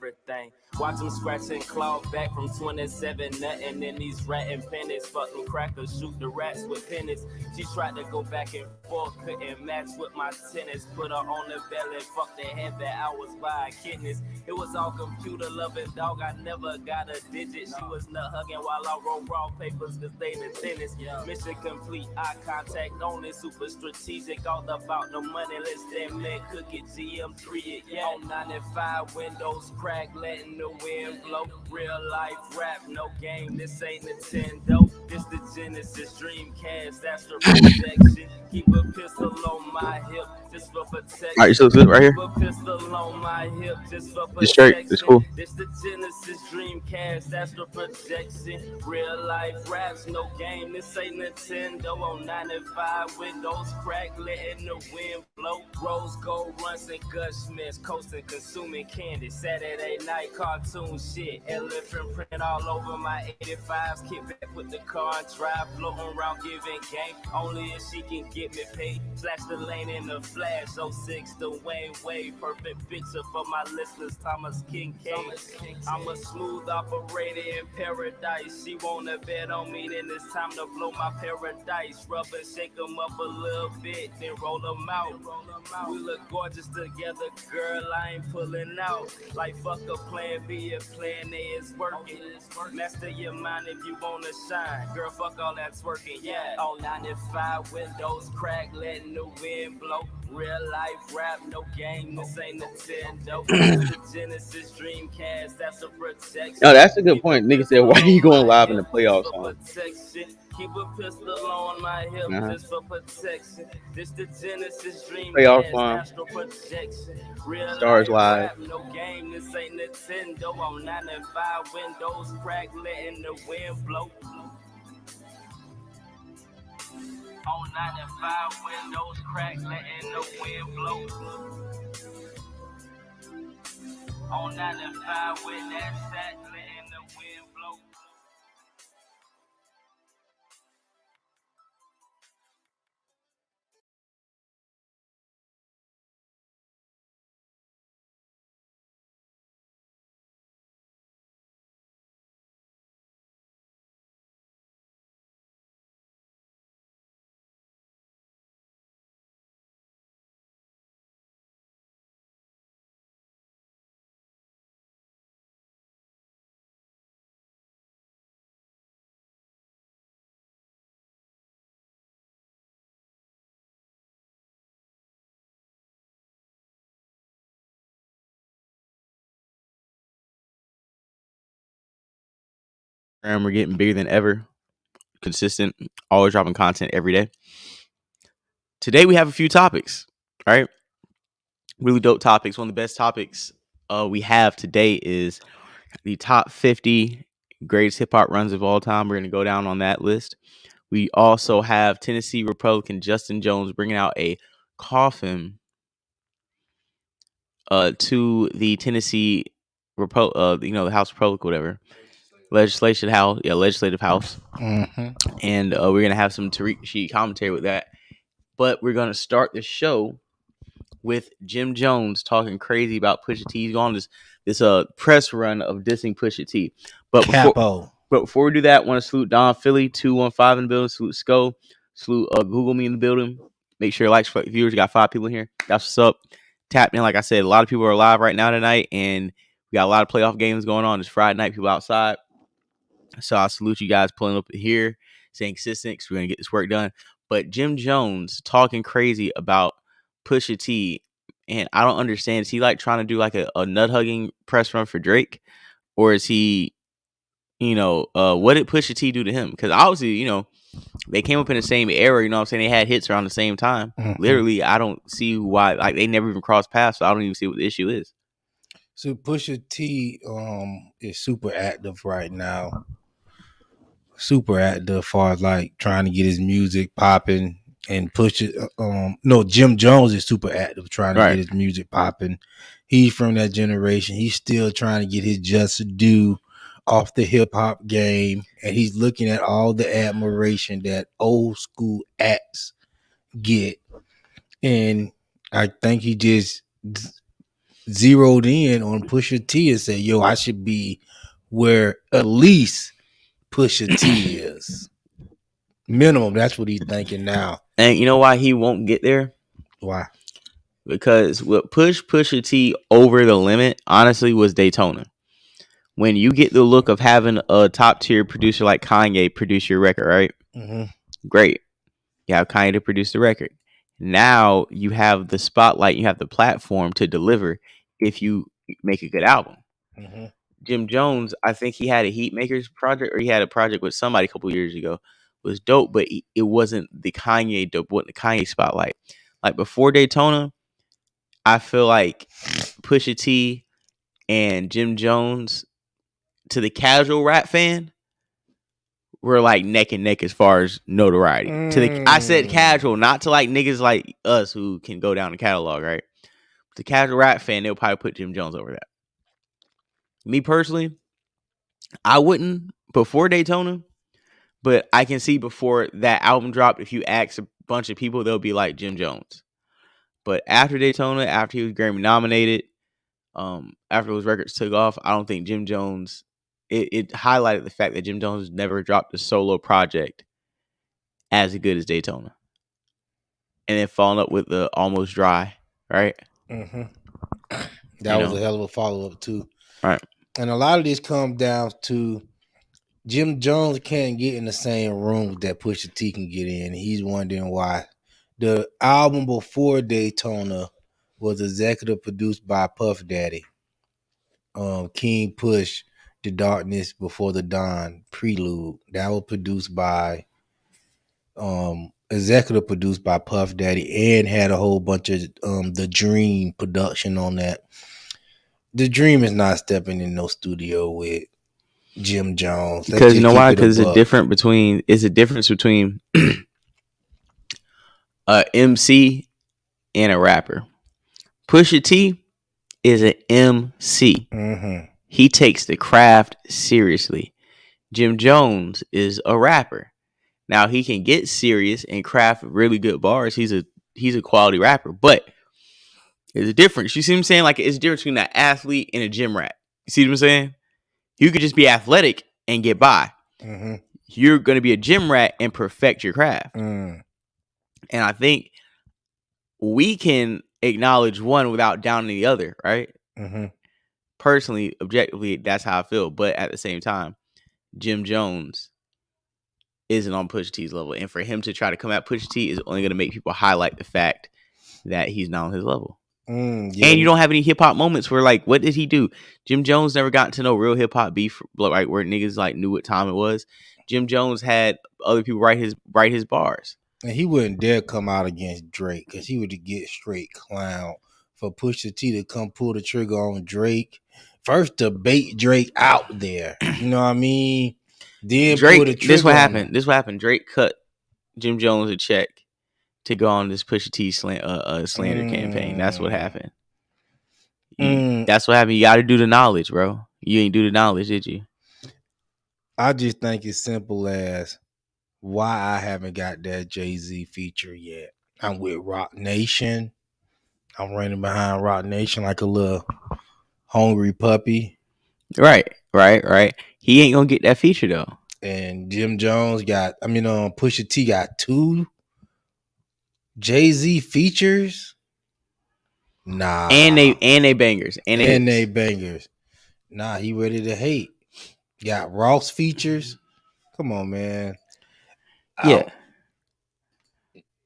everything. Watch them scratch and claw back from 27 nothing in these ratting pennies. Fuck them crackers, shoot the rats with pennies. She tried to go back and forth, couldn't match with my tennis. Put her on the belly, fuck the head that I was buying kidneys. It was all computer loving, dog. I never got a digit. She was nut hugging while I wrote raw papers cause they the tennis. Mission complete, eye contact only, super strategic. All about the money, let's damn man cook it. GM3 it, on 95 windows crack, letting the wind blow. Real life rap, no game. This ain't Nintendo. This the Genesis Dreamcast. That's the projection. Keep a pistol on my hip just for protection. All right, so good right here. Keep a pistol on my hip just for protection. It's straight. It's cool. This the Genesis Dreamcast. That's the projection. Real life raps, no game. This ain't Nintendo. On 95 windows crack, letting the wind blow. Rose gold runs and gushments, coasting, consuming candy. Saturday night cartoon shit. Elephant print all over my 85s. Kick back with the car and drive, floating around giving game. Only if she can get me paid. Slash the lane in the flash. 06 the Wayne Wade. Perfect picture for my listeners. Thomas Kincaid. I'm a smooth operator in paradise. She wanna bet on me, then it's time to blow my paradise. Rub and shake them up a little bit, then roll them out. We look gorgeous together, girl. I ain't pulling out. Like fuck a plan B if plan A is working. Master your mind if you wanna shine. Girl, fuck all that twerking, yeah. On 95 windows crack, letting the wind blow. Real life rap, no game. This ain't Nintendo. This the Genesis Dreamcast. That's a protection. No, that's a good point. Nigga said, why are you going live in the playoffs song? Keep a pistol on my hip just for protection. This the Genesis Playoff Dreamcast. song. Projection. Real Stars life live. rap, no game. This ain't Nintendo. On 95 windows crack, letting the wind blow. On 95 windows crack, letting the wind blow. On 95 with that sack, letting the wind blow. We're getting bigger than ever. Consistent, always dropping content every day. Today we have a few topics. All right, really dope topics. One of the best topics we have today is the top 50 greatest hip hop runs of all time. We're gonna go down on that list. We also have Tennessee Republican Justin Jones bringing out a coffin to the Tennessee the House Republic, whatever. Legislative House. Mm-hmm. And we're gonna have some Tariq Sheet commentary with that. But we're gonna start the show with Jim Jones talking crazy about Pusha T. He's on this press run of dissing Pusha T. But before we do that, want to salute Don Philly 215 in the building. Salute Sco. Salute Google Me in the building. Make sure you like viewers. You got 5 people in here. That's what's up. Tap in. Like I said, a lot of people are live right now tonight, and we got a lot of playoff games going on. It's Friday night. People outside. So I salute you guys pulling up here, staying consistent because we're going to get this work done. But Jim Jones talking crazy about Pusha T, and I don't understand. Is he like trying to do like a nut hugging press run for Drake? Or is he, what did Pusha T do to him? Because obviously, they came up in the same era, you know what I'm saying? They had hits around the same time. Mm-hmm. Literally, I don't see why, like they never even crossed paths, so I don't even see what the issue is. So Pusha T is super active right now. Super active as far as like trying to get his music popping, and Jim Jones is super active trying to get his music popping. He's from that generation. He's still trying to get his just due off the hip hop game, and he's looking at all the admiration that old school acts get. And I think he just zeroed in on Pusha T and said, "Yo, I should be where at least Pusha T is minimum." That's what he's thinking now. And you know why he won't get there? Why? Because what pushed Pusha T over the limit, honestly, was Daytona. When you get the look of having a top tier producer like Kanye produce your record, right? Mm-hmm. Great. You have Kanye to produce the record. Now you have the spotlight, you have the platform to deliver if you make a good album. Mm-hmm. Jim Jones, I think he had a Heatmakers project, or he had a project with somebody a couple years ago, was dope, but it wasn't the Kanye dope, wasn't the Kanye spotlight. Like before Daytona, I feel like Pusha T and Jim Jones, to the casual rap fan, were like neck and neck as far as notoriety. I said casual, not to like niggas like us who can go down the catalog, right? The casual rap fan, they'll probably put Jim Jones over that. Me personally, I wouldn't before Daytona, but I can see before that album dropped, if you ask a bunch of people, they'll be like Jim Jones. But after Daytona, after he was Grammy nominated, after those records took off, I don't think Jim Jones. It highlighted the fact that Jim Jones never dropped a solo project as good as Daytona, and then following up with the Almost Dry, right? Mm-hmm. That was a hell of a follow up too, right? And a lot of this comes down to Jim Jones can't get in the same room that Pusha T can get in. He's wondering why. The album before Daytona was executive produced by Puff Daddy. King Push, The Darkness Before the Dawn, Prelude. That was produced by executive produced by Puff Daddy and had a whole bunch of The Dream production on that. The Dream is not stepping in no studio with Jim Jones. Because you know why? Because it's a difference between a MC and a rapper. Pusha T is an MC. Mm-hmm. He takes the craft seriously. Jim Jones is a rapper. Now he can get serious and craft really good bars. He's a quality rapper, but there's a difference. You see what I'm saying? Like it's a difference between an athlete and a gym rat. You see what I'm saying? You could just be athletic and get by. Mm-hmm. You're going to be a gym rat and perfect your craft. Mm. And I think we can acknowledge one without downing the other, right? Mm-hmm. Personally, objectively, that's how I feel. But at the same time, Jim Jones isn't on Pusha T's level. And for him to try to come at Pusha T is only going to make people highlight the fact that he's not on his level. Yeah. And you don't have any hip hop moments where, like, what did he do? Jim Jones never got to no real hip hop beef, like where niggas like knew what time it was. Jim Jones had other people write his bars, and he wouldn't dare come out against Drake because he would get straight clown for Pusha T to come pull the trigger on Drake. First to bait Drake out there, you know what I mean? Then Drake. Pull the trigger. This what happened. This what happened. Drake cut Jim Jones a check to go on this Pusha T slander campaign. That's what happened. That's what happened. You got to do the knowledge, bro. You ain't do the knowledge, did you? I just think it's simple as why I haven't got that Jay-Z feature yet. I'm with Rock Nation. I'm running behind Rock Nation like a little hungry puppy. Right. He ain't gonna get that feature though. And Jim Jones Pusha T got 2 Jay-Z features. Nah. And they bangers. And they bangers. Nah, he ready to hate. Got Ross features. Come on, man. Yeah.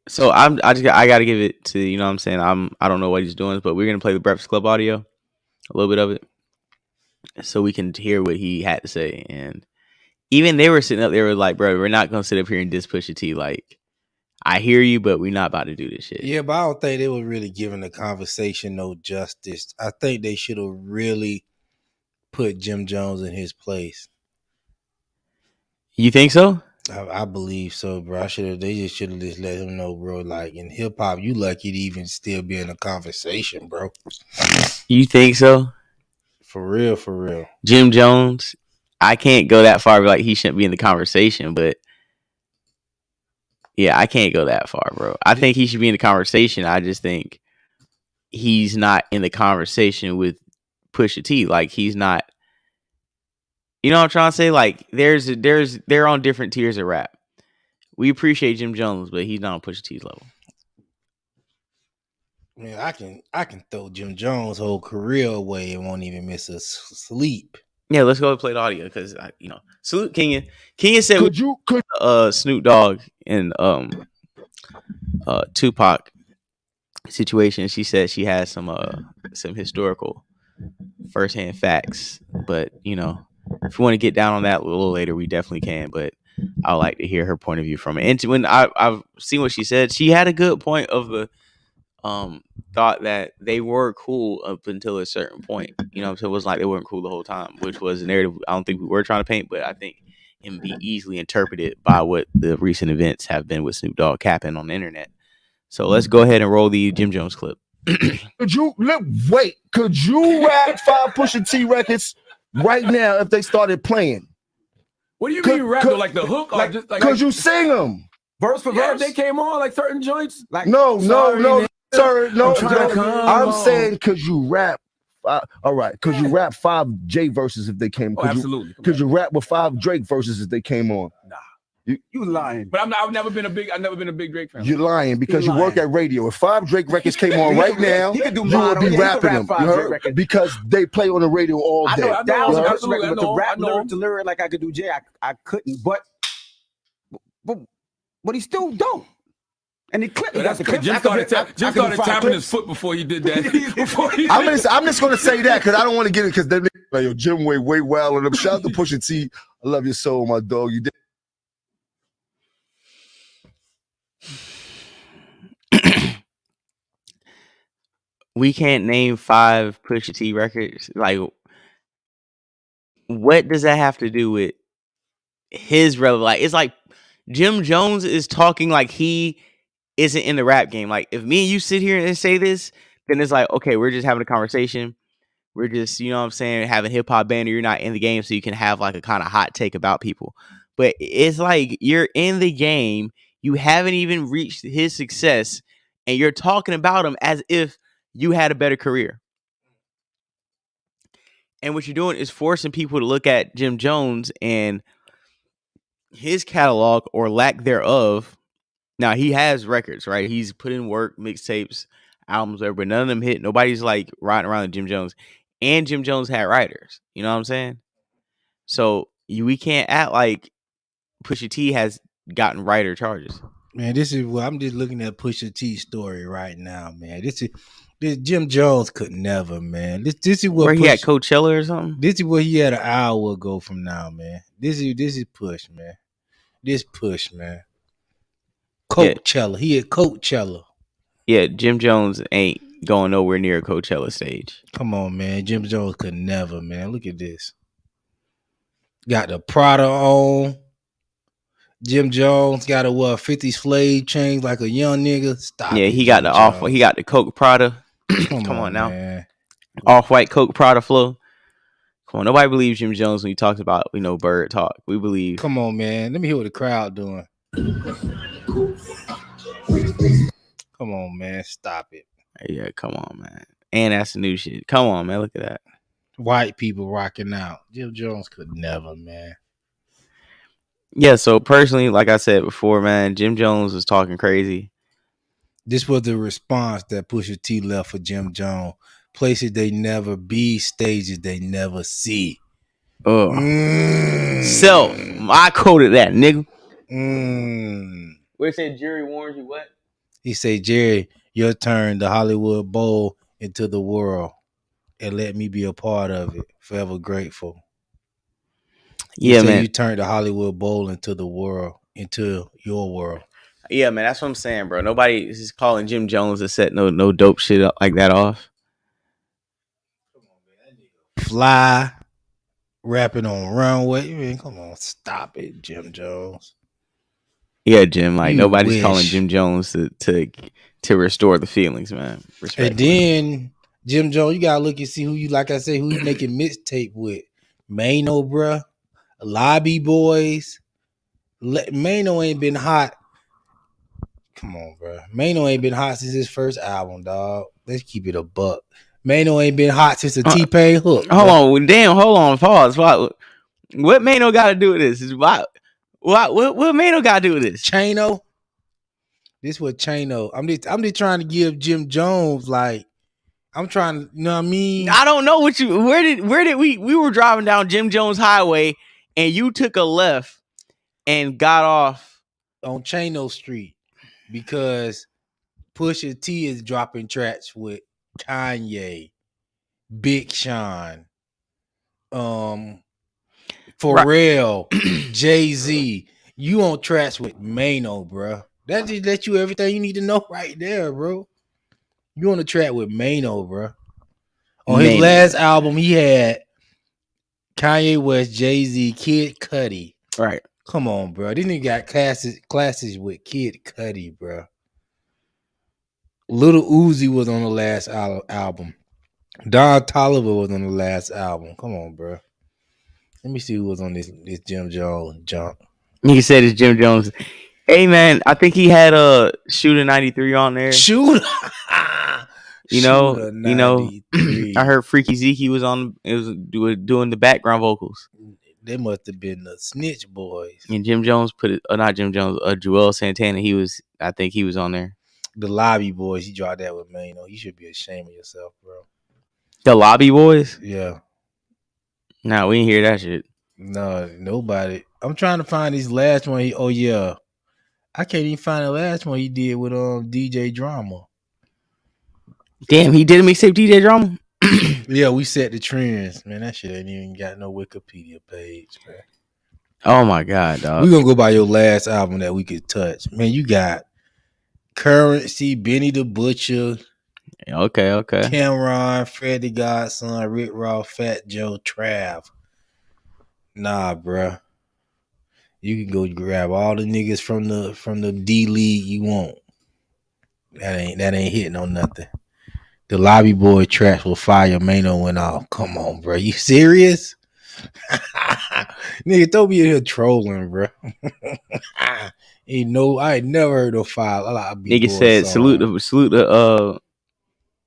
So I gotta give it to, you know what I'm saying? I don't know what he's doing, but we're gonna play the Breakfast Club audio, a little bit of it, so we can hear what he had to say. And even they were sitting up there, were like, bro, we're not gonna sit up here and diss Pusha T. Like, I hear you, but we're not about to do this shit. Yeah, but I don't think they were really giving the conversation no justice. I think they should have really put Jim Jones in his place. You think so? I believe so, bro. They just should have just let him know, bro. Like in hip hop, you lucky to even still be in a conversation, bro. You think so? For real. Jim Jones, I can't go that far, like he shouldn't be in the conversation, but yeah, I can't go that far, bro. I think he should be in the conversation. I just think he's not in the conversation with Pusha T. Like he's not. You know what I'm trying to say? Like they're on different tiers of rap. We appreciate Jim Jones, but he's not on Pusha T's level. Man, I can throw Jim Jones' whole career away and won't even miss a sleep. Yeah, let's go play the audio because salute Kenya. Kenya said could Snoop Dogg and Tupac situation. She said she has some historical firsthand facts, but if you want to get down on that a little later, we definitely can. But I would like to hear her point of view from it. And when I've seen what she said, she had a good point of the thought that they were cool up until a certain point. So it was like they weren't cool the whole time, which was a narrative I don't think we were trying to paint, but I think it can be easily interpreted by what the recent events have been with Snoop Dogg capping on the internet. So let's go ahead and roll the Jim Jones clip. Could you rap 5 Pusha T records right now if they started playing? What do you mean rap? Like the hook? Like, could you sing them? Verse for verse, they came on like certain joints? Like no, sir. No, I'm on. saying could you rap? All right, could you rap 5 J verses if they came? Absolutely. Could you rap with 5 Drake verses if they came on? Nah. You lying. But I've never been a big Drake fan. You're lying because you work at radio. If 5 Drake records came on right now, you would be rapping them. You heard? Because they play on the radio all day. I know, absolutely. But to rap lyric to lyric like I could do Jay, I couldn't. But he's still dope. And he clipped. Jim started tapping his foot before he did that. I'm just gonna say that because I don't want to get it because then like, yo, Jim way wild on them. Shout out to Pusha T. I love your soul, my dog. You did. We can't name 5 Pusha T records. Like, what does that have to do with his relevance? Like, it's like Jim Jones is talking like he isn't in the rap game. Like, if me and you sit here and say this, then it's like, okay, we're just having a conversation. We're just, having hip hop banter. You're not in the game, so you can have like a kind of hot take about people. But it's like you're in the game. You haven't even reached his success, and you're talking about him as if you had a better career. And what you're doing is forcing people to look at Jim Jones and his catalog or lack thereof. Now, he has records, right? He's put in work, mixtapes, albums, whatever, but none of them hit. Nobody's like riding around with Jim Jones. And Jim Jones had writers. You know what I'm saying? So we can't act like Pusha T has gotten writer charges. Man, this is what I'm just looking at Pusha T's story right now, man. This Jim Jones could never, man. This is what where he had Coachella or something. This is where he had an hour ago from now, man. This is Push, man. This Push, man. Coachella. He at Coachella. Yeah, Jim Jones ain't going nowhere near a Coachella stage. Come on, man. Jim Jones could never, man. Look at this. Got the Prada on. Jim Jones got a 50s slave chain like a young nigga. Stop. Yeah, it, he got Jim he got the Coke Prada. Come on now. Man. Off-white Coke Prada flow. Come on, nobody believes Jim Jones when he talks about, bird talk. We believe. Come on, man. Let me hear what the crowd doing. Come on, man. Stop it. Yeah, come on, man. And that's the new shit. Come on, man. Look at that. White people rocking out. Jim Jones could never, man. Yeah, so personally, like I said before, man, Jim Jones was talking crazy. This was the response that Pusha T left for Jim Jones. Places they never be, stages they never see. Self, I quoted that, nigga. Where it said Jerry warns you what? He said, Jerry, your turn the Hollywood Bowl into the world and let me be a part of it. Forever grateful. Yeah, man. You turned the Hollywood Bowl into the world, into your world. Yeah, man. That's what I'm saying, bro. Nobody is calling Jim Jones to set no dope shit up like that off. Come on, man. That nigga fly, rapping on runway. Man, come on, stop it, Jim Jones. Yeah, Jim. Like nobody's calling Jim Jones to restore the feelings, man. And then Jim Jones, you gotta look and see who you making mixtape with. Mano, bruh. Lobby Boys. Mano ain't been hot. Come on, bro. Mano ain't been hot since his first album, dog. Let's keep it a buck. Mano ain't been hot since the T-Pain hook. Hold on, pause. What Mano got to do with this? What Mano got to do with this? Chano. This what Chano. I'm just trying to give Jim Jones like. I'm trying to, you know what I mean? I don't know where did we were driving down Jim Jones Highway and you took a left and got off on Chano Street because Pusha T is dropping tracks with Kanye, Big Sean, Pharrell, Jay-Z. You on tracks with Mano, bro. That just let you everything you need to know right there, bro. You on the track with Mano, bro. On his last album, he had Kanye West, Jay-Z, Kid Cudi. Right. Come on, bro. This nigga got classes with Kid Cudi, bro. Little Uzi was on the last album. Don Toliver was on the last album. Come on, bro. Let me see who was on this Jim Jones junk. You said it's Jim Jones. Hey man, I think he had a Shooter 93 on there. Shooter. You know, I heard Freaky Zeke was on. It was doing the background vocals. They must have been the Snitch Boys. And Jim Jones not Jim Jones. Joel Santana. I think he was on there. The Lobby Boys. He dropped that with Mano. You should be ashamed of yourself, bro. The Lobby Boys. Yeah. Nah, we didn't hear that shit. No, nobody. I'm trying to find his last one. I can't even find the last one he did with DJ Drama. Damn, he did a mixtape DJ Drama? Yeah, we set the trends. Man, that shit ain't even got no Wikipedia page, man. Oh my God, dog. We're gonna go by your last album that we could touch. Man, you got Currency, Benny the Butcher. Okay. Cameron, Freddie Godson, Rick Ross, Fat Joe, Trav. Nah, bruh. You can go grab all the niggas from the D League you want. That ain't hitting on nothing. The Lobby Boy tracks will fire. Mano went off. Come on, bro. You serious? Nigga, don't be in here trolling, bro. I ain't never heard of file. Nigga said salute the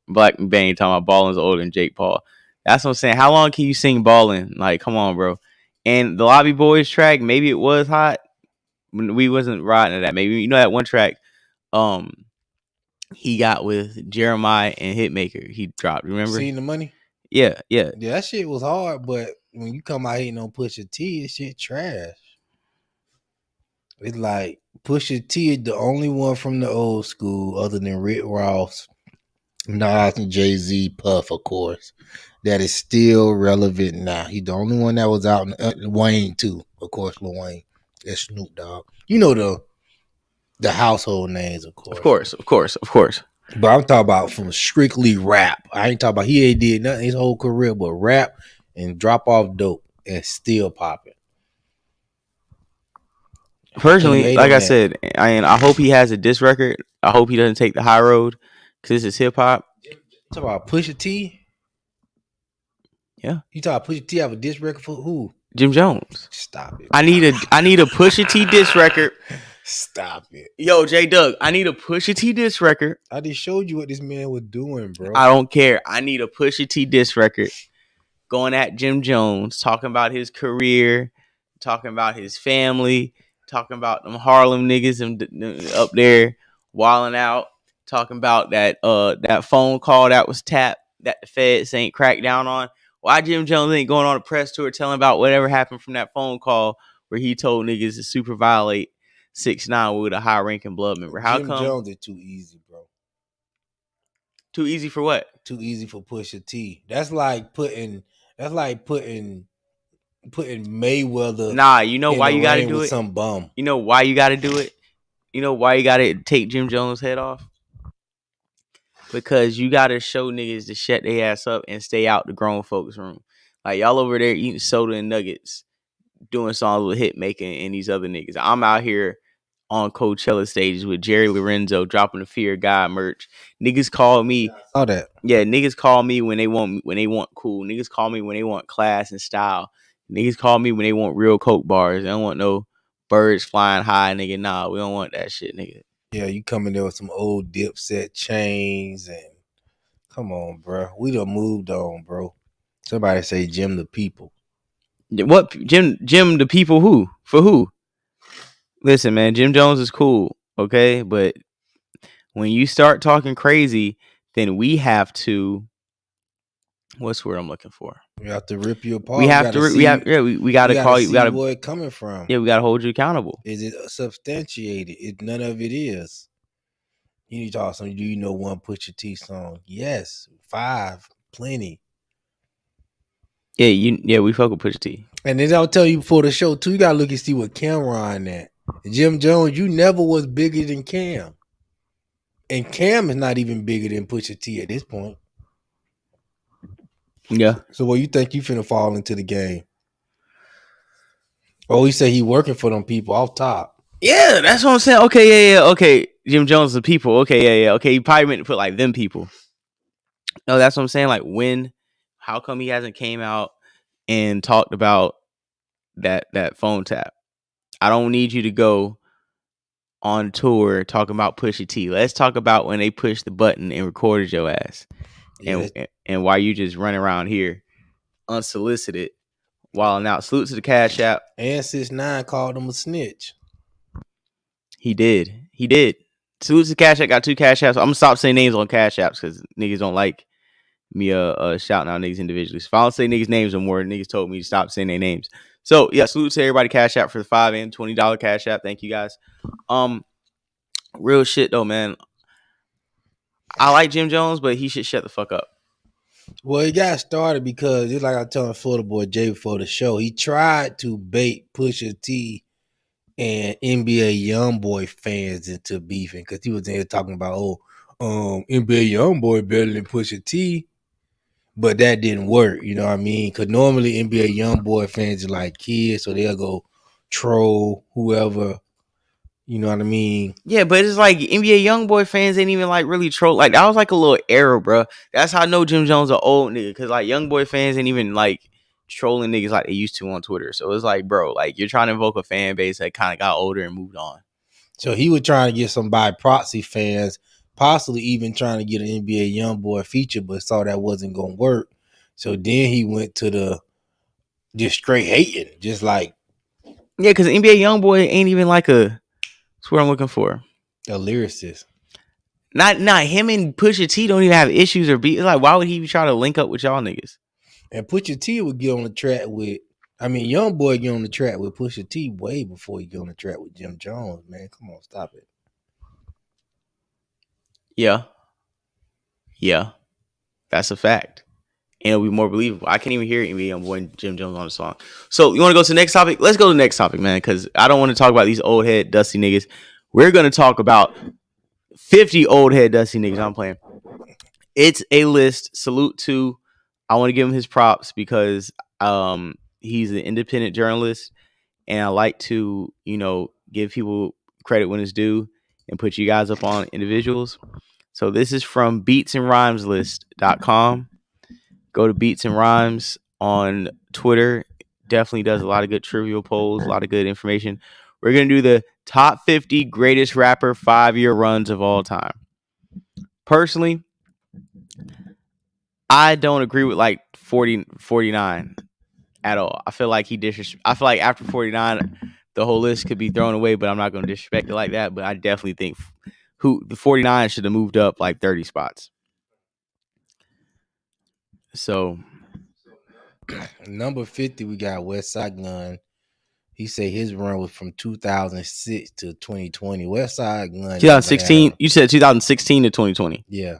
Black Bane talking about Ballin's older than Jake Paul. That's what I'm saying. How long can you sing Ballin'? Like, come on, bro. And the Lobby Boys track, maybe it was hot. We wasn't riding to that. Maybe that one track he got with Jeremiah and Hitmaker. He dropped. Remember? Seen the Money? Yeah. Yeah, that shit was hard, but when you come out hating on Pusha T, this shit trash. It's like Pusha T is the only one from the old school, other than Rick Ross, Nas, and Jay-Z, Puff, of course, that is still relevant now. He's the only one that was out in Wayne too, of course. Lil Wayne, that's Snoop Dogg. You know the household names, of course. Of course. But I'm talking about from strictly rap. I ain't talking about he ain't did nothing his whole career but rap and drop off dope and still popping. Personally, like I said, I hope he has a diss record. I hope he doesn't take the high road because this is hip hop. Talk about Pusha T. Yeah, you talk about Pusha T have a diss record for who? Jim Jones. Stop it. I need a Pusha T diss record. Stop it. Yo, J Doug, I need a Pusha T diss record. I just showed you what this man was doing, bro. I don't care. I need a Pusha T diss record. Going at Jim Jones, talking about his career, talking about his family, talking about them Harlem niggas up there wilding out, talking about that phone call that was tapped that the feds ain't cracked down on. Why Jim Jones ain't going on a press tour telling about whatever happened from that phone call where he told niggas to super violate 6ix9ine with a high ranking blood member? How Jim come Jones is too easy, bro? Too easy for what? Too easy for Pusha T. That's like putting Mayweather. Nah, you know why you got to do it? Some bum. You know why you got to do it? You know why you got to take Jim Jones' head off? Because you got to show niggas to shut their ass up and stay out the grown folks' room. Like, y'all over there eating soda and nuggets, doing songs with Hitmaker and these other niggas. I'm out here on Coachella stages with Jerry Lorenzo dropping the Fear of God merch. Niggas call me. All that. Yeah, niggas call me when they want cool. Niggas call me when they want class and style. Niggas call me when they want real Coke bars. They don't want no birds flying high, nigga. Nah, we don't want that shit, nigga. Yeah, you coming there with some old Dipset chains and come on, bro. We done moved on, bro. Somebody say Jim the people. What Jim the people who? For who? Listen, man, Jim Jones is cool, okay? But when you start talking crazy, then we have to what's the word I'm looking for? We have to rip you apart. We have to we gotta call you, we gotta where it coming from. Yeah, we gotta hold you accountable. Is it substantiated? None of it is. You need to talk something. Do you know one Pusha T song? Yes. 5. Plenty. Yeah, we fuck with Pusha T. And then I'll tell you before the show too, you gotta look and see what Cameron at. Jim Jones, you never was bigger than Cam. And Cam is not even bigger than Pusha T at this point. Yeah. So what you think you finna fall into the game? Oh, he said he working for them people off top. Yeah, that's what I'm saying. Okay, yeah. Okay, Jim Jones the people. Okay, yeah. Okay, he probably meant to put like them people. No, that's what I'm saying. Like how come he hasn't came out and talked about that phone tap? I don't need you to go on tour talking about Pusha T. Let's talk about when they pushed the button and recorded your ass. Yeah. And why you just running around here unsolicited wilding out. Salute to the Cash App. And 6ix9ine called him a snitch. He did. Salute to the Cash App. Got 2 Cash Apps. I'm gonna stop saying names on Cash Apps because niggas don't like me shouting out niggas individually. So if I don't say niggas names no more, niggas told me to stop saying their names. So yeah, salute to everybody Cash App for the $5 and $20 Cash App. Thank you guys. Real shit though, man. I like Jim Jones, but he should shut the fuck up. Well, he got started because it's like I was telling Florida Boy Jay before the show. He tried to bait Pusha T and NBA YoungBoy fans into beefing because he was there talking about, NBA YoungBoy better than Pusha T, but that didn't work. You know what I mean? Because normally NBA YoungBoy fans are like kids, so they'll go troll whoever. You know what I mean? Yeah, but it's like NBA YoungBoy fans ain't even like really troll. Like that was like a little era, bro. That's how I know Jim Jones an old nigga because like YoungBoy fans ain't even like trolling niggas like they used to on Twitter. So it's like, bro, like you're trying to invoke a fan base that kind of got older and moved on. So he was trying to get some by proxy fans, possibly even trying to get an NBA YoungBoy feature, but saw that wasn't gonna work. So then he went to the just straight hating, just like because NBA YoungBoy ain't even like a. That's what I'm looking for. A lyricist. Not him and Pusha T don't even have issues or beat. Like, why would he try to link up with y'all niggas? And Pusha T would get on the track with, YoungBoy get on the track with Pusha T way before he get on the track with Jim Jones, man. Come on, stop it. Yeah. That's a fact. And it'll be more believable. I can't even hear NBA YoungBoy and Jim Jones on the song. So you want to go to the next topic? Let's go to the next topic, man, because I don't want to talk about these old head dusty niggas. We're going to talk about 50 old head dusty niggas. I'm playing. It's a list. Salute to, I want to give him his props because he's an independent journalist, and I like to, give people credit when it's due and put you guys up on individuals. So this is from beatsandrhymeslist.com. Go to Beats and Rhymes on Twitter. Definitely does a lot of good trivial polls, a lot of good information. We're going to do the top 50 greatest rapper 5-year runs of all time. Personally, I don't agree with like 49 at all. I feel like I feel like after 49, the whole list could be thrown away, but I'm not going to disrespect it like that. But I definitely think the 49 should have moved up like 30 spots. So, number 50, we got Westside Gun. He said his run was from 2006 to 2020. Westside Gun. 2016. You said 2016 to 2020. Yeah.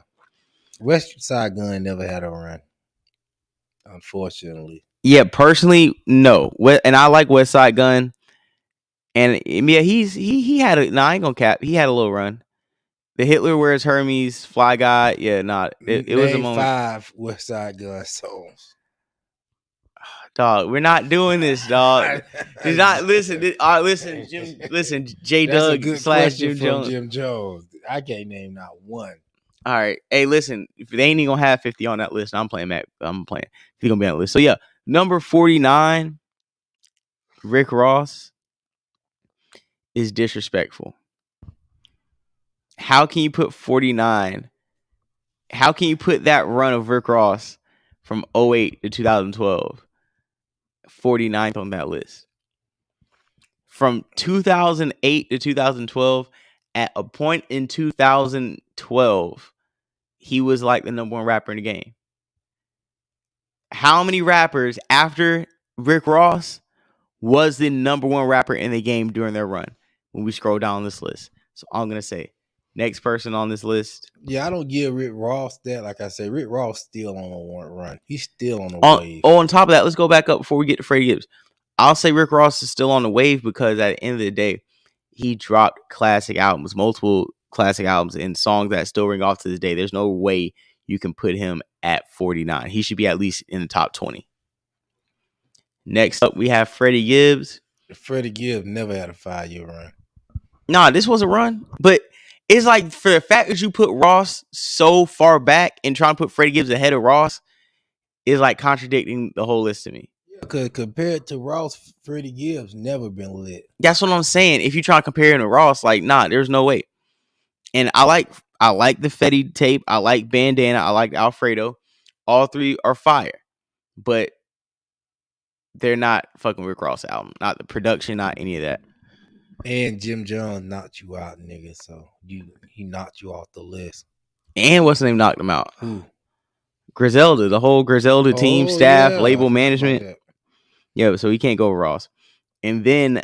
Westside Gun never had a run, unfortunately. Yeah, personally, no. And I like Westside Gun. And yeah, he had a. I ain't gonna cap. He had a little run. The Hitler Wears Hermes, Fly Guy. Yeah, it was a moment. 5 Westside Gun songs. Dog, we're not doing this, dog. Did not listen. Listen, Jim. Listen, J Doug / Jim Jones. Jim Jones. I can't name not one. All right. Hey, listen. If they ain't even gonna have 50 on that list, I'm playing. He's gonna be on the list. So yeah, number 49, Rick Ross, is disrespectful. How can you put 49? How can you put that run of Rick Ross from 08 to 2012 49th on that list? From 2008 to 2012, at a point in 2012, he was like the number one rapper in the game. How many rappers after Rick Ross was the number one rapper in the game during their run when we scroll down this list? So I'm going to say next person on this list. Yeah, I don't give Rick Ross that. Like I said, Rick Ross still on a one run. He's still on the wave. On top of that, let's go back up before we get to Freddie Gibbs. I'll say Rick Ross is still on the wave because at the end of the day, he dropped classic albums, multiple classic albums, and songs that still ring off to this day. There's no way you can put him at 49. He should be at least in the top 20. Next up, we have Freddie Gibbs. Freddie Gibbs never had a 5-year run. Nah, this was a run, but it's like for the fact that you put Ross so far back and trying to put Freddie Gibbs ahead of Ross is like contradicting the whole list to me. Because compared to Ross, Freddie Gibbs never been lit. That's what I'm saying. If you try to compare him to Ross, like, nah, there's no way. And I like the Fetty tape. I like Bandana. I like Alfredo. All three are fire, but they're not fucking Rick Ross album. Not the production, not any of that. And Jim Jones knocked you out, nigga. So he knocked you off the list. And what's the name knocked him out? Who? Griselda, the whole Griselda team, staff, yeah, label management. Yeah, so he can't go Ross. And then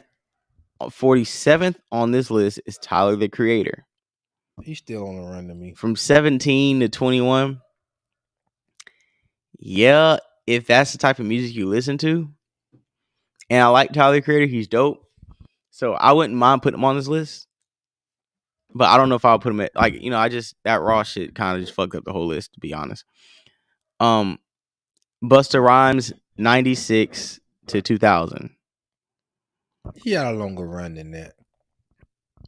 47th on this list is Tyler, the Creator. He's still on the run to me. From 17 to 21. Yeah, if that's the type of music you listen to. And I like Tyler, the Creator. He's dope. So I wouldn't mind putting him on this list. But I don't know if I'll put him at, like, that Ross shit kind of just fucked up the whole list, to be honest. Busta Rhymes, 96 to 2000. He had a longer run than that.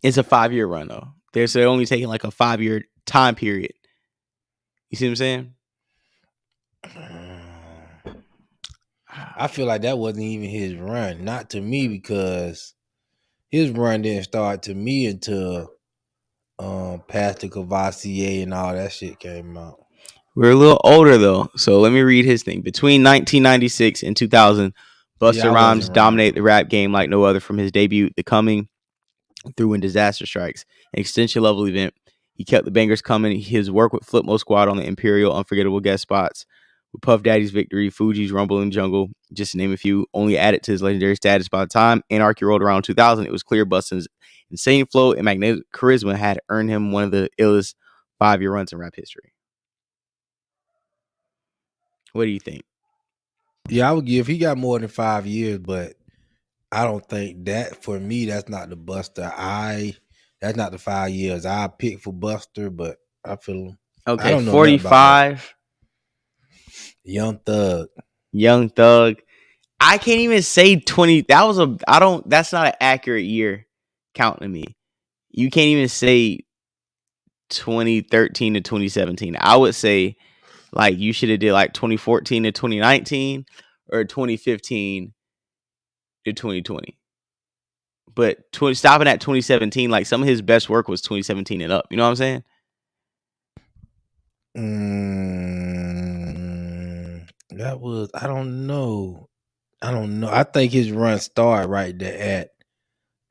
It's a 5-year run, though. They're only taking like a 5-year time period. You see what I'm saying? I feel like that wasn't even his run. Not to me, because his run didn't start to me until Pastor Cavassier and all that shit came out. We're a little older, though. So let me read his thing. Between 1996 and 2000, Busta Rhymes dominated the rap game like no other, from his debut, The Coming, through When Disaster Strikes, an extension level event. He kept the bangers coming. His work with Flipmo Squad on the Imperial, unforgettable guest spots, with Puff Daddy's Victory, Fuji's Rumble in the Jungle, just to name a few, only added to his legendary status. By the time Anarchy rolled around 2000, it was clear Busta's insane flow and magnetic charisma had earned him one of the illest 5-year runs in rap history. What do you think? Yeah, I would give. He got more than 5 years, but I don't think that, for me, that's not the Buster. That's not the 5 years I picked for Buster, but I feel okay. I don't know 45. Young Thug. I can't even say 20. That's not an accurate year count to me. You can't even say 2013 to 2017. I would say like you should have did like 2014 to 2019 or 2015 to 2020. But stopping at 2017, like some of his best work was 2017 and up. You know what I'm saying? That was, I don't know. I think his run started right there at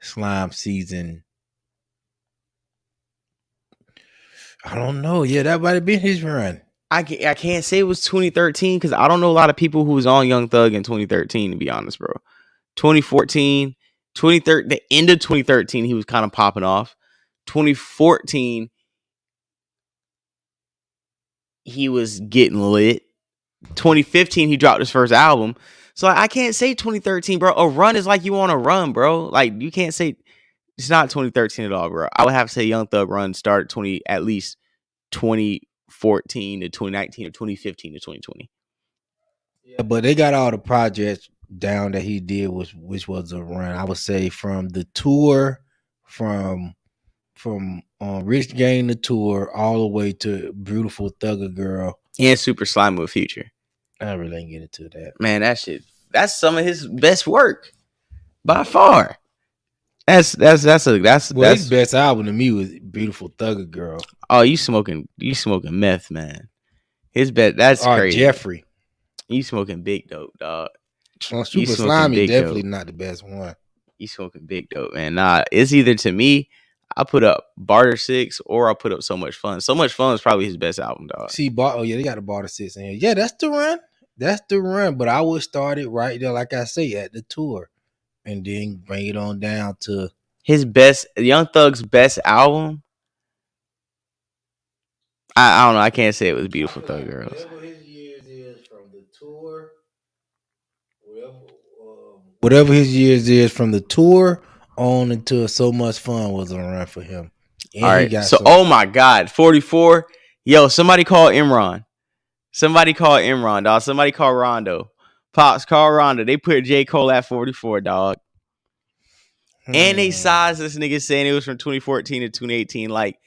Slime Season. I don't know. Yeah, that might have been his run. I can't say it was 2013 because I don't know a lot of people who was on Young Thug in 2013, to be honest, bro. 2014, 2013, the end of 2013, he was kind of popping off. 2014, he was getting lit. 2015, he dropped his first album. So I can't say 2013, bro. A run is like you on a run, bro. Like you can't say it's not 2013 at all, bro. I would have to say Young Thug run started at least 2014 to 2019 or 2015 to 2020. Yeah, but they got all the projects down that he did, which was a run. I would say from the tour, from Rich Gang the tour, all the way to Beautiful Thugger Girl and Super Slime with Future. I really ain't get into that. Man, that's some of his best work by far. That's his best album to me was Beautiful Thugger Girl. Oh, you smoking meth, man. His best, that's crazy. Jeffrey. You smoking big dope, dog. Super Slimy definitely not the best one. You smoking big dope, man. Nah, it's either to me, I put up Barter 6 or I put up So Much Fun. So Much Fun is probably his best album, dog. See, they got a Barter 6 in here. Yeah, that's the run. That's the run. But I would start it right there, like I say, at the tour. And then bring it on down to his best, Young Thug's best album. I don't know. I can't say it was Beautiful Thug Girls. Whatever his years is from the tour, whatever his years is from the tour on until So Much Fun was a run for him. And all right. So, oh my God, 44. Yo, somebody call Imran. Somebody call Imran, dog. Somebody call Rondo. Pops, call Rondo. They put J. Cole at 44, dog. And they sized this nigga saying it was from 2014 to 2018. Like,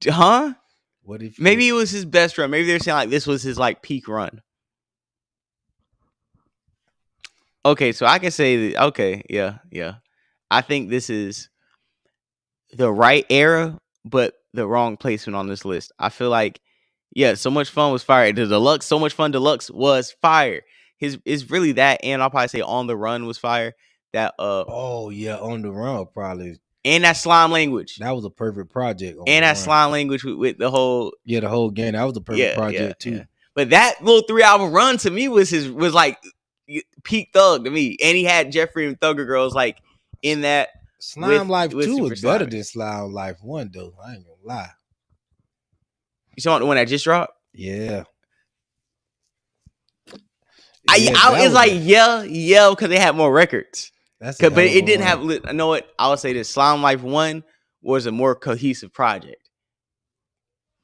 huh? What if maybe it was his best run? Maybe they're saying like this was his like peak run. Okay, so I can say that. Okay, yeah. I think this is the right era, but the wrong placement on this list. I feel like, yeah, So Much Fun was fire. The deluxe, So Much Fun Deluxe was fire. Is really that, and I'll probably say On the Run was fire. That oh yeah, On the Run probably. And that Slime Language. That was a perfect project. And that Slime Language with the whole the whole game. That was a perfect project too. Yeah. But that little 3-album run to me was like peak Thug to me. And he had Jeffrey and Thugger Girls like in that. Slime Life 2 was better than Slime Life 1 though. I ain't gonna lie. You saw the one that just dropped? Yeah. It's like yeah, because they had more records. But it didn't have. I know what I would say. This Slime Life 1 was a more cohesive project.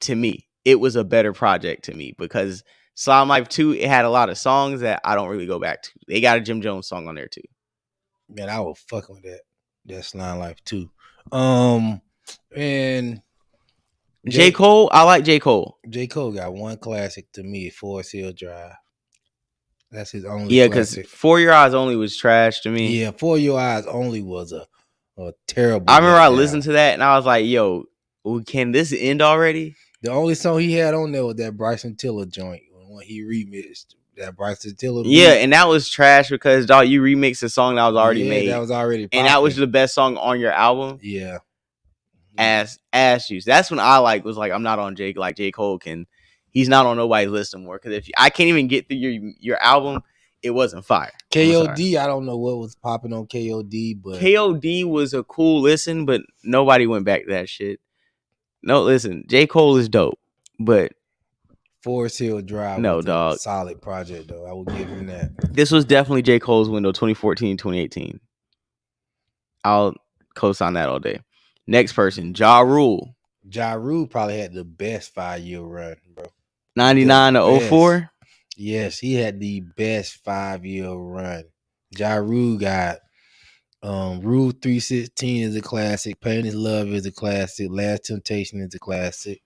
To me, it was a better project to me because Slime Life 2 it had a lot of songs that I don't really go back to. They got a Jim Jones song on there too. Man, I was fucking with that Slime Life 2. And J. Cole, I like J. Cole. J. Cole got one classic to me, Forest Hill Drive. That's his only. Yeah, because For Your Eyes Only was trash to me. Yeah, For Your Eyes Only was a terrible. I remember I listened to that and I was like, "Yo, can this end already?" The only song he had on there was that Bryson Tiller joint when he remixed that Bryson Tiller. Yeah, and that was trash because dog, you remixed a song that was already made. That was already popping. And that was the best song on your album. Yeah, ass juice. That's when I was like, I'm not on J Cole can. He's not on nobody's list anymore because if I can't even get through your album, it wasn't fire. KOD, I don't know what was popping on KOD, but KOD was a cool listen, but nobody went back to that shit. No, listen, J. Cole is dope, but Forest Hill Drive was a solid project though. I will give him that. This was definitely J. Cole's window, 2014, 2018. I'll co-sign that all day. Next person, Ja Rule. Ja Rule probably had the best 5-year run, bro. 99 to 04? Yes, he had the best 5-year run. Ja Rule got Rule 316 is a classic. Pain is Love is a classic. Last Temptation is a classic.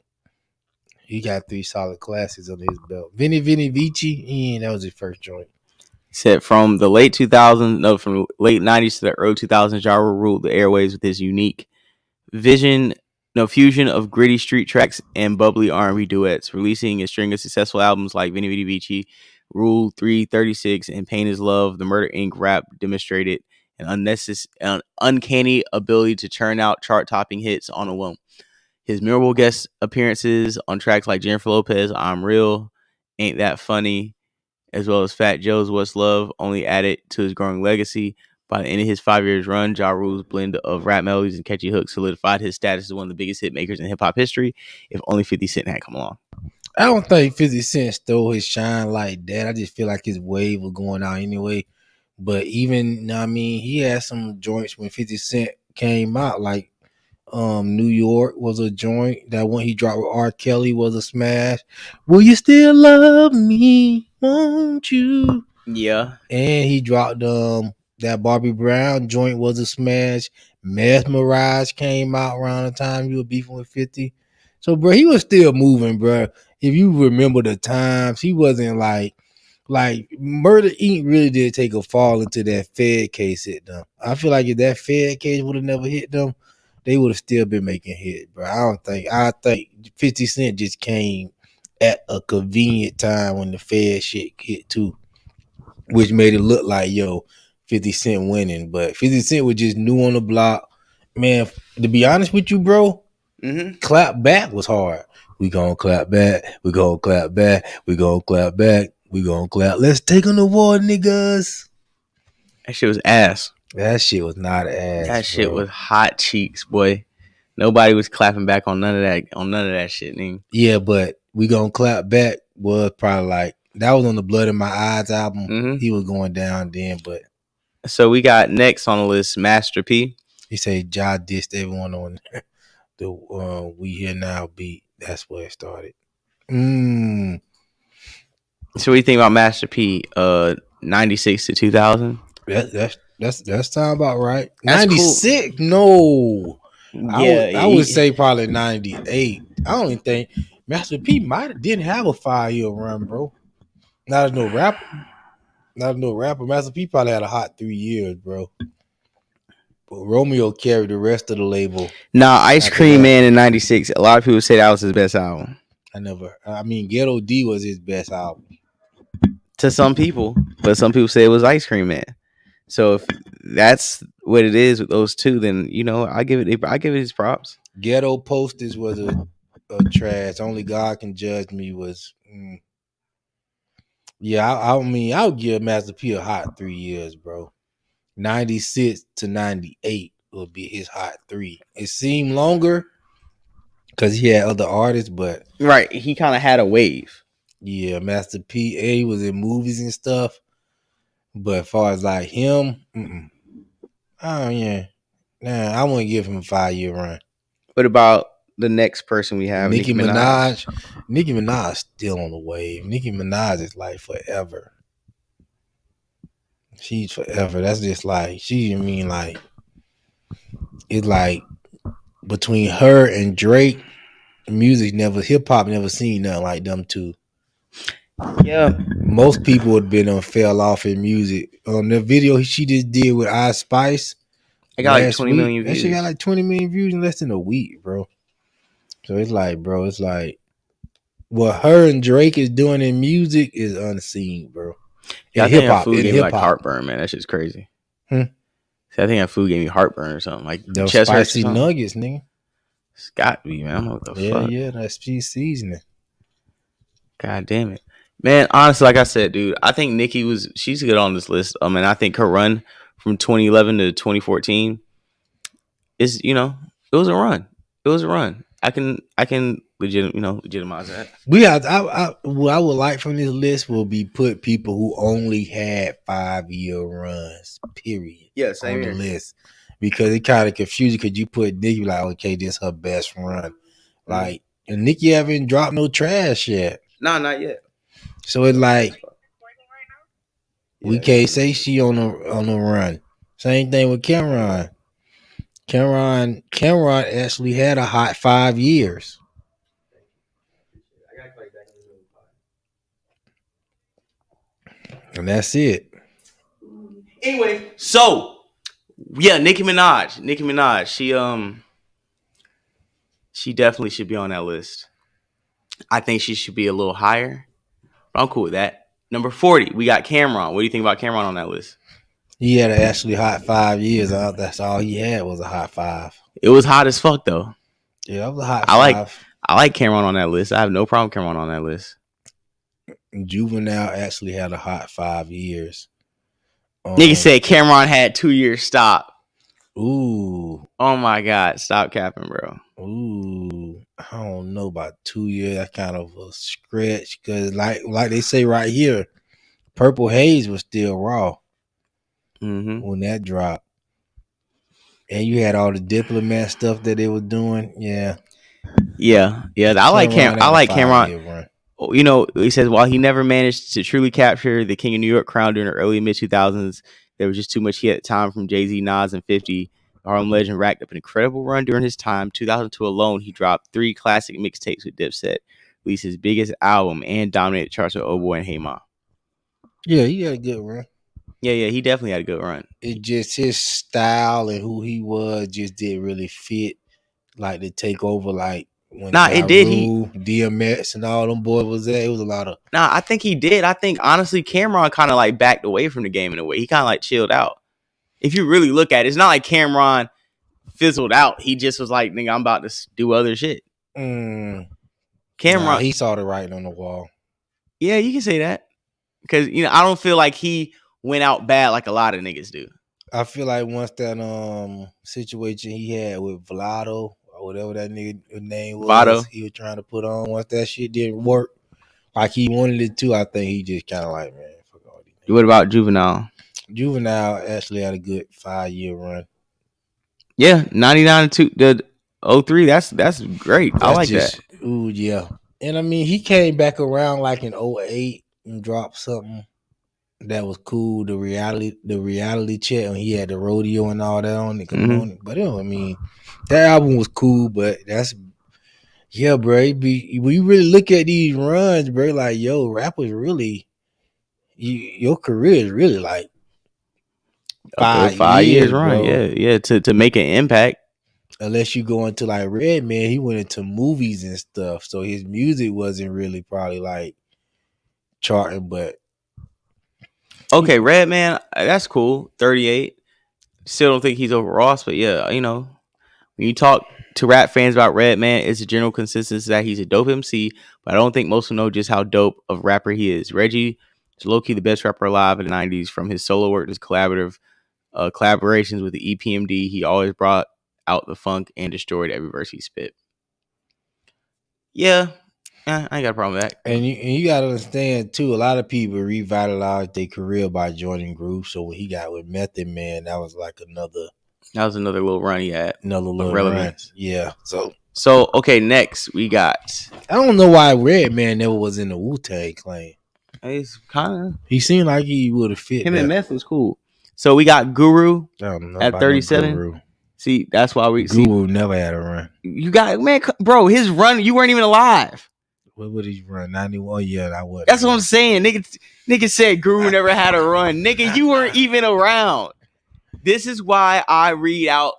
He got 3 solid classics under his belt. Vinny Vici, that was his first joint. He said from the late 2000s, from late 90s to the early 2000s, Ja Rule ruled the airwaves with his unique fusion of gritty street tracks and bubbly R&B duets, releasing a string of successful albums like Vinny Vidi Vici, Rule 336, and Pain is Love. The Murder Inc. rap demonstrated an uncanny ability to churn out chart-topping hits on a whim. His memorable guest appearances on tracks like Jennifer Lopez, I'm Real, Ain't That Funny, as well as Fat Joe's What's Love, only added to his growing legacy. By the end of his 5 years run, Ja Rule's blend of rap melodies and catchy hooks solidified his status as one of the biggest hit makers in hip-hop history, if only 50 Cent had come along. I don't think 50 Cent stole his shine like that. I just feel like his wave was going out anyway. But even, he had some joints when 50 Cent came out, like New York was a joint. That one he dropped with R. Kelly was a smash. Will you still love me? Won't you? Yeah. And he dropped that Bobby Brown joint was a smash. Mesmerize came out around the time you were beefing with 50. So, bro, he was still moving, bro. If you remember the times, he wasn't like Like Murder Inc. really did take a fall into that Fed case hit them. I feel like if that Fed case would have never hit them, they would have still been making hits, bro. I think 50 Cent just came at a convenient time when the Fed shit hit too, which made it look like 50 Cent winning. But 50 Cent was just new on the block. Man, to be honest with you, bro, clap back was hard. We gonna clap back. We gonna clap back. We gonna clap back. We gonna clap. Let's take on the war, niggas. That shit was ass. That shit was not ass. That shit was hot cheeks, boy. Nobody was clapping back on none of that shit, nigga. Yeah, but we gonna clap back was probably like that was on the Blood in My Eyes album. He was going down then, but so we got next on the list Master P. He said Ja dissed everyone on the We Here Now beat. That's where it started. So what do you think about Master P? 96 to 2000. That's time about right. That's 96? Cool. No. Yeah, I would say probably 98. I don't even think Master P didn't have a 5-year run, bro. Not as no rapper. Master P probably had a hot 3 years, bro. But Romeo carried the rest of the label. Nah, Ice Cream Man in 96. A lot of people say that was his best album. Ghetto D was his best album. To some people, but some people say it was Ice Cream Man. So if that's what it is with those two, then I give it his props. Ghetto Posters was a trash. Only God Can Judge Me was. Yeah, I'll give Master P a hot 3 years, bro. 96 to 98 will be his hot 3. It seemed longer because he had other artists, but right, he kind of had a wave. Yeah, Master P. He was in movies and stuff, but as far as like him, I wouldn't give him a 5-year run. What about the next person we have? Nicki Minaj. Nicki Minaj is still on the wave. Nicki Minaj is like forever. She's forever. That's just like it's like between her and Drake, hip hop never seen nothing like them two. Yeah, most people would have been fell off in music. The video she just did with Ice Spice, it got like 20 million views. That shit got like 20 million views in less than a week, bro. So it's like, what her and Drake is doing in music is unseen, bro. Yeah, I think that food gave me like heartburn, man. That shit's crazy. I think that food gave me heartburn or something. Like those spicy nuggets, nigga. It's got to be, man. I don't know what the fuck. Yeah, that's cheese seasoning. God damn it. Man, honestly, like I said, dude, I think she's good on this list. I think her run from 2011 to 2014 is, it was a run. It was a run. I can legitimize that. What I would like from this list will be put people who only had 5-year runs, period. Yeah, same on here. The list. Because it kind of confusing because you put Nicki like, okay, this is her best run. Like, and Nicki haven't dropped no trash yet. No, not yet. So it's like we can't say she on the run. Same thing with Cameron. Cameron actually had a hot 5 years. And that's it. Anyway, so yeah, Nicki Minaj. She definitely should be on that list. I think she should be a little higher. But I'm cool with that. Number 40, we got Cameron. What do you think about Cameron on that list? He had an actually hot 5 years. That's all he had was a hot 5. It was hot as fuck though. Yeah, it was a hot 5. I like Cameron on that list. I have no problem with Cameron on that list. Juvenile actually had a hot 5 years. Nigga said Cameron had 2 years. Stop. Ooh. Oh my God. Stop capping, bro. Ooh. I don't know about 2 years. That's kind of a stretch because like they say right here, Purple Haze was still raw when that dropped. And you had all the Diplomat stuff that they were doing. Yeah. I like Cameron. He says while he never managed to truly capture the King of New York crown during the early mid 2000s, there was just too much hit time from Jay-Z, Nas, and 50. The Harlem Legend racked up an incredible run during his time. 2002 alone, he dropped 3 classic mixtapes with Dipset, released his biggest album, and dominated charts with Oh Boy and Hey Ma. Yeah, he had a good run. Yeah, he definitely had a good run. It just his style and who he was just didn't really fit like to take over like when It did. DMX and all them boys was there. It was a lot of I think he did. I think honestly, Cameron kind of like backed away from the game in a way. He kind of like chilled out. If you really look at it, it's not like Cameron fizzled out. He just was like, nigga, I'm about to do other shit. Cameron, he saw the writing on the wall. Yeah, you can say that. Because, I don't feel like he went out bad like a lot of niggas do. I feel like once that situation he had with Vlado or whatever that nigga name was, Vado. He was trying to put on, once that shit didn't work like he wanted it to, I think he just kind of like, man, fuck all these niggas. What about Juvenile? Juvenile actually had a good 5-year run. Yeah, 99 to the 03. That's great. I like that. Ooh, yeah. And I mean, he came back around like in 08 and dropped something that was cool. The reality check when he had the rodeo and all that on it. But I mean, that album was cool. But yeah, bro. When you really look at these runs, bro, like yo, rappers really, your career is really like 5 years run. Bro. Yeah. To make an impact. Unless you go into like Redman, he went into movies and stuff, so his music wasn't really probably like charting. But okay, Redman, that's cool. 38. Still don't think he's over Ross, but yeah, when you talk to rap fans about Redman, it's a general consensus that he's a dope MC, but I don't think most will know just how dope of rapper he is. Reggie is low-key the best rapper alive in the 90s, from his solo work to his collaborations with the EPMD. He always brought out the funk and destroyed every verse he spit. Yeah, I ain't got a problem with that. And you gotta understand too, a lot of people revitalized their career by joining groups. So when he got with Method Man, that was like another little run he had. Another little relevance. Run. Yeah. So okay, next we got. I don't know why Redman never was in the Wu-Tang Clan. He's kind of. He seemed like he would have fit. Him and Meth was cool. So we got Guru at 37. Guru. See, that's why Guru never had a run. You got, man, bro, his run, you weren't even alive. What would he run? 91? Yeah, I would. That's what I'm saying. Nigga said Guru never had a run. Nigga, you weren't even around. This is why I read out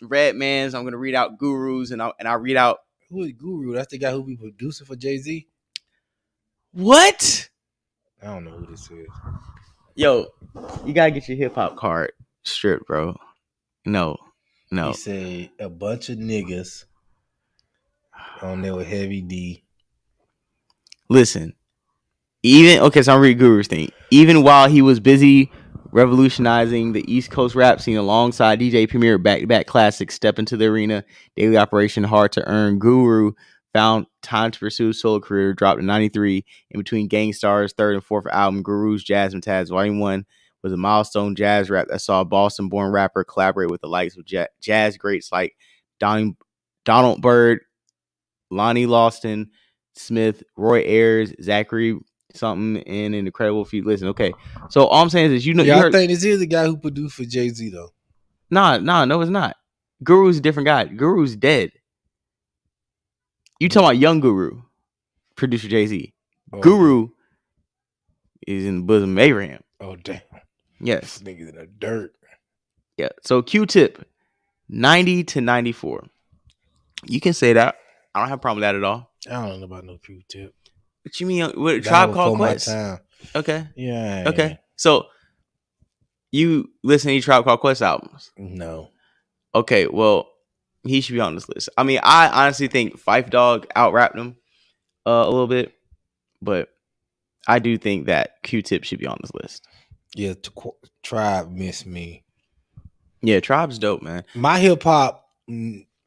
Redman's. I'm gonna read out Guru's, and I read out. Who is Guru? That's the guy who be producing for Jay-Z. What? I don't know who this is. Yo, you gotta get your hip hop card stripped, bro. No. He said a bunch of niggas on there with Heavy D. Listen, so I'm reading Guru's thing. Even while he was busy revolutionizing the East Coast rap scene alongside DJ Premier, back-to-back classics, Step Into the Arena, Daily Operation, Hard to Earn, Guru found time to pursue his solo career, dropped in 93. In between Gangstar's third and fourth album, Guru's Jazz and Taz Volume 1 was a milestone jazz rap that saw a Boston-born rapper collaborate with the likes of jazz greats like Donald Byrd, Lonnie Lawson Smith, Roy Ayers, Zachary something, and an incredible feat. Listen, okay. So all I'm saying is, I think this is the guy who produced for Jay-Z though. No, it's not. Guru's a different guy. Guru's dead. You talking about young Guru, producer Jay-Z. Oh, Guru is in the bosom of Abraham. Oh damn. Yes. This nigga's in the dirt. Yeah. So Q-Tip, 90 to 94. You can say that. I don't have a problem with that at all. I don't know about no Q-Tip. What you mean? What Tribe Called Quest? Okay. Yeah. Okay. So you listen to any Tribe Called Quest albums? No. Okay. Well, he should be on this list. I mean, I honestly think Phife Dawg out-rapped him a little bit, but I do think that Q-Tip should be on this list. Yeah, Tribe missed me. Yeah, Tribe's dope, man. My hip hop,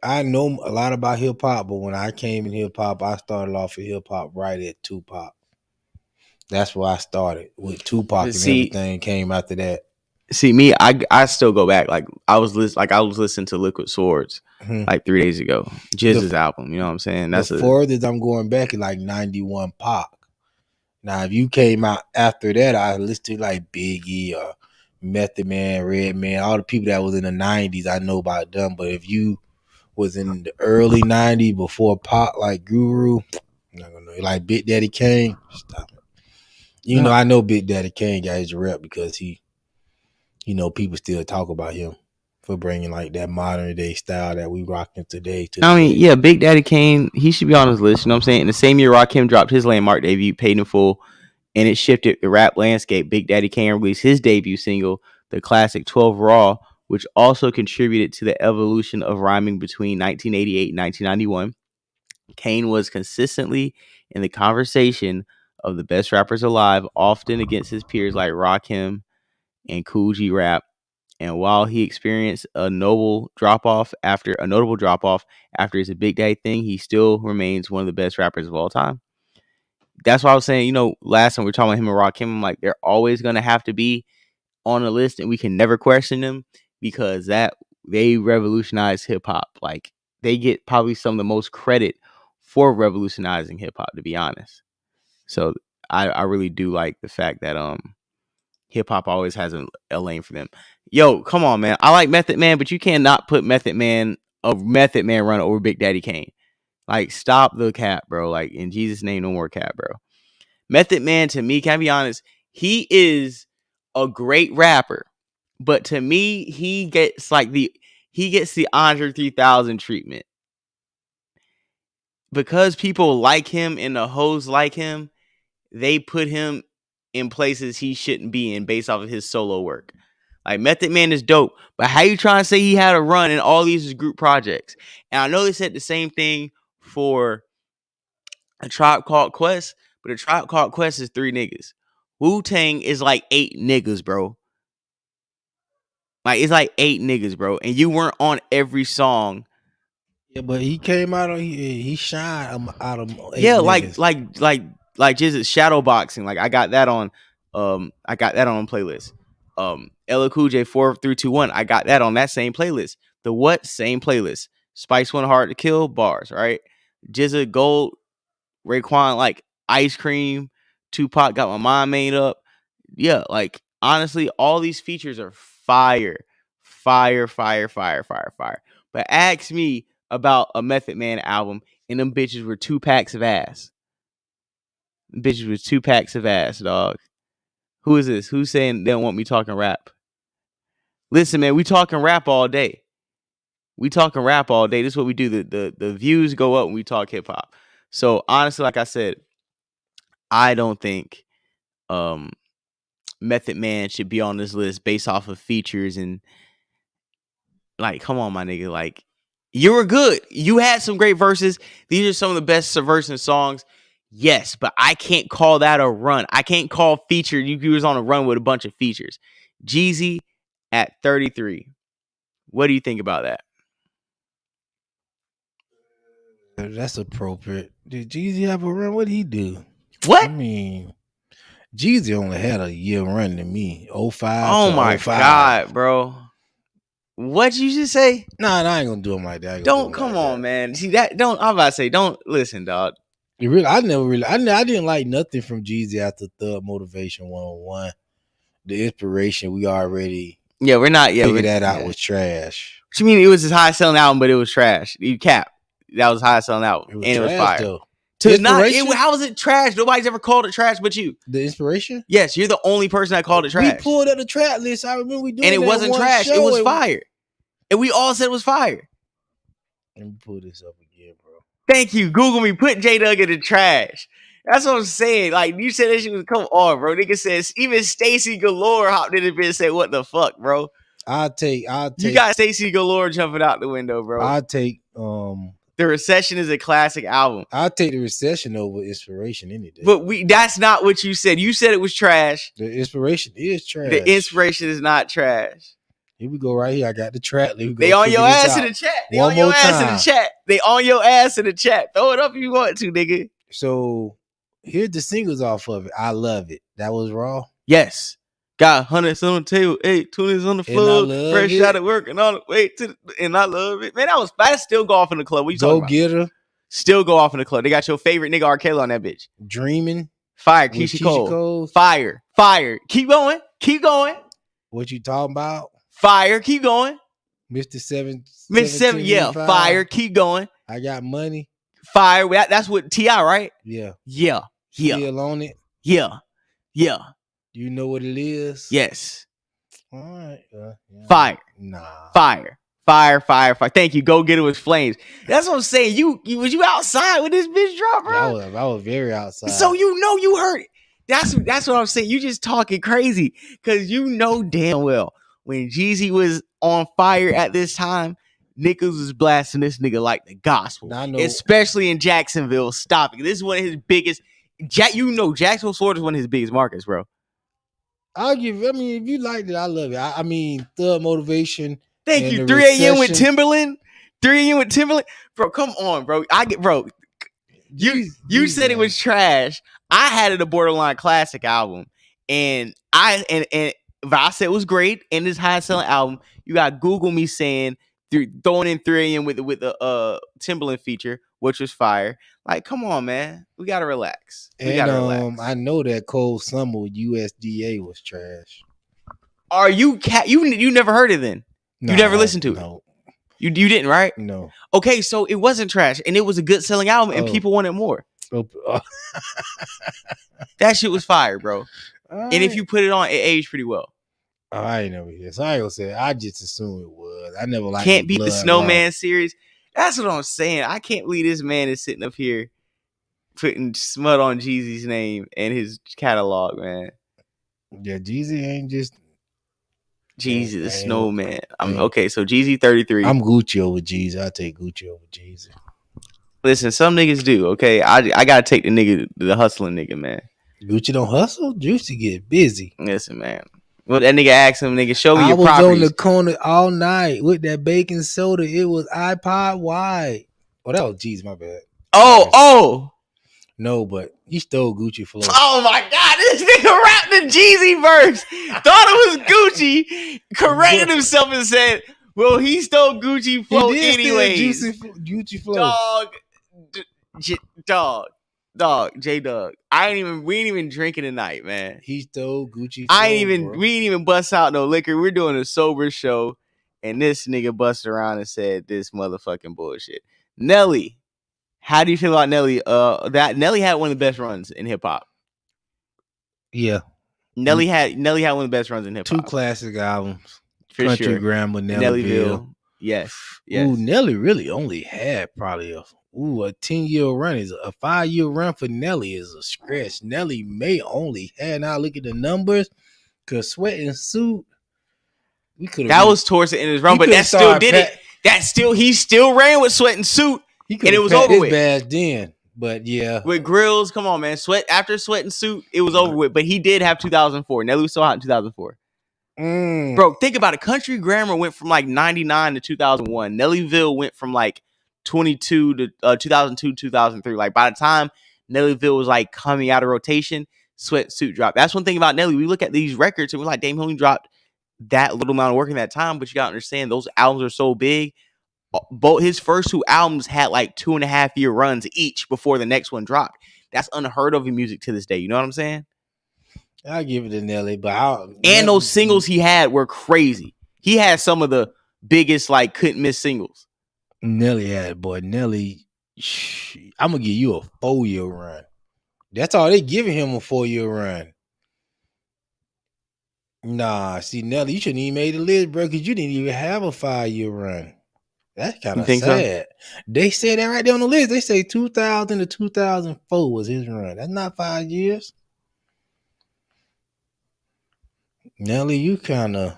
I know a lot about hip hop, but when I came in hip hop, I started off in hip hop right at Tupac. That's where I started with Tupac, and everything came after that. See me, I still go back. Like I was listening to Liquid Swords like 3 days ago. Jizz's album, you know what I'm saying? That's the furthest I'm going back is like 91 Pac. Now, if you came out after that, I listened to like Biggie or Method Man, Redman, all the people that was in the 90s, I know about them. But if you was in the early 90s before Pac, like Guru, I'm not gonna know, like Big Daddy Kane, stop it. You know, I know Big Daddy Kane got his rep because he, you know, people still talk about him for bringing like that modern day style that we rocking today. Yeah, Big Daddy Kane, he should be on his list. You know what I'm saying? In the same year Rakim dropped his landmark debut, Paid in Full, and it shifted the rap landscape. Big Daddy Kane released his debut single, the classic 12 Raw, which also contributed to the evolution of rhyming between 1988 and 1991. Kane was consistently in the conversation of the best rappers alive, often against his peers like Rakim and Kool G Rap. And while he experienced a notable drop off after his Big Daddy thing, he still remains one of the best rappers of all time. That's why I was saying, you know, last time we were talking about him and Rakim, I'm like, they're always gonna have to be on the list, and we can never question them because that they revolutionized hip hop. Like they get probably some of the most credit for revolutionizing hip hop, to be honest. So I really do like the fact that hip hop always has a lane for them. Yo, come on, man. I like Method Man, but you cannot put Method Man run over Big Daddy Kane. Like, stop the cap, bro. Like, in Jesus' name, no more cap, bro. Method Man, to me, can I be honest? He is a great rapper, but to me, he gets the Andre 3000 treatment because people like him and the hoes like him. They put him in places he shouldn't be in based off of his solo work. Like Method Man is dope, but how you trying to say he had a run in all these group projects? And I know they said the same thing for A Tribe Called Quest, but A Tribe Called Quest is 3 niggas. Wu-Tang is like 8 niggas, bro. Like, it's like 8 niggas, bro. And you weren't on every song. Yeah, but he came out on he shined out of 8 Yeah, niggas. like just shadow boxing. Like I got that on playlist. LL Cool J 4321. I got that on that same playlist. The what? Same playlist. Spice One Hard to Kill bars, right? Jizza Gold, Raekwon, like Ice Cream, Tupac got my mind made up. Yeah, like honestly, all these features are fire. But ask me about a Method Man album, and them bitches were 2 packs of ass. Bitches with 2 packs of ass, dog. Who is this? Who's saying they don't want me talking rap? Listen, man, we talking rap all day. This is what we do. The views go up when we talk hip hop. So honestly, like I said, I don't think Method Man should be on this list based off of features and like, come on, my nigga. Like, you were good. You had some great verses. These are some of the best subversive songs. Yes, but I can't call that a run. I can't call feature. You was on a run with a bunch of features. Jeezy at 33. What do you think about that? That's appropriate. Did Jeezy have a run? What did he do? What? I mean, Jeezy only had a year run to me. 05 Oh to my 05. God, bro. What'd you just say? Nah, I ain't gonna do him like that. Don't come on, man. See that? Don't. I'm about to say, don't listen, dog. I didn't like nothing from Jeezy after Thug Motivation 101. The inspiration we already we're not figured that out was trash. What you mean? It was his highest selling album, but it was trash. You cap. That was highest selling album, and it was fire. Though. How is it trash? Nobody's ever called it trash, but you. The inspiration? Yes, you're the only person that called it trash. We pulled up the track list. I remember we doing, and it wasn't trash. It was fire, and we all said it was fire. Let me pull this up again, bro. Thank you. Google me. Put J Dug in the trash. That's what I'm saying. Like, you said that shit was come on, bro. Nigga says even Stacy Galore hopped in the bed and said, "What the fuck, bro?" I'll take. You got Stacy Galore jumping out the window, bro. I'll take. The Recession is a classic album. I'll take The Recession over Inspiration any day. But that's not what you said. You said it was trash. The Inspiration is trash. The Inspiration is not trash. Here we go right here. I got the track. They on your ass in the chat. They on your ass in the chat. Throw it up if you want to, nigga. So here's the singles off of it. I Love It. That was Raw. Yes. Got hundreds on the table, 8 20s on the floor, fresh out of work, and on the way to and I love it. Man, that still go off in the club. What you talking about? Go Get Her. Still go off in the club. They got your favorite nigga R. Kelly on that bitch. Dreaming. Fire. Keisha Cole. Fire. Keep going. What you talking about? Fire. Keep going. Mr. 7. Yeah. Fire. Keep going. I Got Money. Fire. That's what T.I., right? Yeah. Still on it. Yeah. Yeah. You know what it is? Yes. All right. Yeah. Fire. Nah. Fire. Thank you. Go get it with flames. That's what I'm saying. You was you outside when this bitch dropped, bro? I was very outside. So you heard it. That's what I'm saying. You just talking crazy because you know damn well when Jeezy was on fire at this time, niggas was blasting this nigga like the gospel, especially in Jacksonville. Stop it. This is one of his biggest. Jacksonville, Florida is one of his biggest markets, bro. I mean, if you liked it, I love it. I mean, Thug Motivation. Thank you. 3 a.m. with Timberland. 3 a.m. with Timberland. Bro, come on, bro. You said it was trash. I had it a borderline classic album. And I said it was great and this high selling album. You got Google me saying throwing in 3 a.m. with the Timberland feature, which was fire. Like, come on, man. We gotta relax. Relax. I know that Cold Summer USDA was trash. Are you you never heard it then? No, you never listened to it? You didn't, right? No. Okay, so it wasn't trash, and it was a good selling album, and people wanted more. That shit was fire, bro. Right. And if you put it on, it aged pretty well. I ain't never hear. So I ain't say. I just assume it was. I never liked. Can't beat the Snowman series. That's what I'm saying. I can't believe this man is sitting up here putting smut on Jeezy's name and his catalog, man. Yeah, Jeezy ain't just. Jeezy the Snowman. Okay, so Jeezy 33. I'm Gucci over Jeezy. I take Gucci over Jeezy. Listen, some niggas do. Okay, I gotta take the hustling nigga, man. Gucci don't hustle. Juicy get busy. Listen, man. Well, that nigga asked him, nigga, show me your properties. I was on the corner all night with that baking soda. It was iPod wide. Oh, that was Jeezy. My bad. Oh. No, but he stole Gucci flow. Oh my God, this nigga rapped the Jeezy verse. Thought it was Gucci. Corrected himself and said, "Well, he stole Gucci flow anyway." Gucci flow. Dog, J-Dog. We ain't even drinking tonight, man. He stole Gucci flow. We ain't even bust out no liquor. We're doing a sober show, and this nigga busted around and said this motherfucking bullshit. Nelly. How do you feel about Nelly? That Nelly had one of the best runs in hip hop. Yeah, Nelly had one of the best runs in hip hop. 2 classic albums, for Country sure. Grammar, Nellyville. Yes. Ooh, Nelly really only had probably a 10-year run. Is a 5-year run for Nelly is a stretch. Nelly may only had. Now look at the numbers, cause Sweat and Suit. That was towards the end of his run, but that still did it. He still ran with Sweat and Suit. And it was over with. Bad then, but yeah. With Grills, come on, man. After Sweat and Suit, it was over with. But he did have 2004. Nelly was so hot in 2004. Bro, think about it. Country Grammar went from like 99 to 2001. Nellyville went from like 22 to 2002, 2003. Like by the time Nellyville was like coming out of rotation, Sweat and Suit dropped. That's one thing about Nelly. We look at these records and we're like, damn, he only dropped that little amount of work in that time. But you gotta understand, those albums are so big. Both his first 2 albums had like 2.5-year runs each before the next one dropped. That's unheard of in music to this day. You know what I'm saying? I'll give it to Nelly, but those singles he had were crazy. He had some of the biggest like couldn't miss singles. Nelly, I'm gonna give you a 4-year run. That's all they giving him, a 4-year run. Nah, see, Nelly, you shouldn't even made the list, bro, because you didn't even have a 5-year run. That's kind of sad. So? They said that right there on the list. They say 2000 to 2004 was his run. That's not 5 years. Nelly, you kind of...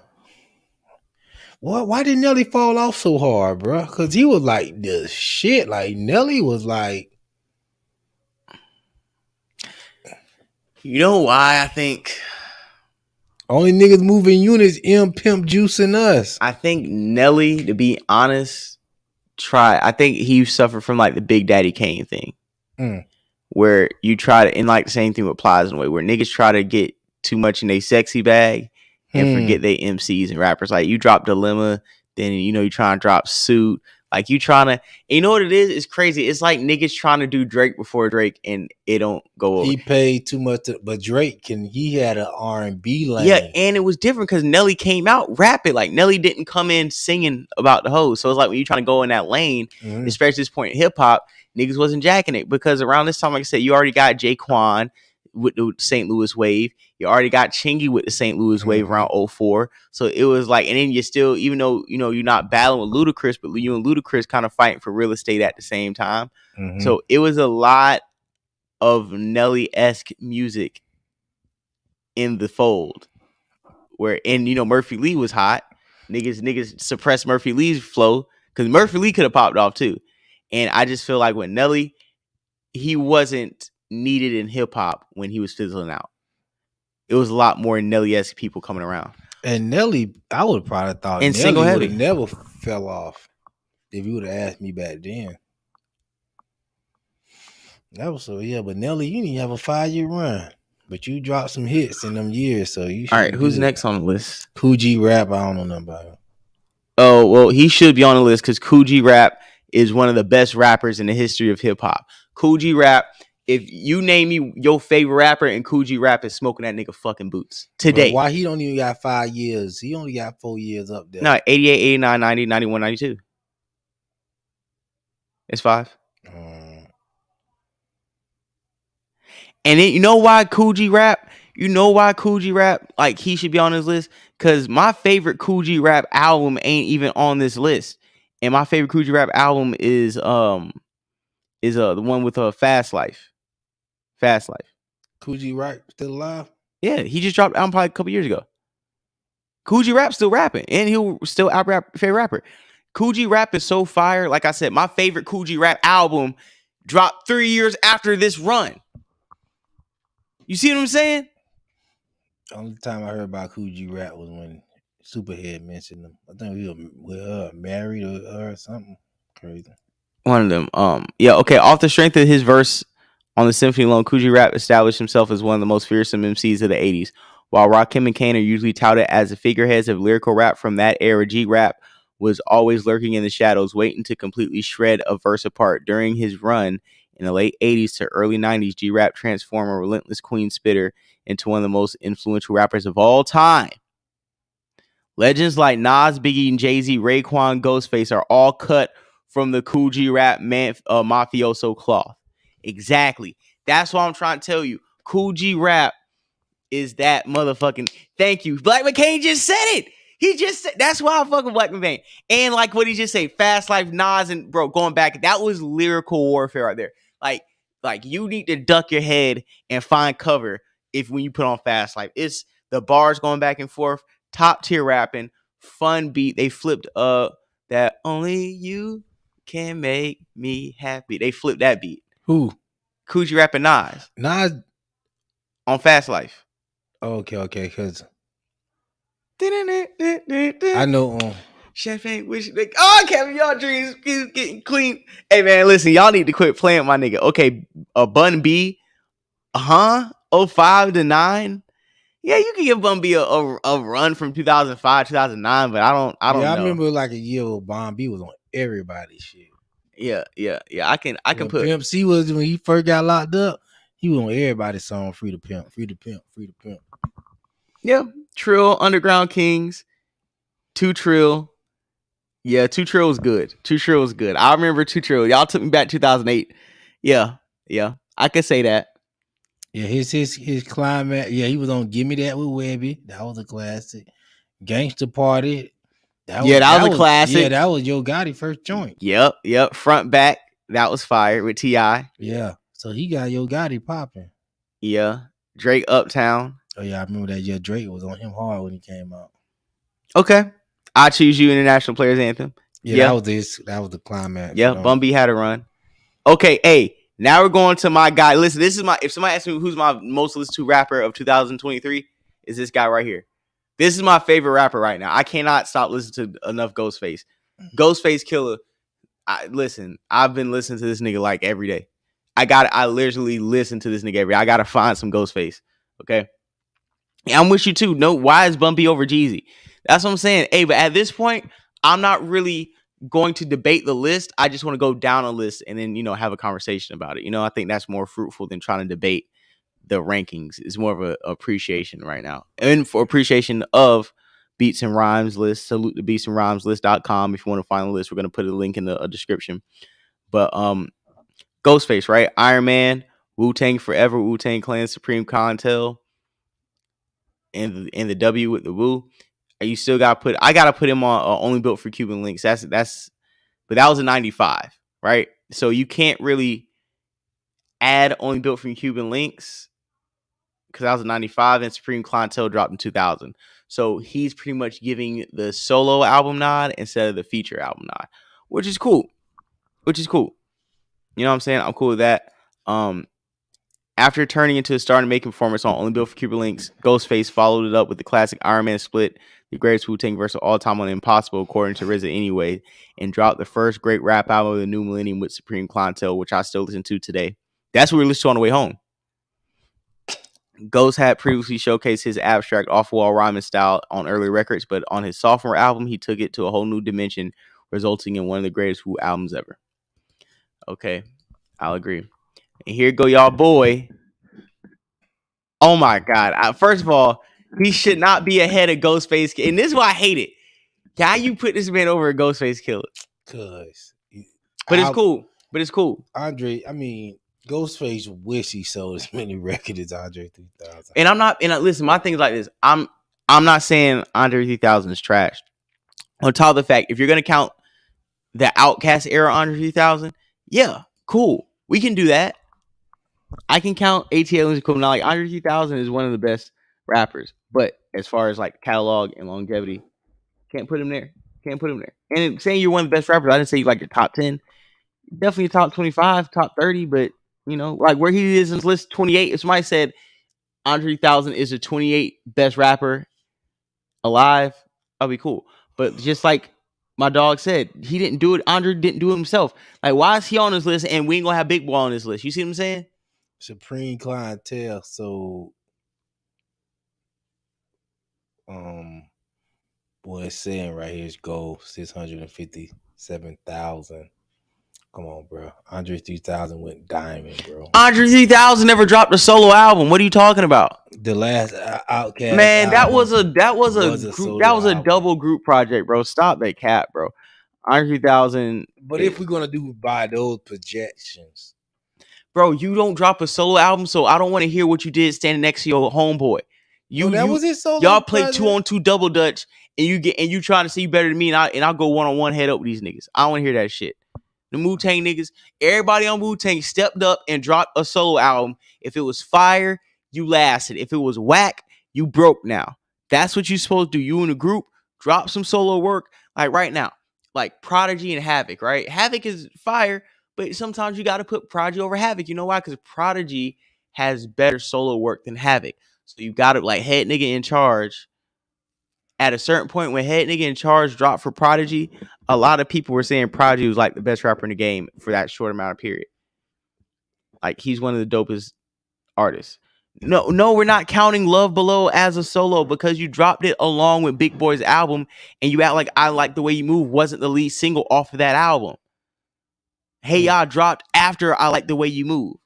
Why did Nelly fall off so hard, bro? Because he was like the shit. Like, Nelly was like... You know why I think... Only niggas moving units, Pimp Juice and us. I think Nelly, to be honest, I think he suffered from like the Big Daddy Kane thing. Where you try to, and like the same thing with Plies in a way, where niggas try to get too much in their sexy bag and forget they MCs and rappers. Like you drop Dilemma, then you trying to drop Suit. Like you trying to, you know what it is? It's crazy. It's like niggas trying to do Drake before Drake and it don't go over. He paid too much, but Drake he had an R&B lane. Yeah, and it was different because Nelly came out rapping. Like Nelly didn't come in singing about the hoes. So it's like when you're trying to go in that lane, especially this point in hip hop, niggas wasn't jacking it because around this time, like I said, you already got Jaquan. with the St. Louis wave. You already got Chingy with the St. Louis wave around 04. So it was like, and then you still, even though, you know, you're not battling with Ludacris, but you and Ludacris kind of fighting for real estate at the same time. So it was a lot of Nelly-esque music in the fold. And you know, Murphy Lee was hot. Niggas suppressed Murphy Lee's flow because Murphy Lee could have popped off too. And I just feel like with Nelly, he wasn't needed in hip hop when he was fizzling out. It was a lot more Nelly-esque people coming around. And Nelly, I would have probably thought and Nelly would have never fell off if you would have asked me back then. That was so, yeah, but Nelly, you didn't have a 5-year run. But you dropped some hits in them years, so you should. All right, who's next on the list? Kool G Rap, I don't know nothing about him. Oh, well, he should be on the list because Kool G Rap is one of the best rappers in the history of hip hop. Kool G Rap, if you name me your favorite rapper and Kool G Rap is smoking that nigga fucking boots today. But why he don't even got 5 years? He only got 4 years up there. No, 88, 89, 90, 91, 92. It's 5. And then you know why Kool G Rap? You know why Kool G Rap, like, he should be on this list? Because my favorite Kool G Rap album ain't even on this list. And my favorite Kool G Rap album is the one with Fast Life. Fast Life. Kool G Rap still alive? Yeah, he just dropped an album probably a couple years ago. Kool G Rap still rapping, and he'll still out-rap favorite rapper. Kool G Rap is so fire. Like I said, my favorite Kool G Rap album dropped 3 years after this run. You see what I'm saying? The only time I heard about Kool G Rap was when Superhead mentioned him. I think we were married or something crazy. One of them. Yeah, okay. Off the strength of his verse on the Symphony alone, Kool G Rap established himself as one of the most fearsome MCs of the 80s. While Rakim and Kane are usually touted as the figureheads of lyrical rap from that era, G-Rap was always lurking in the shadows, waiting to completely shred a verse apart. During his run in the late 80s to early 90s, G-Rap transformed a relentless queen spitter into one of the most influential rappers of all time. Legends like Nas, Biggie, and Jay-Z, Raekwon, Ghostface are all cut from the Kool G Rap mafioso cloth. Exactly. That's what I'm trying to tell you. Kool G Rap is that motherfucking. Thank you. Black McCain just said it. He just said, that's why I fuck with Black McCain. And like what he just said, Fast Life, Nas, and bro, going back, that was lyrical warfare right there. Like you need to duck your head and find cover when you put on Fast Life. It's the bars going back and forth, top tier rapping, fun beat. They flipped that only you can make me happy. They flipped that beat. Who? Kool G Rap and Nas. Nas on Fast Life. Okay, because I know. Chef ain't wishing. Kevin, y'all dreams is getting clean. Hey man, listen, y'all need to quit playing my nigga. Okay, Bun B, 05 to 9. Yeah, you can give Bun B a run from 2005, 2009, but I don't know. I remember like a year old Bun B was on everybody's shit. Yeah. I can put Pimp C was when he first got locked up. He was on everybody's song, Free the Pimp, Free the Pimp, Free the Pimp. Yeah, Trill, Underground Kings, 2 Trill. Yeah, 2 Trill was good. 2 Trill was good. I remember 2 Trill. Y'all took me back 2008. Yeah. I could say that. Yeah, his climax. Yeah, he was on Give Me That with Webby. That was a classic. Gangsta Party. That was a classic. Yeah, that was Yo Gotti first joint. Yep. Front Back. That was fire with T.I. Yeah. So he got Yo Gotti popping. Yeah. Drake Uptown. Oh yeah, I remember that. Yeah, Drake was on him hard when he came out. Okay. I Choose You, International Players Anthem. Yeah. That was the climax. Yeah, Bun B had a run. Okay, hey, now we're going to my guy. Listen, if somebody asks me who's my most listened to rapper of 2023, is this guy right here. This is my favorite rapper right now. I cannot stop listening to enough Ghostface. Ghostface Killer. I've been listening to this nigga like every day. I literally listen to this nigga every day. I gotta find some Ghostface. Okay. Yeah, I'm with you too. No, why is Bumpy over Jeezy? That's what I'm saying. Hey, but at this point, I'm not really going to debate the list. I just want to go down a list and then, have a conversation about it. I think that's more fruitful than trying to debate the rankings. It's more of a appreciation right now. And for appreciation of Beats and Rhymes list, salute the beatsandrhymeslist.com. If you want to find the list, we're going to put a link in the description. But Ghostface, right? Iron Man Wu-Tang Forever, Wu-Tang Clan, Supreme Clientele, and the W with the Wu. You still got to put. I got to put him on Only Built for Cuban Links. But that was a 95, right? So you can't really add Only Built from Cuban Links because that was a 95, and Supreme Clientele dropped in 2000. So he's pretty much giving the solo album nod instead of the feature album nod, which is cool. You know what I'm saying? I'm cool with that. After turning into a star and making performance on Only Built for Cuban Links, Ghostface followed it up with the classic Iron Man split, the greatest Wu-Tang verse of all time on Impossible, according to RZA anyway, and dropped the first great rap album of the new millennium with Supreme Clientele, which I still listen to today. That's what we listened to on the way home. Ghost had previously showcased his abstract off-wall rhyming style on early records, but on his sophomore album, he took it to a whole new dimension, resulting in one of the greatest Wu albums ever. Okay, I'll agree. And here go y'all boy. Oh my God. First of all, he should not be ahead of Ghostface. And this is why I hate it. How you put this man over a Ghostface Killer? But it's cool. Andre, I mean, Ghostface wish he sold as many records as Andre 3000. And listen, my thing is like this. I'm not saying Andre 3000 is trash. On top of the fact, if you're gonna count the Outkast era Andre 3000, yeah, cool. We can do that. I can count ATL as cool. Now, like Andre 3000 is one of the best rappers, but as far as like catalog and longevity, can't put him there. And saying you're one of the best rappers, I didn't say you like your top 10. Definitely top 25, top 30, but you know, like where he is in this list 28. If somebody said Andre 3000 is the 28 best rapper alive, I'll be cool. But just like my dog said, he didn't do it. Andre didn't do it himself. Like, why is he on this list and we ain't gonna have Big Boy on this list? You see what I'm saying? Supreme Clientele. So, what it's saying right here is goal 657,000. Come on, bro. Andre 3000 went diamond, bro. Andre 3000 never dropped a solo album. What are you talking about? The last Outkast. Man, that was a double group project, bro. Stop that cap, bro. Andre 3000. But if we're gonna do by those projections, bro, you don't drop a solo album, so I don't want to hear what you did standing next to your homeboy. Was his solo. Y'all play 2-on-2 double dutch, and you trying to see better than me, and I'll go 1-on-1 head up with these niggas. I don't want to hear that shit. The Wu-Tang niggas, everybody on Wu-Tang stepped up and dropped a solo album. If it was fire, you lasted. If it was whack, you broke now. That's what you supposed to do. You in a group, drop some solo work. Like right now, like Prodigy and Havoc, right? Havoc is fire, but sometimes you got to put Prodigy over Havoc. You know why? Because Prodigy has better solo work than Havoc. So you got to, like, Head Nigga in Charge. At a certain point when Head Nigga in Charge dropped for Prodigy, a lot of people were saying Prodigy was like the best rapper in the game for that short amount of period. Like, he's one of the dopest artists. No, we're not counting Love Below as a solo because you dropped it along with Big Boy's album, and you act like I Like the Way You Move wasn't the lead single off of that album. Hey Y'all dropped after I Like the Way You Move.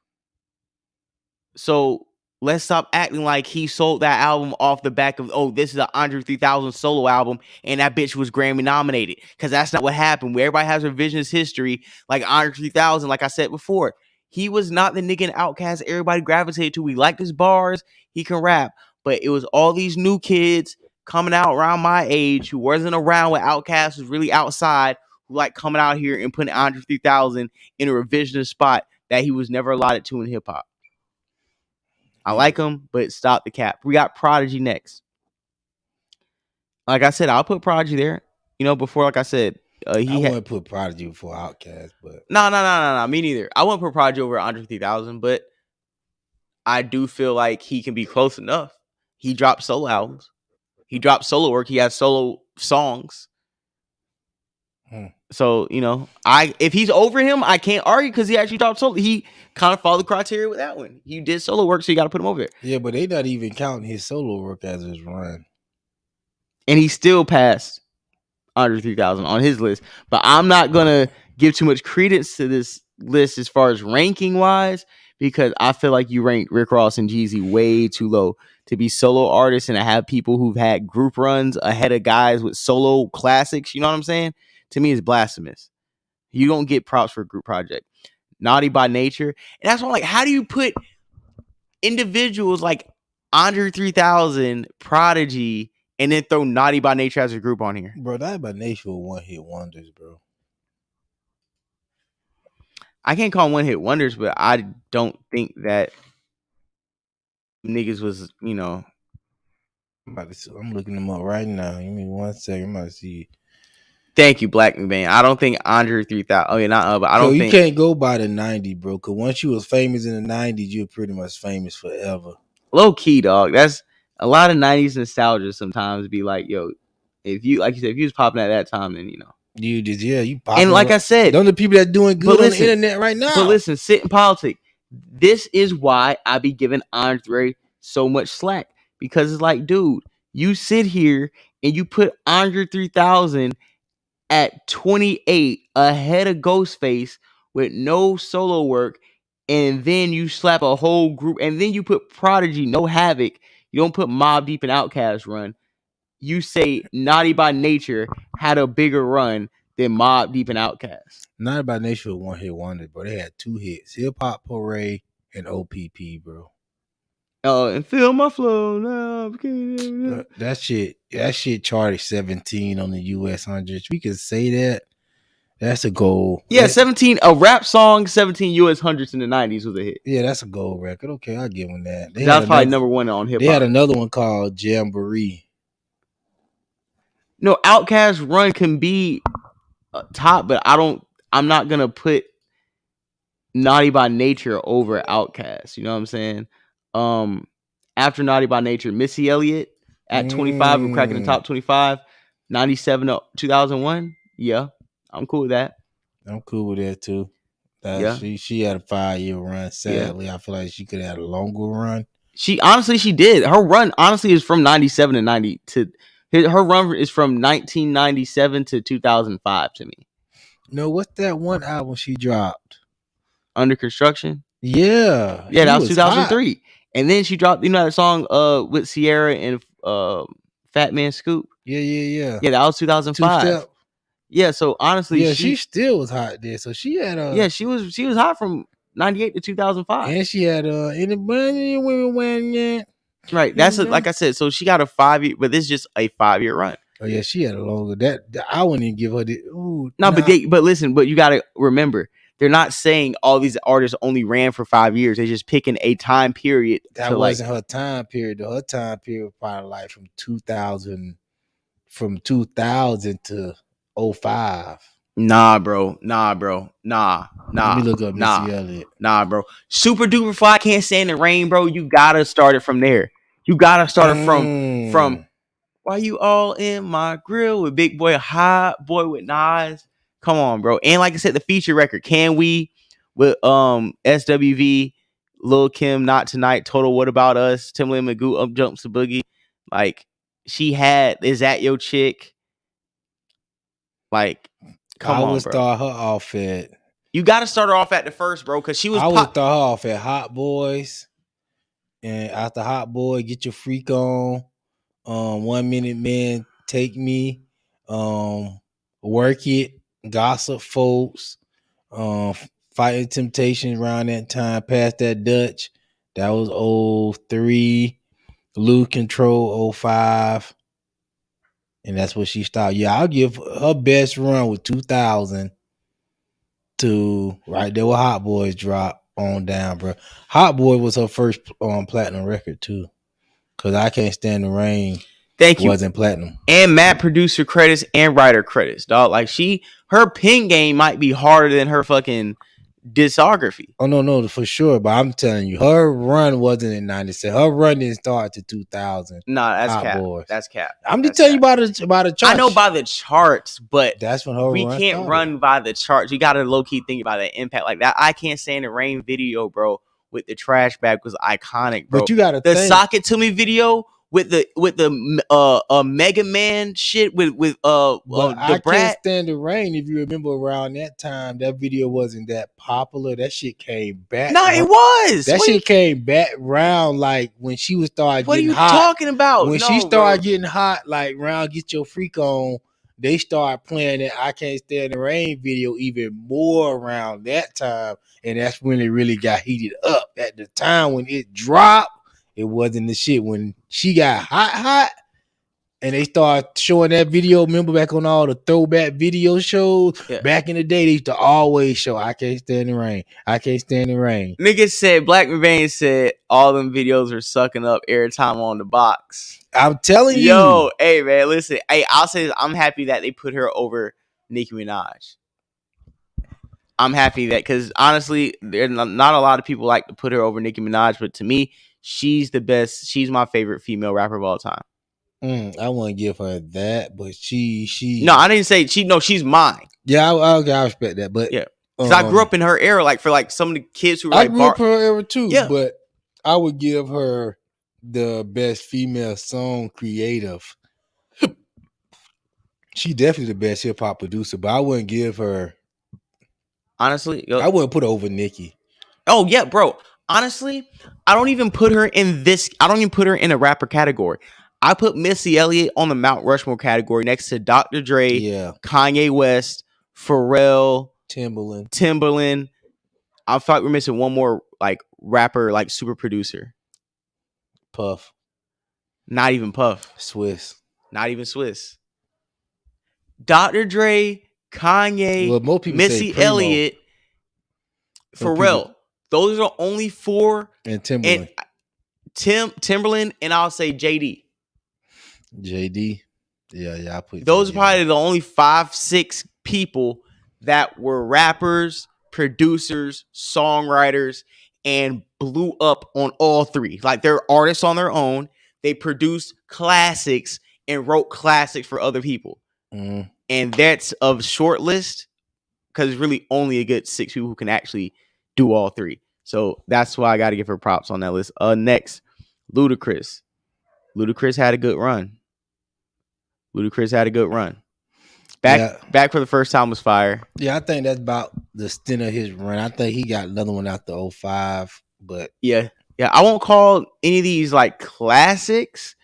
So let's stop acting like he sold that album off the back of, oh, this is an Andre 3000 solo album and that bitch was Grammy nominated. Because that's not what happened. Where everybody has revisionist history, like Andre 3000, like I said before, he was not the nigga in Outkast everybody gravitated to. We liked his bars, he can rap. But it was all these new kids coming out around my age who wasn't around when Outkast was really outside, who like coming out here and putting Andre 3000 in a revisionist spot that he was never allotted to in hip hop. I like him, but stop the cap. We got Prodigy next. Like I said, I'll put Prodigy there. You know, before, like I said, I wouldn't put Prodigy before Outkast, but no, me neither. I wouldn't put Prodigy over Andre 3000, but I do feel like he can be close enough. He dropped solo albums. He dropped solo work. He has solo songs. So, you know, if he's over him, I can't argue because he actually dropped solo. He kind of followed the criteria with that one. He did solo work, so you got to put him over there. Yeah, but they not even counting his solo work as his run. And he still passed Andre 3000 on his list. But I'm not going to give too much credence to this list as far as ranking wise, because I feel like you ranked Rick Ross and Jeezy way too low to be solo artists and to have people who've had group runs ahead of guys with solo classics. You know what I'm saying? To me, it's blasphemous. You don't get props for a group project. Naughty by Nature, and that's why I'm like, how do you put individuals like Andre 3000, Prodigy, and then throw Naughty by Nature as a group on here? Bro, Naughty by Nature were one-hit wonders, bro. I can't call them one-hit wonders, but I don't think that niggas was, I'm looking them up right now. Give me 1 second. I'm about to see. Thank you, Black McBain. I don't think Andre 3000. Oh yeah, not but I don't think you can't go by the 90s, bro. Cause once you was famous in the 90s, you're pretty much famous forever. Low key, dog. That's a lot of 90s nostalgia. Sometimes be like, yo, if you like you said, if you was popping at that time, then you popping. And like I said, those are the people that doing good on the internet right now. But listen, sit in politics. This is why I be giving Andre so much slack, because it's like, dude, you sit here and you put Andre 3000 at 28 ahead of Ghostface with no solo work, and then you slap a whole group, and then you put Prodigy, no Havoc. You don't put Mobb Deep and Outkast run. You say Naughty by Nature had a bigger run than Mobb Deep and Outkast. Naughty by Nature was one-hit wonder, bro. They had 2 hits: Hip Hop Parade and OPP, bro. And Feel My Flow now. That shit charted 17 on the US 100s. We could say that. That's a goal. Yeah, 17, a rap song, 17 US 100s in the 90s was a hit. Yeah, that's a gold record. Okay, I'll give them that. That's probably number 1 on hip hop. They had another one called Jamboree. No, Outkast run can be top, but I'm not gonna put Naughty by Nature over Outkast. You know what I'm saying? After Naughty by Nature, Missy Elliott at 25, we're cracking the top 25, 97 to 2001. Yeah, I'm cool with that. I'm cool with that too. She had a 5-year run. Sadly, I feel like she could have had a longer run. She did. Her run honestly is from 97 to 90 to. Her run is from 1997 to 2005 to me. No, what's that one album she dropped? Under Construction? Yeah. Yeah, that was 2003. Hot. And then she dropped, that song with Sierra and Fat Man Scoop? Yeah. Yeah, that was 2005. Yeah, so honestly, she still was hot there. So she had she was hot from 98 to 2005. And she had Right, that's like I said. So she got a 5-year, but this is just a 5-year run. Oh yeah, she had a longer. That I wouldn't even give her the. But listen, but you got to remember, they're not saying all these artists only ran for 5 years. They're just picking a time period. That wasn't her time period. Her time period was probably like from 2000 to 05. Nah, bro. Nah. Let me look up Missy Elliott. Nah, bro. Super Duper Fly, Can't Stand the Rain, bro. You gotta start it from there. You gotta start it from Why You All in My Grill with Big Boy, Hot Boy with Nas. Come on, bro. And like I said, the feature record, Can We with SWV, Lil Kim, Not Tonight, Total What About Us, Timbaland, Magoo, Up Jumps the Boogie. Like, she had Is That Your Chick? Like, come on, bro. I would start her off at. You got to start her off at the first, bro, because she was. I would start her off at Hot Boys, and after Hot Boy, Get Your Freak On, 1 Minute Man, Take Me, Work It, Gossip Folks, Fighting Temptation around that time, Past That Dutch, that was 03, Lose Control 05. And that's what she stopped. Yeah, I'll give her best run with 2000 to right there where Hot Boys drop on down, bro. Hot Boy was her first platinum record too, because I Can't Stand the Rain. Thank you. Wasn't platinum. And Matt producer credits and writer credits, dog. Like her pen game might be harder than her fucking discography. Oh no, for sure. But I'm telling you, her run wasn't in 97. Her run didn't start to 2000. Nah, that's cap. That's cap. I'm just telling you about the charts. I know by the charts, but that's when her we can't run by the charts. You got to low key think about the impact. Like that, I Can't Stand the Rain video, bro, with the trash bag was iconic, bro. But you got to the Sock It To Me video. With the Mega Man shit with the I Brat. Can't Stand the Rain. If you remember around that time, that video wasn't that popular. That shit came back. No, it was. That shit came back round like when she was started getting hot. What are you talking about? When she started getting hot, like round Get Your Freak On, they started playing that I Can't Stand the Rain video even more around that time. And that's when it really got heated up. At the time when it dropped, it wasn't the shit. When she got hot, and they started showing that video. Remember back on all the throwback video shows? Yeah. Back in the day, they used to always show I Can't Stand the Rain. I Can't Stand the Rain. Niggas said Black McVane said all them videos were sucking up airtime on the box. I'm telling you. Yo, hey man, listen. Hey, I'll say this. I'm happy that they put her over Nicki Minaj. I'm happy that because honestly, there not a lot of people like to put her over Nicki Minaj, but to me, she's the best. She's my favorite female rapper of all time. I want to give her that, but she. No, I didn't say she. No, she's mine. Yeah, I respect that, but yeah, because I grew up in her era. Like for like some of the kids who were like, I grew up in her era too. Yeah, but I would give her the best female song creative. She definitely the best hip hop producer, but I wouldn't give her. Honestly, I wouldn't put her over Nicki. Oh yeah, bro. Honestly, I don't even put her in this. I don't even put her in a rapper category. I put Missy Elliott on the Mount Rushmore category next to Dr. Dre, Kanye West, Pharrell, Timbaland. I thought we're missing one more like rapper, like super producer. Puff. Not even Puff. Swiss. Not even Swiss. Dr. Dre, Kanye, Missy Elliott, Pharrell. Those are only four. And Timbaland. Timbaland, and I'll say JD. Yeah, I put those JD. Are probably the only 5-6 people that were rappers, producers, songwriters, and blew up on all three. Like they're artists on their own. They produced classics and wrote classics for other people. And that's a short list because it's really only a good 6 people who can actually do all three. So that's why I got to give her props on that list. Next, Ludacris. Ludacris had a good run. Back for the first time was fire. Yeah, I think that's about the stint of his run. I think he got another one after 05, but yeah. I won't call any of these like classics,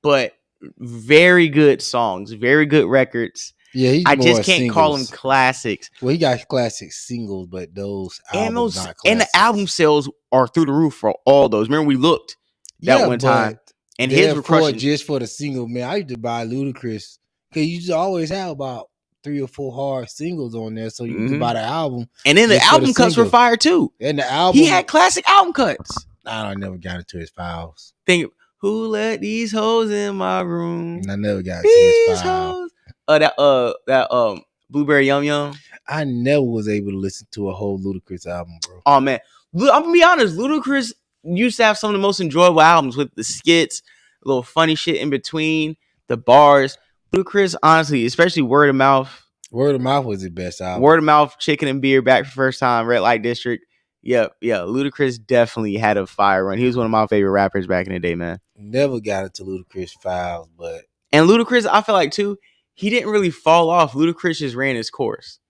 but very good songs, very good records. Yeah, I just can't call them classics. Well, he got classic singles, but those albums not classics. And the album sales are through the roof for all those. Remember we looked that one time, and his were crushing. Just for the single, man. I used to buy Ludacris because you just always have about 3 or 4 hard singles on there, so you can buy the album. And then the album cuts were fire too. And the album, he had classic album cuts. I never got into his files. Think who let these hoes in my room? I never got into his files. That Blueberry Yum Yum. I never was able to listen to a whole Ludacris album, bro. Oh man, I'm gonna be honest. Ludacris used to have some of the most enjoyable albums with the skits, a little funny shit in between, the bars. Ludacris, honestly, especially Word of Mouth. Word of Mouth was the best album. Word of Mouth, Chicken and Beer, Back for the First Time, Red Light District. Yeah. Ludacris definitely had a fire run. He was one of my favorite rappers back in the day, man. Never got into Ludacris files, but and Ludacris, I feel like too, he didn't really fall off. Ludacris just ran his course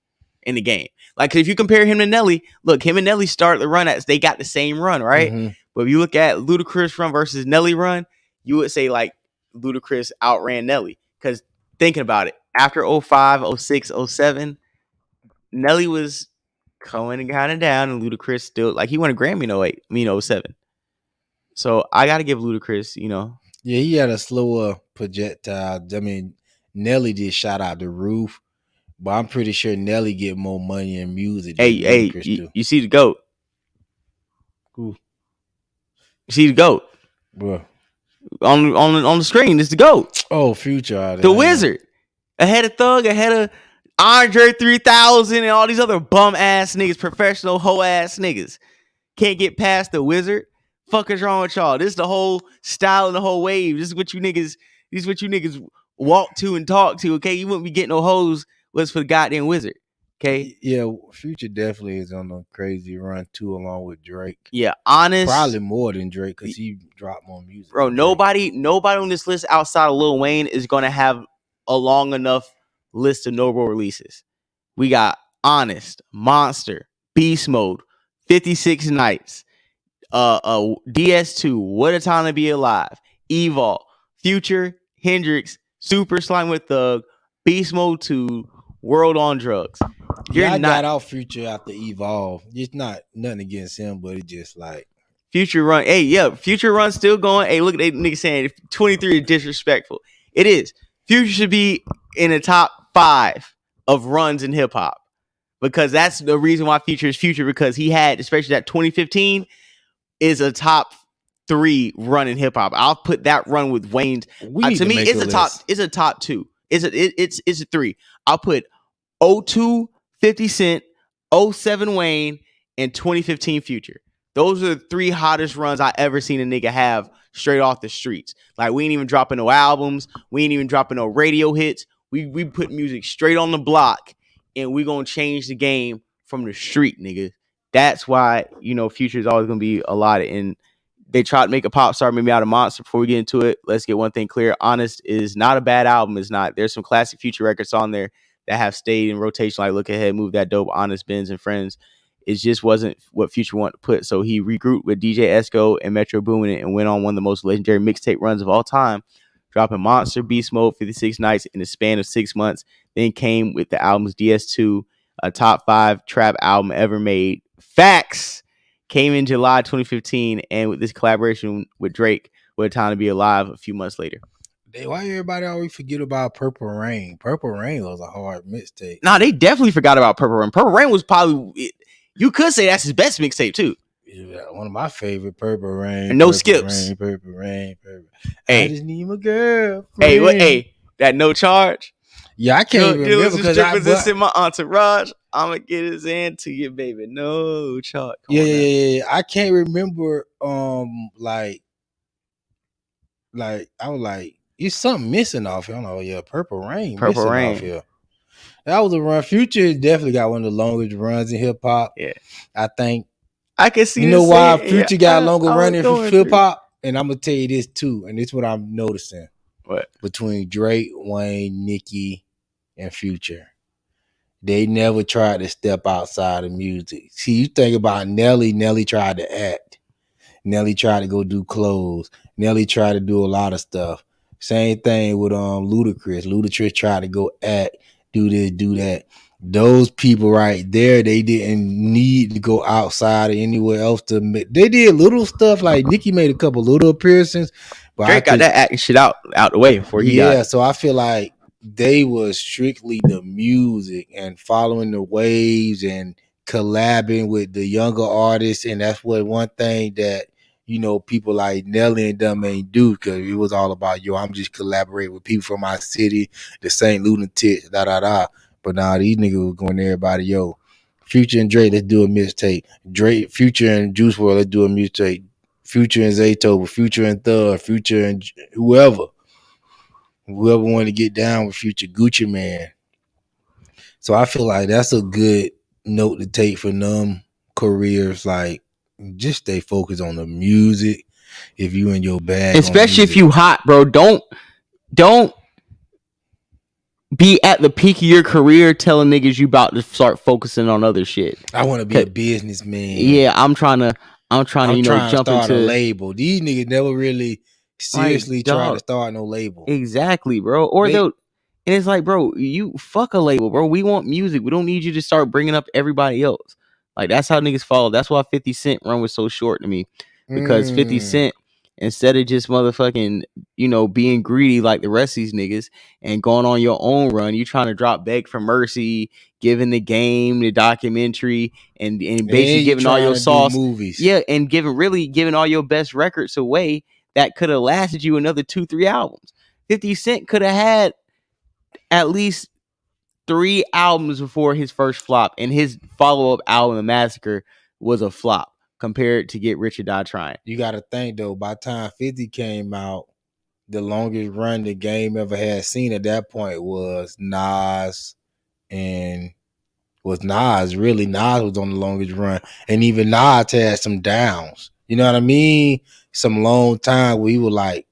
in the game. Like if you compare him to Nelly, look, him and Nelly started the run as they got the same run, right? Mm-hmm. But if you look at Ludacris run versus Nelly run, you would say like Ludacris outran Nelly. Because thinking about it, after 05, 06, 07, Nelly was going kind of down, and Ludacris still like he won a Grammy in 08, 07. So I got to give Ludacris, Yeah, he had a slower projectile. I mean, Nelly did shot out the roof, but I'm pretty sure Nelly get more money in music. Hey, you see the GOAT? Who? You see the GOAT? Bro. On the screen, it's the GOAT. Oh, Future. The Wizard. Ahead of Thug, ahead of Andre 3000 and all these other bum ass niggas, professional hoe ass niggas. Can't get past the Wizard. Fuck is wrong with y'all? This is the whole style and the whole wave. This is what you niggas walk to and talk to, okay? You wouldn't be getting no hoes was for the goddamn Wizard. Okay. Yeah, Future definitely is on a crazy run too, along with Drake. Yeah, honest. Probably more than Drake because he dropped more music. Bro, nobody on this list outside of Lil Wayne is gonna have a long enough list of notable releases. We got Honest, Monster, Beast Mode, 56 Nights, DS2, What a Time to Be Alive, Evil, Future, Hendrix, Super Slime with Thug, Beast Mode 2, World on Drugs. I got off Future after Evolve. It's not nothing against him, but it just like Future Run. Hey, yeah, Future Run still going. Hey, look at that nigga saying 23 is disrespectful. It is. Future should be in the top 5 of runs in hip hop because that's the reason why Future is Future, because he had, especially that 2015, is a top 3 run in hip hop. I'll put that run with Wayne's. To me, it's a top. It's a top 2. It's a 3. I'll put 02 50 Cent, 07 Wayne, and 2015 Future. Those are the 3 hottest runs I ever seen a nigga have straight off the streets. Like, we ain't even dropping no albums. We ain't even dropping no radio hits. We put music straight on the block, and we gonna change the game from the street, nigga. That's why, Future is always gonna be a lot. And they tried to make a pop star maybe out of Monster. Before we get into it, let's get one thing clear. Honest is not a bad album. It's not. There's some classic Future records on there that have stayed in rotation, like Look Ahead, Move That Dope, Honest, Benz, and Friends. It just wasn't what Future wanted to put. So he regrouped with DJ Esco and Metro Boomin and went on one of the most legendary mixtape runs of all time, dropping Monster, Beast Mode, 56 Nights in the span of 6 months. Then came with the albums DS2, a top 5 trap album ever made. Facts came in July 2015, and with this collaboration with Drake, What a Time to Be Alive a few months later. Why everybody always forget about Purple Rain? Purple Rain was a hard mixtape. Nah, they definitely forgot about Purple Rain. Purple Rain was probably, you could say that's his best mixtape too. Yeah, one of my favorite, Purple Rain. And no skips. Purple Rain. Hey. I just need my girl. Hey, that No Charge. Yeah, I can't remember because this in my entourage. I'ma get his hand to you, baby. No Charge. Yeah. I can't remember. Like I was like, it's something missing off here. I don't know. Yeah, Purple Rain. Off here. That was a run. Future definitely got one of the longest runs in hip hop. Yeah, I think. I can see. You know why Future got longer running for hip hop? And I'm gonna tell you this too, and this is what I'm noticing. What? Between Drake, Wayne, Nicki, and Future, they never tried to step outside of music. See, you think about Nelly. Nelly tried to act. Nelly tried to go do clothes. Nelly tried to do a lot of stuff. Same thing with Ludacris. Ludacris tried to go act, do this, do that. Those people right there, they didn't need to go outside or anywhere else to make. They did little stuff, like Nicki made a couple little appearances, but Drake got that acting shit out the way before he got. Yeah, so I feel like they was strictly the music and following the waves and collabing with the younger artists, and that's what one thing that people like Nelly and them ain't do, because it was all about, I'm just collaborating with people from my city, the St. Lunatics, But now these niggas was going to everybody, Future and Drake, let's do a mixtape. Drake, Future and Juice WRLD, let's do a mixtape. Future and Zaytoven, Future and Thug, Future and whoever wanted to get down with Future, Gucci Man. So I feel like that's a good note to take for them careers, like, just stay focused on the music. If you in your bag, especially if you hot, bro, don't be at the peak of your career telling niggas you about to start focusing on other shit. I want to be a businessman. Yeah, I'm trying to jump into a label. These niggas never really seriously try to start no label. Exactly, bro. And it's like, bro, you fuck a label, bro. We want music. We don't need you to start bringing up everybody else. Like, that's how niggas follow. That's why 50 Cent run was so short to me. Because 50 Cent, instead of just motherfucking, being greedy like the rest of these niggas and going on your own run, you trying to drop Beg for Mercy, giving The Game, the documentary, and basically giving all your sauce. Movies. Yeah, and giving all your best records away that could have lasted you another 2-3 albums. 50 Cent could have had at least 3 albums before his first flop, and his follow-up album, The Massacre, was a flop compared to Get Rich or Die Trying. You got to think, though, by the time 50 came out, the longest run the Game ever had seen at that point was Nas, and Nas was on the longest run, and even Nas had some downs. You know what I mean? Some long time where he was like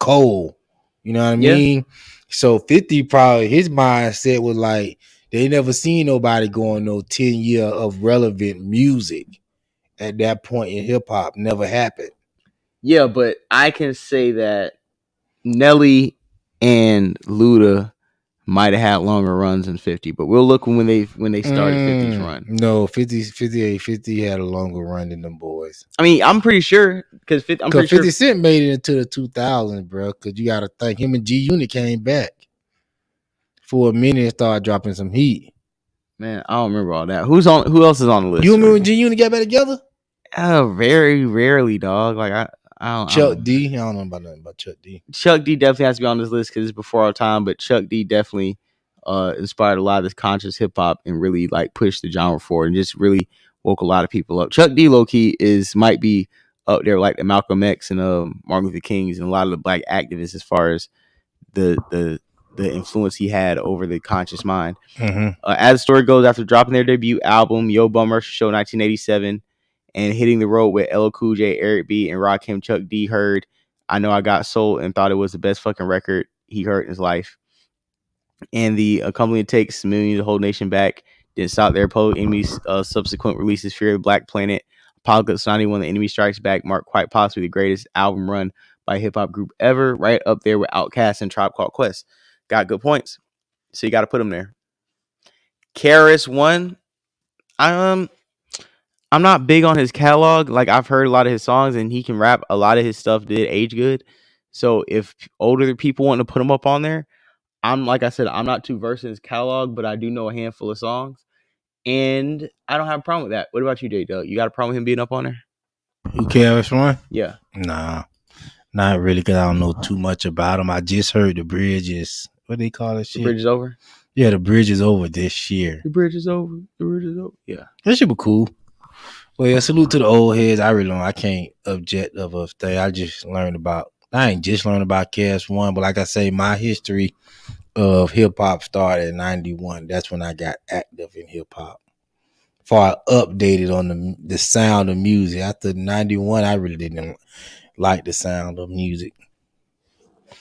cold. You know what I mean? So 50 probably, his mindset was like, they never seen nobody going no 10 year of relevant music at that point in hip hop. Never happened. Yeah, but I can say that Nelly and Luda might have had longer runs than 50, but we'll look when they started 50's run. No, 50 had a longer run than them boys. I mean, I'm pretty sure because 50 Cent made it into the 2000s, bro. Because you got to think him and G Unit came back for a minute and started dropping some heat. Man, I don't remember all that. Who else is on the list? You remember when G Unit got back together? Very rarely, dog. Like I don't. Chuck D. I don't know about nothing about Chuck D. Chuck D definitely has to be on this list because it's before our time. But Chuck D definitely inspired a lot of this conscious hip hop and really like pushed the genre forward and just really woke a lot of people up. Chuck D low key might be up there like the Malcolm X and Martin Luther King's and a lot of the black activists as far as the influence he had over the conscious mind. Mm-hmm. As the story goes, after dropping their debut album Yo Bummer Show 1987 and hitting the road with LL Cool J, Eric B, and Rakim, Chuck D heard I Know I Got Soul and thought it was the best fucking record he heard in his life. And the accompanying takes millions to hold nation back. Didn't stop there. Public Enemy's subsequent releases, Fear of the Black Planet, Apocalypse 91, The Enemy Strikes Back, marked quite possibly the greatest album run by a hip hop group ever, right up there with Outkast and Tribe Called Quest. Got good points, so you got to put them there. KRS-One, I'm not big on his catalog. Like I've heard a lot of his songs, and he can rap. A lot of his stuff did age good. So if older people want to put him up on there, like I said, I'm not too versed in his catalog, but I do know a handful of songs, and I don't have a problem with that. What about you, J Doug? You got a problem with him being up on there? Who KRS-One? Yeah. Nah, not really, because I don't know too much about him. I just heard the bridge is, what they call it? The bridge is over? Yeah, the bridge is over this year. The bridge is over. The bridge is over. Yeah. That should be cool. Well, yeah, salute to the old heads. I can't object of a thing. I ain't just learned about KRS-One, but like I say, my history of hip hop started in 91. That's when I got active in hip hop. Far updated on the sound of music. After 91, I really didn't like the sound of music.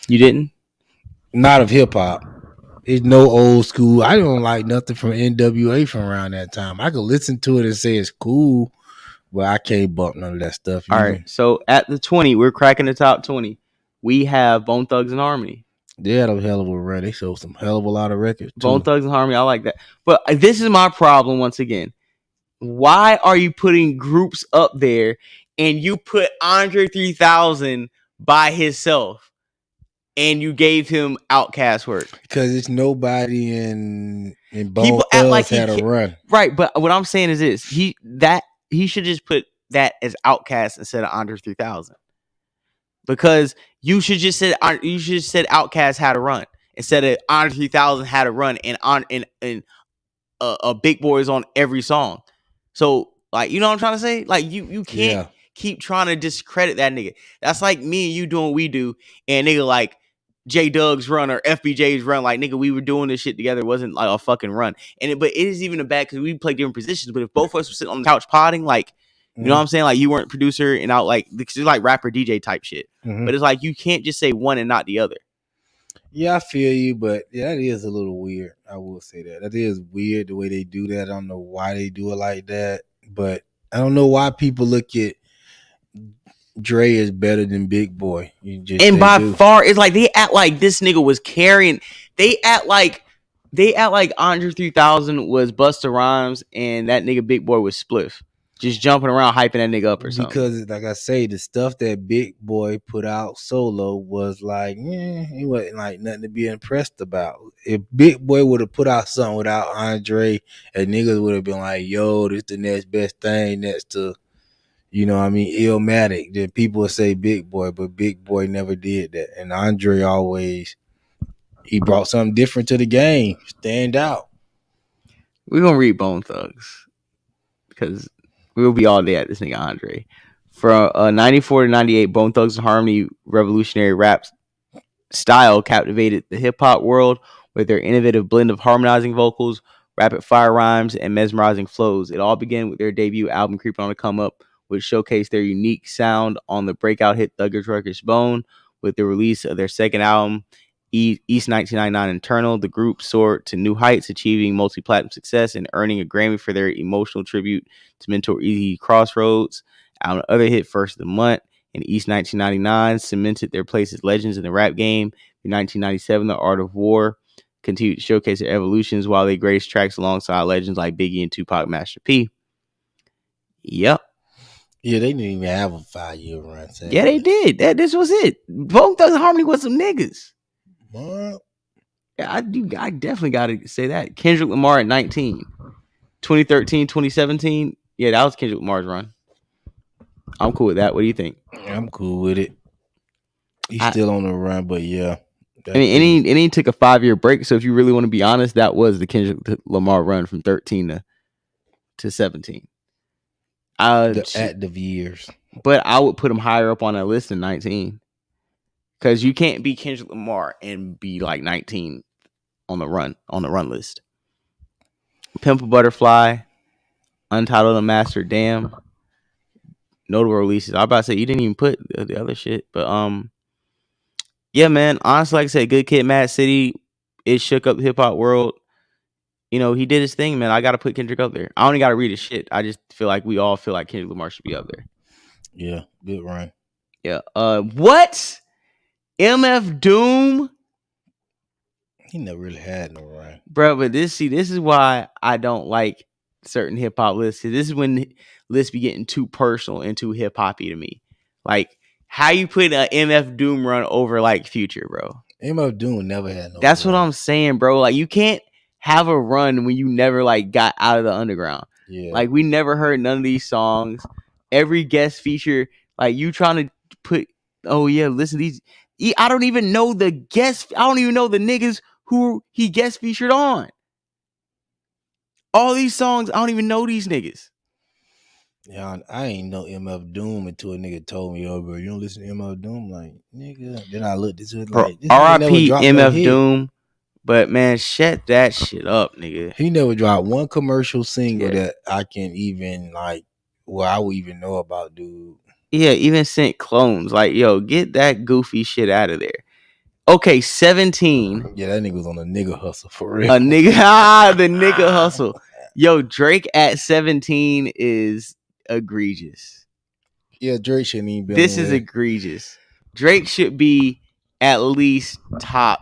You didn't? Not of hip hop. It's no old school. I don't like nothing from NWA from around that time. I could listen to it and say it's cool, but I can't bump none of that stuff. All right. So at the 20, we're cracking the top 20. We have Bone Thugs and Harmony. They had a hell of a run. They sold some hell of a lot of records too. Bone Thugs and Harmony, I like that. But this is my problem once again. Why are you putting groups up there and you put Andre 3000 by himself and you gave him Outkast work? Because it's nobody in Bone Thugs like had a run. Right, but what I'm saying is this. He should just put that as Outkast instead of Andre 3000. Because you should just said Outkast had a run instead of Andre 3000 had a run and a Big Boy is on every song. So like, you know what I'm trying to say? Like you can't keep trying to discredit that nigga. That's like me and you doing what we do, and nigga like J Doug's run or FBJ's run. Like nigga, we were doing this shit together. It wasn't like a fucking run. But it is even a bad because we play different positions. But if both of us were sitting on the couch podding, like. You know what I'm saying? Like you weren't producer and out like it's like rapper DJ type shit. Mm-hmm. But it's like you can't just say one and not the other. Yeah, I feel you, but yeah, that is a little weird. I will say that. That is weird the way they do that. I don't know why they do it like that. But I don't know why people look at Dre as better than Big Boy. Far, it's like they act like this nigga was carrying. They act like Andre 3000 was Busta Rhymes and that nigga Big Boy was Spliff. Just jumping around, hyping that nigga up or something. Because, like I say, the stuff that Big Boy put out solo was like, it wasn't like nothing to be impressed about. If Big Boy would have put out something without Andre, and niggas would have been like, yo, this the next best thing next to, Illmatic, then people would say Big Boy, but Big Boy never did that. And Andre he brought something different to the game. Stand out. We're going to read Bone Thugs. Because we'll be all day at this nigga Andre. From 94 to 98, Bone Thugs and Harmony revolutionary rap style captivated the hip-hop world with their innovative blend of harmonizing vocals, rapid-fire rhymes, and mesmerizing flows. It all began with their debut album, Creeping on the Come Up, which showcased their unique sound on the breakout hit Thuggish Records Bone. With the release of their second album, East 1999 Internal, the group soared to new heights, achieving multi-platinum success and earning a Grammy for their emotional tribute to mentor Easy Crossroads. Our other hit, First of the Month, in East 1999, cemented their place as legends in the rap game. In 1997, The Art of War continue to showcase their evolutions while they grace tracks alongside legends like Biggie and Tupac, Master P. Yep. Yeah, they didn't even have a 5-year run. Yeah, they did. This was it. Bone Thugs and Harmony was some niggas. What? Yeah, I definitely got to say that. Kendrick Lamar at 19. 2013, 2017. Yeah, that was Kendrick Lamar's run. I'm cool with that. What do you think? I'm cool with it. He's still on the run, but yeah. I mean, and he took a 5-year break. So if you really want to be honest, that was the Kendrick Lamar run from 13 to 17. The active years. But I would put him higher up on that list than 19. Because you can't be Kendrick Lamar and be like 19 on the run list. Pimp a Butterfly, Untitled Unmastered, Damn. Notable releases. I was about to say you didn't even put the other shit, but yeah, man. Honestly, like I said, Good Kid, Mad City, it shook up the hip hop world. You know, he did his thing, man. I gotta put Kendrick up there. I only gotta read his shit. I just feel like we all feel like Kendrick Lamar should be up there. Yeah, good run. Yeah. What? MF Doom? He never really had no run, bro. But this is why I don't like certain hip hop lists. This is when lists be getting too personal and too hip hoppy to me. Like how you put an MF Doom run over like Future, bro. MF Doom never had no. That's run. What I'm saying, bro. Like you can't have a run when you never like got out of the underground. Yeah. Like we never heard none of these songs. Every guest feature, like you trying to put. Oh yeah, listen to these. I don't even know the guest. I don't even know the niggas who he guest featured on. All these songs, I don't even know these niggas. Yeah, I ain't know MF Doom until a nigga told me, "Oh, bro, you don't listen to MF Doom?" Like, nigga. Then I looked into it like, R.I.P. MF Doom. But man, shut that shit up, nigga. He never dropped one commercial single that I can even like. Well, I would even know about, dude. Yeah, even sent clones. Like, yo, get that goofy shit out of there. Okay, 17. Yeah, that nigga was on a nigga hustle for real. The nigga hustle. Yo, Drake at 17 is egregious. Yeah, Drake shouldn't even be. This is egregious. Drake should be at least top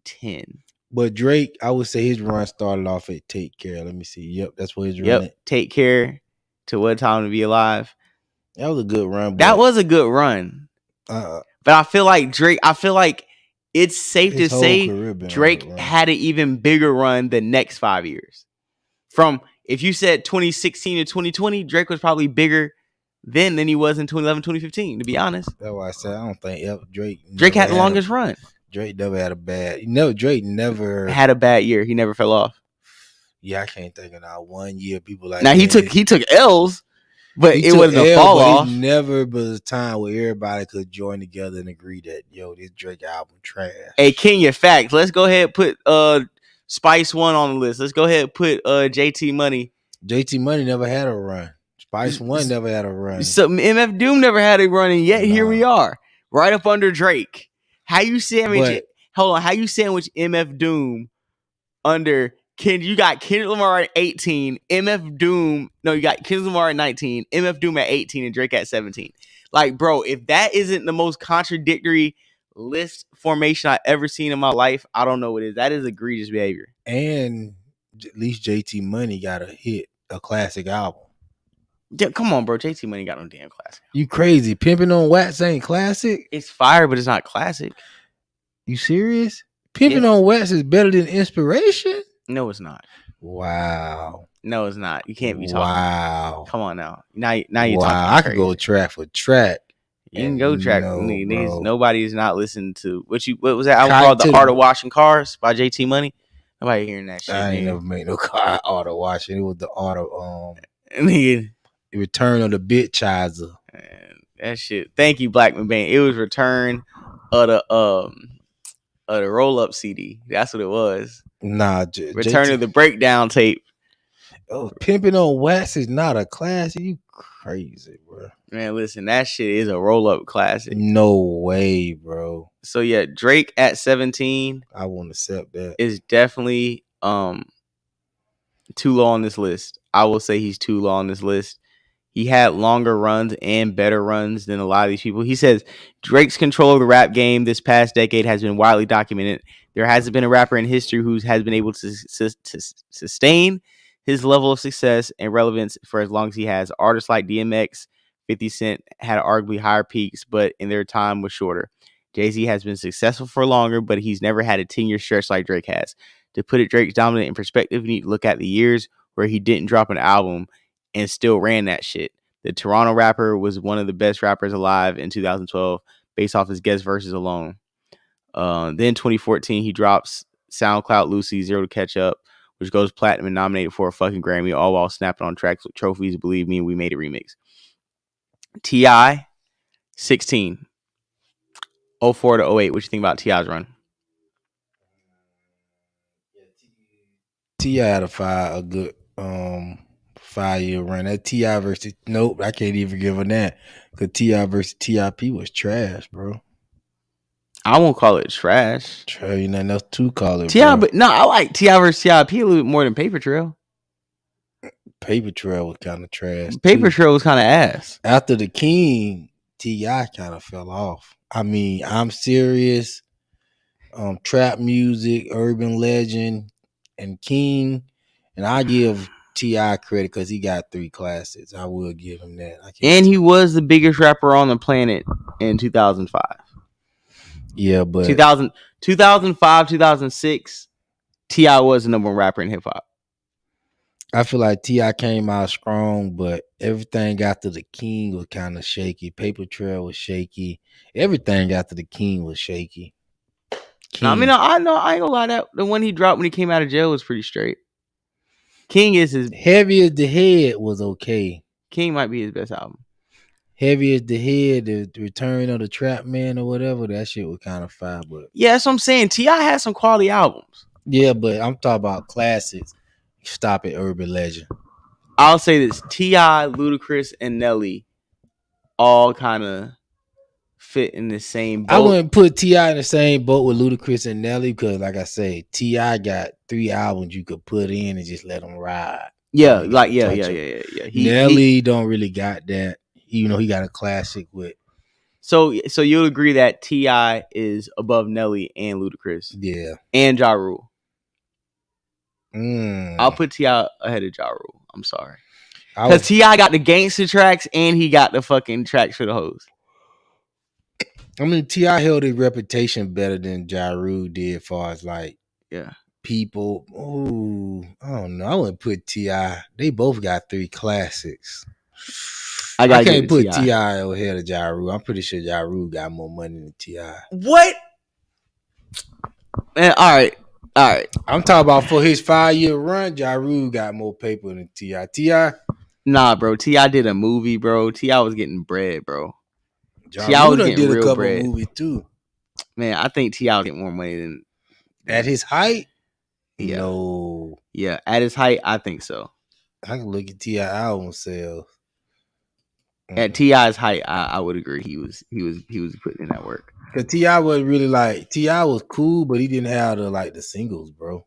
10. But Drake, I would say his run started off at Take Care. Let me see. Yep, that's what his run at. Take Care to What Time to Be Alive. That was a good run. That was a good run. But I feel like Drake, it's safe to say Drake had an even bigger run the next 5 years. From, if you said 2016 to 2020, Drake was probably bigger then than he was in 2011, 2015, to be honest. That's why I said I don't think Drake had the longest run. Drake never had a bad. Drake never had a bad year. He never fell off. Yeah, I can't think of not 1 year. People like now he took L's. But it wasn't a fall off. It never was a time where everybody could join together and agree that, yo, this Drake album trash. Hey, Kenya, facts. Let's go ahead and put Spice One on the list. Let's go ahead and put JT Money. JT Money never had a run. Spice One never had a run. So MF Doom never had a run, and yet here we are, right up under Drake. How you sandwich? Hold on, how you sandwich MF Doom under? You got Kendrick Lamar at 18, MF Doom. No, you got Kendrick Lamar at 19, MF Doom at 18, and Drake at 17. Like, bro, if that isn't the most contradictory list formation I've ever seen in my life, I don't know what is. That is egregious behavior. And at least JT Money got a classic album. Yeah, come on, bro. JT Money got no damn classic. You crazy? Pimping on Wax ain't classic? It's fire, but it's not classic. You serious? Pimping on Wax is better than Inspiration? No, it's not. Wow. No, it's not. You can't be talking. Wow. Come on now. Now you're talking. I could go track for track. You can go track. Nobody's not listening to what was that album called? The Art of Washing Cars by JT Money. Nobody hearing that shit. I ain't never made no car art of washing. It was the art of the Return of the Bitchizer. That shit. Thank you, Blackman Band. It was Return of the roll up CD. That's what it was. Nah, Return of the Breakdown tape. Oh, Pimping on Wax is not a classic. You crazy, bro. Man, listen, that shit is a roll up classic. No way, bro. So yeah, Drake at 17. I won't accept that. Is definitely too low on this list. I will say he's too low on this list. He had longer runs and better runs than a lot of these people. He says Drake's control of the rap game this past decade has been widely documented. There hasn't been a rapper in history who has been able to sustain his level of success and relevance for as long as he has. Artists like DMX, 50 Cent had arguably higher peaks, but in their time was shorter. Jay-Z has been successful for longer, but he's never had a 10-year stretch like Drake has. To put it Drake's dominant in perspective, you need to look at the years where he didn't drop an album and still ran that shit. The Toronto rapper was one of the best rappers alive in 2012 based off his guest verses alone. Then 2014, he drops SoundCloud Lucy, Zero to Catch Up, which goes platinum and nominated for a fucking Grammy, all while snapping on tracks with trophies. Believe me, we made a remix. T.I., 16. 04 to 08. What you think about T.I.'s run? T.I. had a good 5-year run. That T.I. versus nope, I can't even give him that. Cause T.I. versus T.I.P. was trash, bro. I won't call it trash. You nothing else to call it. T.I., but no, I like T.I. versus T.I.P. a little bit more than Paper Trail. Paper Trail was kind of trash. Paper Trail was kind of ass. After the King, T.I. kind of fell off. I mean, I'm serious. Trap music, urban legend, and King, and I give T.I. credit because he got 3 classics. I will give him that. And he was the biggest rapper on the planet in 2005. Yeah, but 2005, 2006, T.I. was the number 1 rapper in hip hop. I feel like T.I. came out strong, but everything after the King was kind of shaky. Paper Trail was shaky. Everything after the King was shaky. King. I mean, I know I ain't gonna lie, that the one he dropped when he came out of jail was pretty straight. King is his Heavy as the Head was okay. King might be his best album. Heavy as the Head, the Return of the Trap Man or whatever, that shit was kind of fire. But yeah, that's what I'm saying. T.I. had some quality albums. Yeah, but I'm talking about classics. Stop it, urban legend. I'll say this: T.I., Ludacris, and Nelly all kind of fit in the same boat. I wouldn't put T.I. in the same boat with Ludacris and Nelly because, like I say, T.I. got 3 albums you could put in and just let them ride. Yeah, yeah. Nelly don't really got that. You know, he got a classic with. So you'll agree that T.I. is above Nelly and Ludacris. Yeah. And Ja Rule. I'll put T.I. ahead of Ja Rule. I'm sorry. Because T.I. got the gangster tracks and he got the fucking tracks for the hoes. I mean, T.I. held his reputation better than Ja Rule did as far as like people. Oh, I don't know. I wouldn't put T.I. They both got 3 classics. I can't put T.I. ahead of Ja Rule. I'm pretty sure Ja Rule got more money than T.I. What? Man, all right. I'm talking about for his 5-year run, Ja Rule got more paper than T.I. T.I. Nah, bro. T.I. did a movie, bro. T.I. was getting bread, bro. T.I. was getting real couple bread. Movies too. Man, I think T.I. was getting more money than at his height. Yeah. No. Yeah, at his height, I think so. I can look at T.I. album sales. At T.I.'s height, I would agree he was putting in that work. Cause T.I. was really like T.I. was cool, but he didn't have the singles, bro.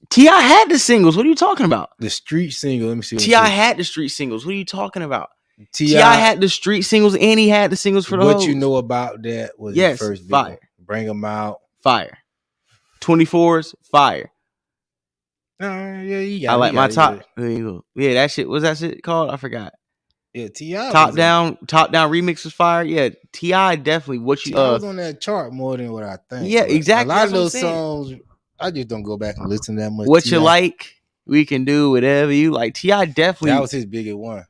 T.I. had the singles. What are you talking about? The street single. Let me see. T.I. had the street singles. What are you talking about? T.I. had the street singles and he had the singles for the What hoes. You know about that was his first video. Fire. Bring them out. Fire. 24s, fire. Yeah, he got I like my top. Yeah, that shit. What's that shit called? I forgot. Yeah, T.I. Top down remix was fire. Yeah, T.I. definitely. T.I. was on that chart more than what I think. Yeah, exactly. A lot of those songs, I just don't go back and listen that much. What T.I. you like, we can do whatever you like. T.I. definitely. That was his biggest one.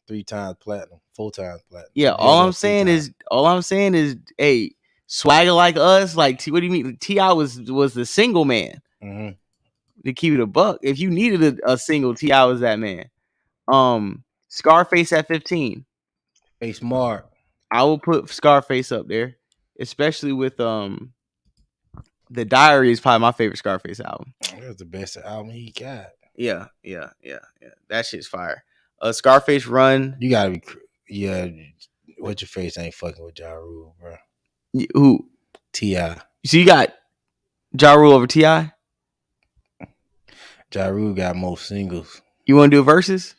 3 times platinum, 4 times platinum. Yeah, all I'm saying is, hey, swagger like us. Like, what do you mean? T.I. was the single man. Mm-hmm. To keep it a buck, if you needed a single, T.I. was that man. Scarface at 15. Hey, smart. I will put Scarface up there, especially with The Diary is probably my favorite Scarface album. That's the best album he got. Yeah. That shit's fire. Scarface Run. You gotta be What's your face ain't fucking with Ja Rule, bro. Who? T.I. So you got Ja Rule over T.I.? Ja Rule got more singles. You want to do a versus?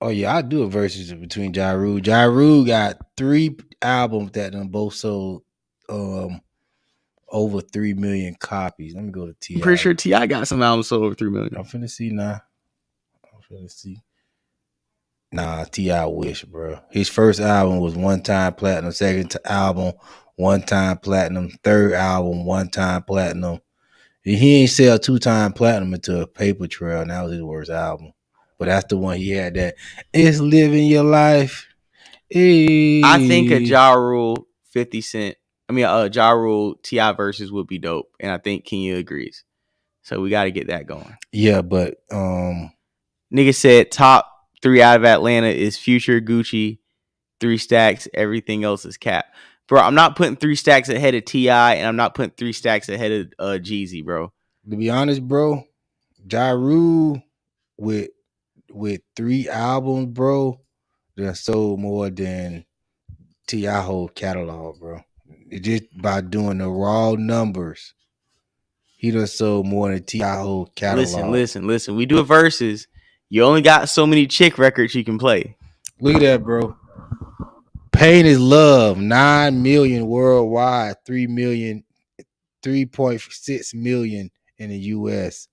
Oh yeah, I do a versus between Ja Rule. Ja Rule got 3 albums that done both sold over 3 million copies. Let me go to T.I. I'm pretty sure T.I. got some albums sold over 3 million. I'm finna see now. Nah, T.I. wish, bro. His first album was 1-time platinum. Second album, 1-time platinum. Third album, 1-time platinum. He ain't sell 2-time platinum until Paper Trail, and that was his worst album. But that's the one he had that. It's living your life. I think a Ja Rule 50 Cent. I mean, Ja Rule T.I. versus would be dope, and I think Kenya agrees. So we got to get that going. Yeah, but nigga said top 3 out of Atlanta is Future, Gucci, 3 Stacks. Everything else is cap. Bro, I'm not putting 3 Stacks ahead of T.I., and I'm not putting 3 Stacks ahead of Jeezy, bro. To be honest, bro, Ja Rule with 3 albums, bro, that sold more than T.I. whole catalog, bro. It's just by doing the raw numbers. He done sold more than T.I. whole catalog. Listen. We do a versus. You only got so many chick records you can play. Look at that, bro. Pain is Love, 9 million worldwide, 3.6 million in the US.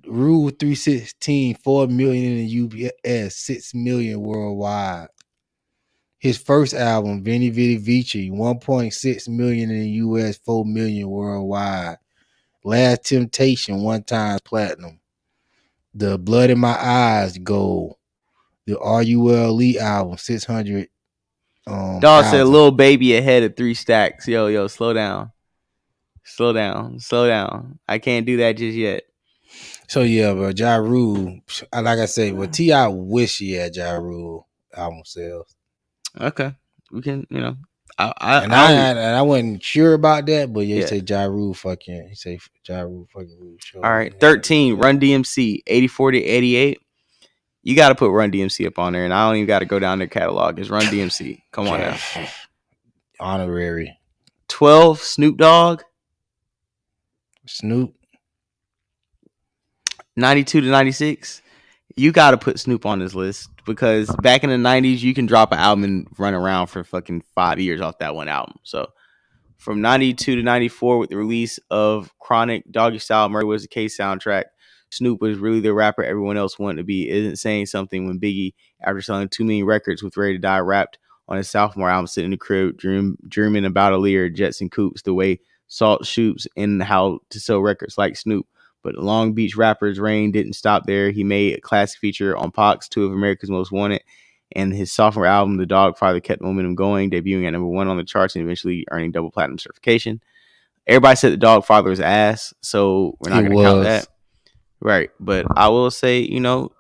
Rule 316, 4 million in the US, 6 million worldwide. His first album, Veni Vidi Vici, 1.6 million in the US, 4 million worldwide. Last Temptation, 1-time platinum. The Blood in My Eyes, gold. The RULE album, 600. Dog said Lil Baby ahead of 3 Stacks. Yo, slow down. I can't do that just yet. So yeah, bro, Ja Rule, like I say, but T.I. wish he had Ja Rule album sales. Okay, we can, I wasn't sure about that, but you say Ja Rule fucking. He say Ja Rule fucking Rule. Sure. All right, 13. Run DMC 84 to 88. You got to put Run DMC up on there, and I don't even got to go down their catalog. It's Run DMC. Come on now. Honorary. 12. Snoop Dogg. Snoop. 92 to 96. You got to put Snoop on this list because back in the 90s, you can drop an album and run around for fucking 5 years off that one album. So from 92 to 94, with the release of Chronic, Doggy Style, Murder Was the Case soundtrack, Snoop was really the rapper everyone else wanted to be. Isn't saying something when Biggie, after selling 2 million records with Ready to Die, rapped on his sophomore album, sitting in the crib, dreaming about a Lear, jets and coops, the way Salt shoots, and how to sell records like Snoop. But Long Beach rapper's reign didn't stop there. He made a classic feature on Pac's 2 of America's Most Wanted, and his sophomore album, The Dogfather, kept momentum going, debuting at #1 on the charts and eventually earning double platinum certification. Everybody said The Dogfather was ass, so we're not going to count that. Right, but I will say, Snoop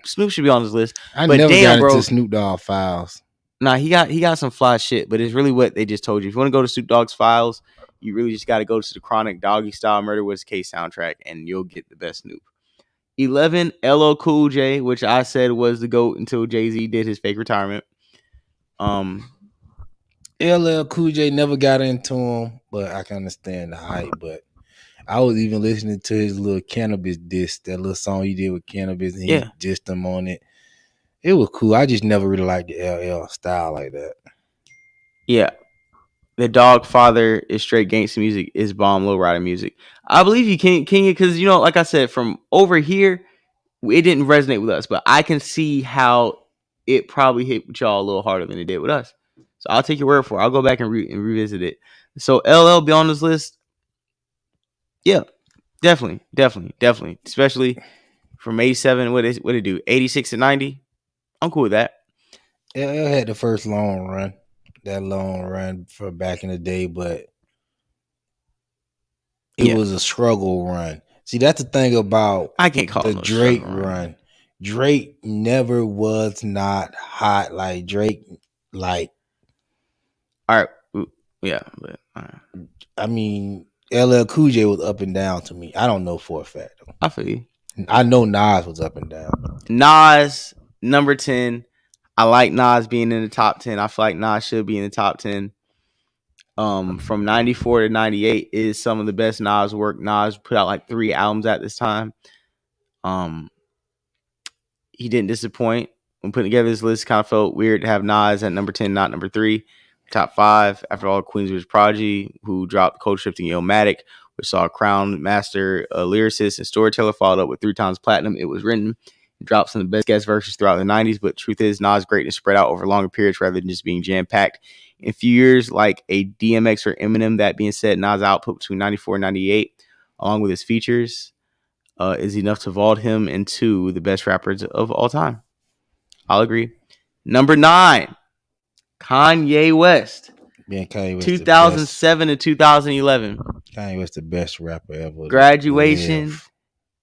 should be on this list. I never got into Snoop Dogg files. Nah, he got some fly shit, but it's really what they just told you. If you want to go to Snoop Dogg's files, you really just got to go to the Chronic, Doggy Style, Murder Was the Case soundtrack, and you'll get the best Snoop. 11, LL Cool J, which I said was the GOAT until Jay-Z did his fake retirement. LL Cool J never got into him, but I can understand the hype, but I was even listening to his little Cannabis diss, that little song he did with Cannabis, and he dissed him on it. It was cool. I just never really liked the LL style like that. Yeah. The Dogfather is straight gangsta music, is bomb lowrider music. I believe you can because, like I said, from over here, it didn't resonate with us, but I can see how it probably hit with y'all a little harder than it did with us. So I'll take your word for it. I'll go back and revisit it. So LL be on this list. Yeah, definitely. Especially from 87. What did it do? 86 to 90. I'm cool with that. LL had the first long run. That long run for back in the day, but it was a struggle run. See, that's the thing about I can't call the Drake run. Drake never was not hot like Drake. Like, all right, yeah, but I mean, LL Cool J was up and down to me. I don't know for a fact though. I feel you. I know Nas was up and down. Nas number 10. I like Nas being in the top 10. I feel like Nas should be in the top 10. From 94 to 98 is some of the best Nas work. Nas put out like 3 albums at this time. he didn't disappoint. When putting together this list, it kind of felt weird to have Nas at number 10, not number 3. Top 5, after all, Queensbridge Prodigy, who dropped Cold Shifting Illmatic, which saw a crown master, a lyricist, and storyteller, followed up with 3 times platinum. It was written and dropped some of the best guest verses throughout the 90s, but truth is, Nas' greatness spread out over longer periods rather than just being jam-packed. In a few years, like a DMX or Eminem, that being said, Nas' output between 94 and 98, along with his features, is enough to vault him into the best rappers of all time. I'll agree. Number 9, Kanye West. Man, Kanye West 2007 to 2011. Kanye West the best rapper ever. Graduation,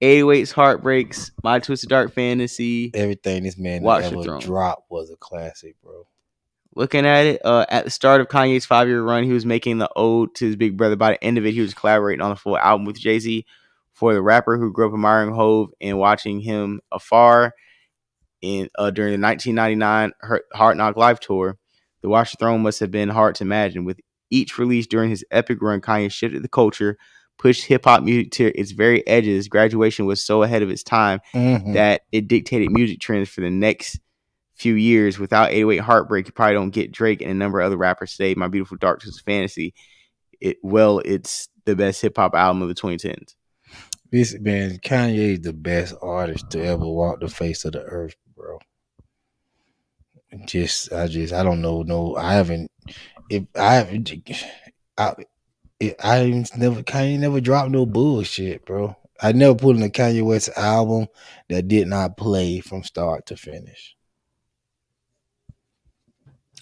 808's Heartbreaks, My Twisted Dark Fantasy. Everything this man ever dropped was a classic, bro. Looking at it, at the start of Kanye's 5-year run, he was making the ode to his big brother. By the end of it, he was collaborating on the full album with Jay-Z. For the rapper who grew up admiring Hove and watching him afar during the 1999 Hard Knock Live tour, the Watch the Throne must have been hard to imagine. With each release during his epic run, Kanye shifted the culture, pushed hip-hop music to its very edges. Graduation was so ahead of its time that it dictated music trends for the next few years. Without 808 Heartbreak, you probably don't get Drake and a number of other rappers today. My Beautiful Dark Twisted Fantasy, it's the best hip-hop album of the 2010s. This man, Kanye is the best artist to ever walk the face of the earth, bro. I don't know. No, Kanye never dropped no bullshit, bro. I never put in a Kanye West album that did not play from start to finish.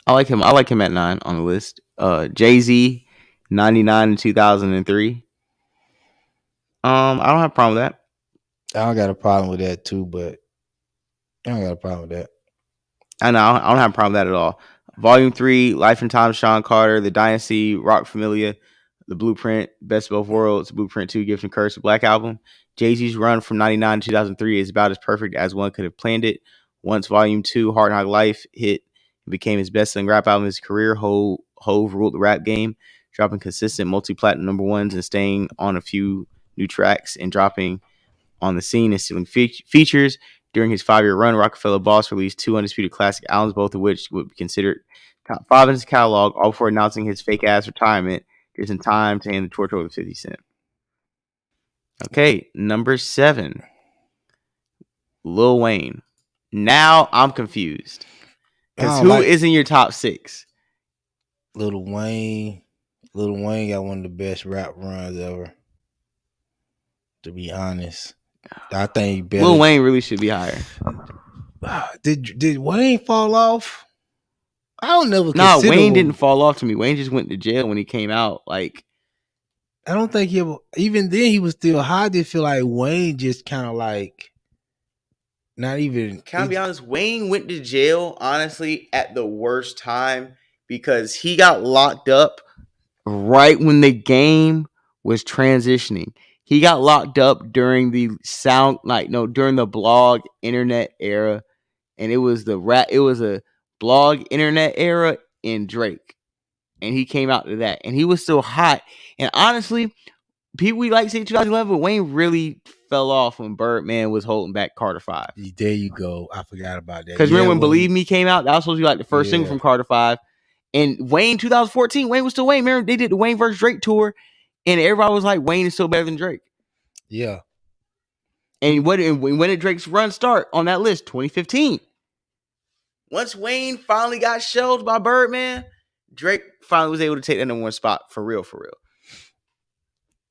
I like him at 9 on the list. Jay-Z, 99 and 2003. I don't have a problem with that. I don't got a problem with that too, but I don't got a problem with that. I know I don't have a problem with that at all. Volume 3, Life and Time, Sean Carter, The Dynasty, Rock Familia, The Blueprint, Best of Both Worlds, Blueprint 2, Gift and Curse, the Black Album. Jay-Z's run from 99 to 2003 is about as perfect as one could have planned it. Once Volume 2, Hard Knock Life, hit and became his best-selling rap album of his career, Hove ruled the rap game, dropping consistent multi-platinum number ones and staying on a few new tracks and dropping on the scene and stealing features. During his 5-year run, Rockefeller Boss released 2 undisputed classic albums, both of which would be considered top 5 in his catalog, all before announcing his fake-ass retirement just in time to hand the torch over to 50 Cent. Okay, number 7, Lil Wayne. Now I'm confused. Because who is in your top 6? Lil Wayne. Lil Wayne got one of the best rap runs ever. To be honest, I think Lil Wayne really should be higher. Did Wayne fall off? I don't never. No, Wayne didn't fall off to me. Wayne just went to jail when he came out. Like, I don't think he ever. Even then, he was still high. I did feel like Wayne just kind of like not even. Can I be honest? Wayne went to jail honestly at the worst time because he got locked up right when the game was transitioning. He got locked up during the during the blog internet era, and it was a blog internet era in Drake, and he came out to that, and he was still hot. And honestly, people we like say 2011, Wayne really fell off when Birdman was holding back Carter 5. There you go. I forgot about that. Because remember when Believe Me came out, that was supposed to be like the first single from Carter 5. And Wayne 2014, Wayne was still Wayne. Remember they did the Wayne vs. Drake tour. And everybody was like, Wayne is still better than Drake. Yeah. And when did Drake's run start on that list? 2015. Once Wayne finally got shelved by Birdman, Drake finally was able to take that number 1 spot for real.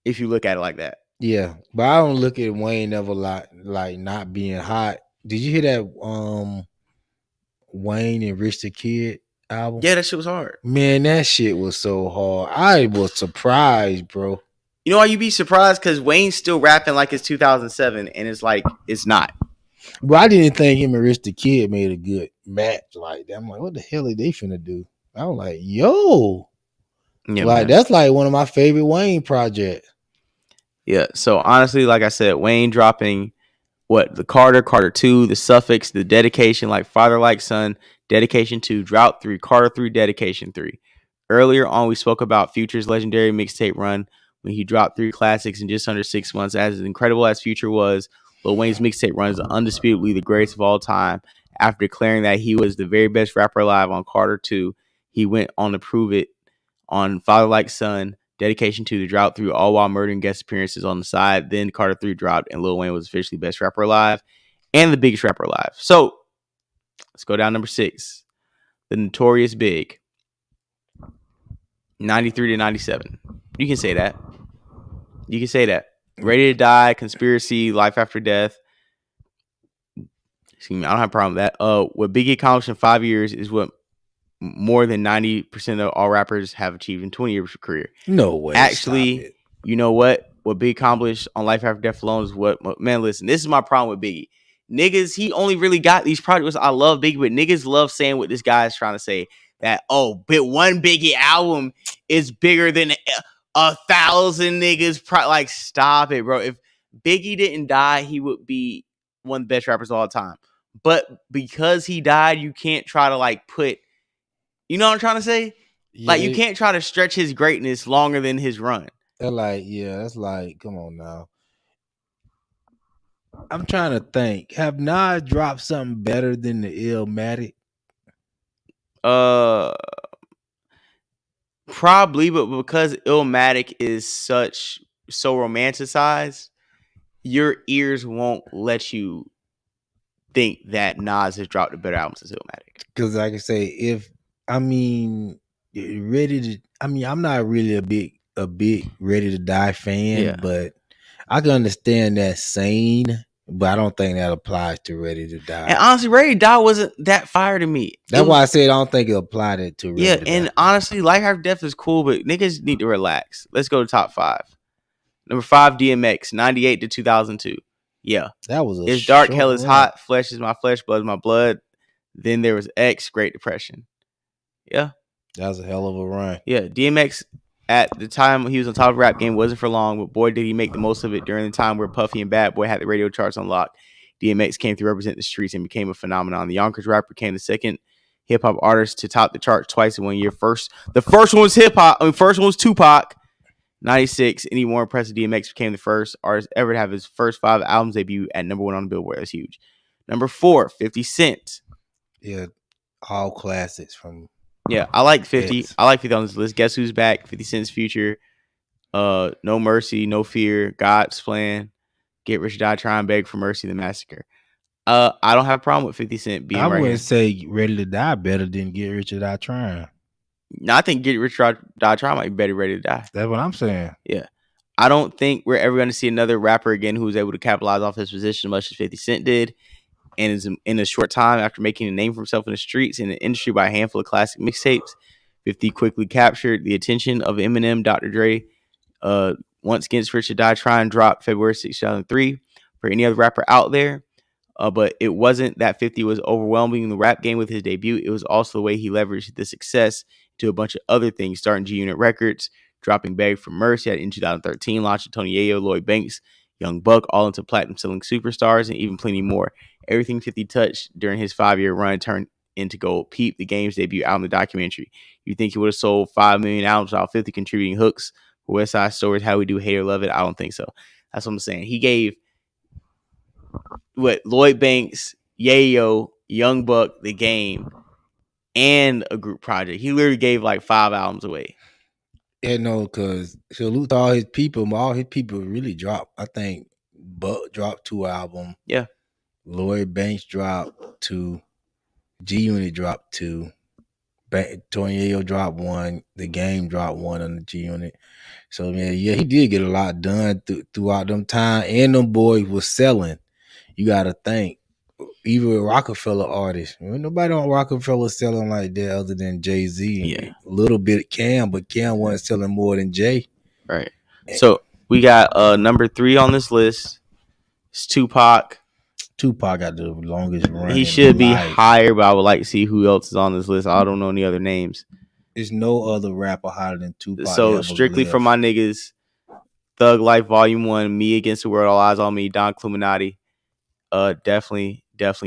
If you look at it like that. Yeah. But I don't look at Wayne ever like not being hot. Did you hear that Wayne and Rich the Kid album? Yeah, that shit was hard. Man, that shit was so hard. I was surprised, bro. You know why you be surprised? Because Wayne's still rapping like it's 2007, and it's like, it's not. But I didn't think him and Rich the Kid made a good match like that. I'm like, what the hell are they finna do? I was like, yo. Yeah, like, man. That's like one of my favorite Wayne projects. Yeah, so honestly, like I said, Wayne dropping the Carter 2, the Suffix, the Dedication, like Father Like Son, Dedication 2, Drought 3, Carter 3, Dedication 3. Earlier on, we spoke about Future's legendary mixtape run when he dropped 3 classics in just under 6 months. As incredible as Future was, Lil Wayne's mixtape run is undisputably the greatest of all time. After declaring that he was the very best rapper alive on Carter 2, he went on to prove it on Father Like Son, Dedication to the Drought Through, all while murdering guest appearances on the side. Then Carter 3 dropped, and Lil Wayne was officially best rapper alive and the biggest rapper alive. So let's go down number 6. The Notorious Big. 93 to 97. You can say that. You can say that. Ready to Die, Conspiracy, Life After Death. Excuse me, I don't have a problem with that. What Biggie accomplished in 5 years is what more than 90% of all rappers have achieved in 20 years of career. No way. Actually, you know what? What Biggie accomplished on Life After Death alone is what, man, listen, this is my problem with Biggie. Niggas, he only really got these projects. I love Biggie, but niggas love saying what this guy is trying to say. That, but one Biggie album is bigger than 1,000 niggas. Like, stop it, bro. If Biggie didn't die, he would be one of the best rappers of all time. But because he died, you can't try to, like, put, you know what I'm trying to say? Yeah, like, you can't try to stretch his greatness longer than his run. That's like, come on now. I'm trying to think. Have Nas dropped something better than the Illmatic? Probably, but because Illmatic is so romanticized, your ears won't let you think that Nas has dropped a better album since Illmatic. Because like I say, I'm not really a big Ready to Die fan, but I can understand that saying, but I don't think that applies to Ready to Die. And honestly, Ready to Die wasn't that fire to me. That's why I said I don't think it applied it to Ready to Die. And honestly, Life After Death is cool, but niggas need to relax. Let's go to top 5. Number 5, DMX, 98 to 2002. Yeah. That was It's Dark, Hell is Hot, Flesh is My Flesh, Blood is My Blood. Then there was X, Great Depression. Yeah. That was a hell of a run. Yeah, DMX at the time he was on top of the rap game wasn't for long, but boy did he make the most of it during the time where Puffy and Bad Boy had the radio charts on lock. DMX came to represent the streets and became a phenomenon. The Yonkers rapper became the second hip hop artist to top the charts twice in 1 year. The first one was hip hop. First one was Tupac, 96, and even more impressive, DMX became the first artist ever to have his first 5 albums debut at number 1 on the Billboard. That's huge. Number 4, 50 Cent. Yeah, all classics from. Yeah, I like 50. Yes. I like 50 on this list. Guess Who's Back? 50 Cent's Future. No Mercy, No Fear, God's Plan, Get Rich or Die Trying, Beg for Mercy, The Massacre. I don't have a problem with 50 Cent being right here. I wouldn't say Ready to Die better than Get Rich or Die Trying. No, I think Get Rich or Die Trying might be better Ready to Die. That's what I'm saying. Yeah. I don't think we're ever going to see another rapper again who was able to capitalize off his position as much as 50 Cent did. And is in a short time after making a name for himself in the streets and the industry by a handful of classic mixtapes, 50 quickly captured the attention of Eminem, Dr. Dre. Once Against Rich or Die Trying dropped February 6, 2003 for any other rapper out there. But it wasn't that 50 was overwhelming in the rap game with his debut. It was also the way he leveraged the success to a bunch of other things, starting G-Unit Records, dropping Beg for Mercy in 2013, launching Tony Yayo, Lloyd Banks, Young Buck, all into platinum-selling superstars, and even plenty more. Everything 50 touched during his 5-year run turned into gold. Peep, the Game's debut album, the documentary. You think he would have sold 5 million albums without 50 contributing hooks for West Side Stories, How We Do, Hate or Love It? I don't think so. That's what I'm saying. He gave Lloyd Banks, Yayo, Young Buck, The Game, and a group project. He literally gave like 5 albums away. Yeah, no, because salute to all his people. All his people really dropped. I think Buck dropped 2 albums. Yeah. Lloyd Banks dropped 2. G-Unit dropped 2. Tony Yayo dropped 1. The Game dropped 1 on the G-Unit. So, man, yeah, he did get a lot done throughout them time. And them boys was selling. You got to think. Even with Rockefeller artists. Nobody on Rockefeller selling like that other than Jay-Z. Yeah. A little bit Cam, but Cam wasn't selling more than Jay. Right. So, we got number 3 on this list. It's Tupac. Tupac got the longest run. He should be higher, but I would like to see who else is on this list. I don't know any other names. There's no other rapper higher than Tupac. So strictly for my niggas, Thug Life Volume 1, Me Against the World, All Eyes on Me, Don Cluminati. Definitely Tupac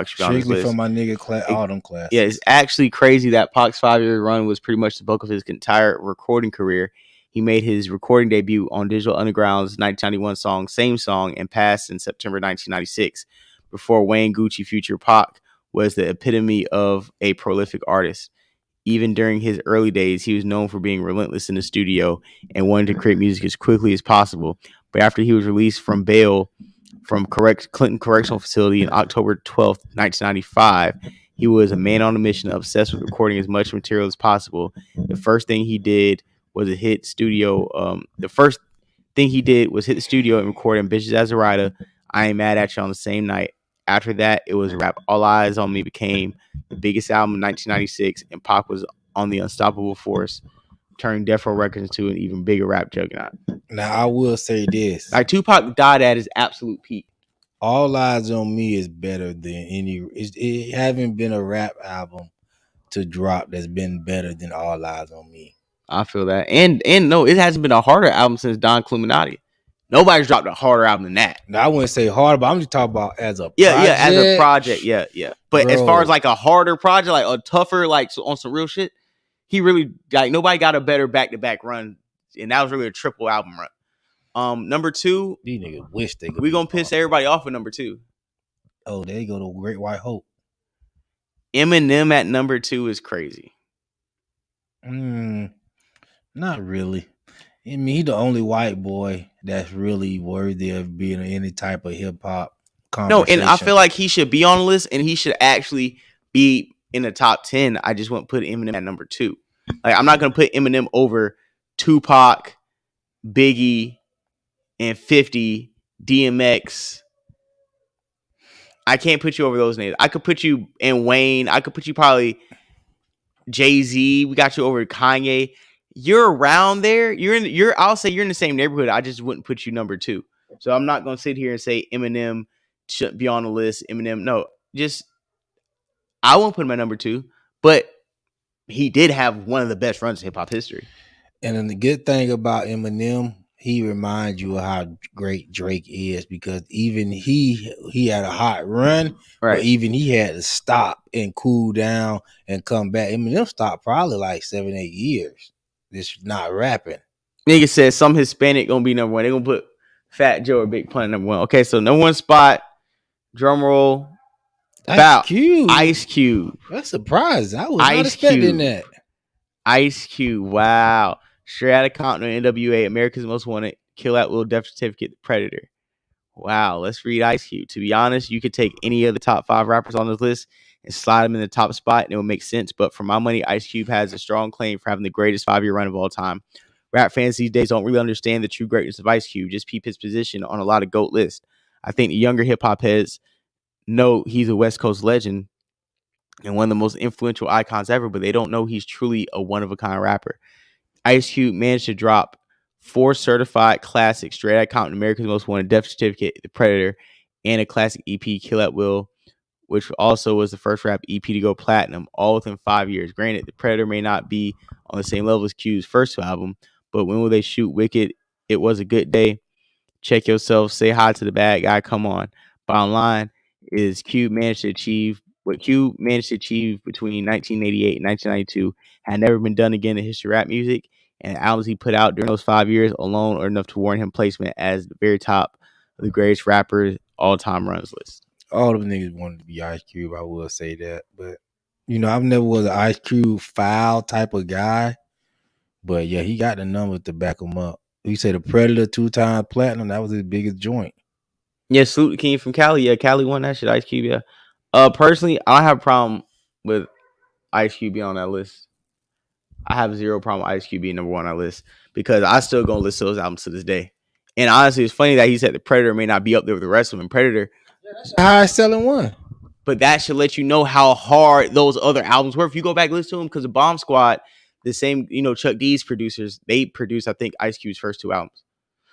should be on this list. Strictly for my nigga, all them classes. Yeah, it's actually crazy that Pac's 5-year run was pretty much the bulk of his entire recording career. He made his recording debut on Digital Underground's 1991 song Same Song and passed in September 1996. Before Wayne, Gucci, Future, Pac was the epitome of a prolific artist. Even during his early days, he was known for being relentless in the studio and wanting to create music as quickly as possible. But after he was released from bail from Clinton Correctional Facility on October 12th, 1995, he was a man on a mission, obsessed with recording as much material as possible. The first thing he did was hit the studio and record Ambitious as a Rider, I Ain't Mad at You on the same night. After that, it was rap. All Eyes on Me became the biggest album in 1996, and Pac was on the unstoppable force, turning Death Row Records into an even bigger rap juggernaut. Now, I will say this. Like, Tupac died at his absolute peak. All Eyes on Me is better than any. It haven't been a rap album to drop that's been better than All Eyes on Me. I feel that. And no, it hasn't been a harder album since Don Cluminati. Nobody's dropped a harder album than that. Now, I wouldn't say hard, but I'm just talking about as a project. Yeah, as a project, yeah. But bro, as far as like a harder project, like a tougher, like on some real shit, he really, like, nobody got a better back-to-back run, and that was really a triple album run. Number 2, these niggas wish they could. We gonna piss everybody off with number 2. Oh, there you go, to Great White Hope. Eminem at number 2 is crazy. Not really. I mean, he's the only white boy that's really worthy of being in any type of hip hop conversation. No, and I feel like he should be on the list, and he should actually be in the top 10. I just wouldn't put Eminem at number 2. Like, I'm not gonna put Eminem over Tupac, Biggie, and 50, DMX. I can't put you over those names. I could put you in Wayne. I could put you probably Jay-Z. We got you over Kanye. You're around there. I'll say you're in the same neighborhood. I just wouldn't put you number 2. So I'm not gonna sit here and say Eminem should be on the list. Eminem, no, just I won't put him at number 2, but he did have one of the best runs in hip hop history. And then the good thing about Eminem, he reminds you of how great Drake is, because even he had a hot run, right? But even he had to stop and cool down and come back. Eminem stopped probably like 7-8 years. Just not rapping. Nigga said some Hispanic gonna be number 1. They're gonna put Fat Joe or Big Pun at number 1. Okay, so number 1 spot, drum roll. Ice Cube. Ice Cube. That's surprising. I was not expecting that. Ice Cube. Wow. Straight Outta Compton, NWA, America's Most Wanted, Kill at Will, Death Certificate, Predator. Wow. Let's read Ice Cube. To be honest, you could take any of the top 5 rappers on this list and slide them in the top spot, and it would make sense. But for my money, Ice Cube has a strong claim for having the greatest 5-year run of all time. Rap fans these days don't really understand the true greatness of Ice Cube. Just peep his position on a lot of GOAT lists. I think the younger hip hop heads know he's a West Coast legend and one of the most influential icons ever, but they don't know he's truly a one-of-a-kind rapper. Ice Cube managed to drop 4 certified classics, Straight Outta Compton, America's Most Wanted, Death Certificate, The Predator, and a classic EP, Kill at Will, which also was the first rap EP to go platinum, all within 5 years. Granted, The Predator may not be on the same level as Cube's first album, but When Will They Shoot Wicked, It Was a Good Day, Check Yourself, Say Hi to the Bad Guy, Come On. Bottom line is Cube managed to achieve what Cube managed to achieve between 1988 and 1992 had never been done again in history of rap music, and the albums he put out during those 5 years alone are enough to warrant him placement as the very top of the greatest rappers all-time runs list. All of them niggas wanted to be Ice Cube, I will say that. But, I've never was an Ice Cube foul type of guy. But, yeah, he got the numbers to back him up. You say the Predator 2-time platinum, that was his biggest joint. Yeah, Salute the King from Cali. Yeah, Cali won that shit. Ice Cube, yeah. Personally, I don't have a problem with Ice Cube being on that list. I have zero problem with Ice Cube being number 1 on that list because I still gonna listen to those albums to this day. And honestly, it's funny that he said the Predator may not be up there with the rest of them. Predator, that's the highest selling one. But that should let you know how hard those other albums were. If you go back and listen to them, because the Bomb Squad, the same, Chuck D's producers, they produced, I think, Ice Cube's first 2 albums.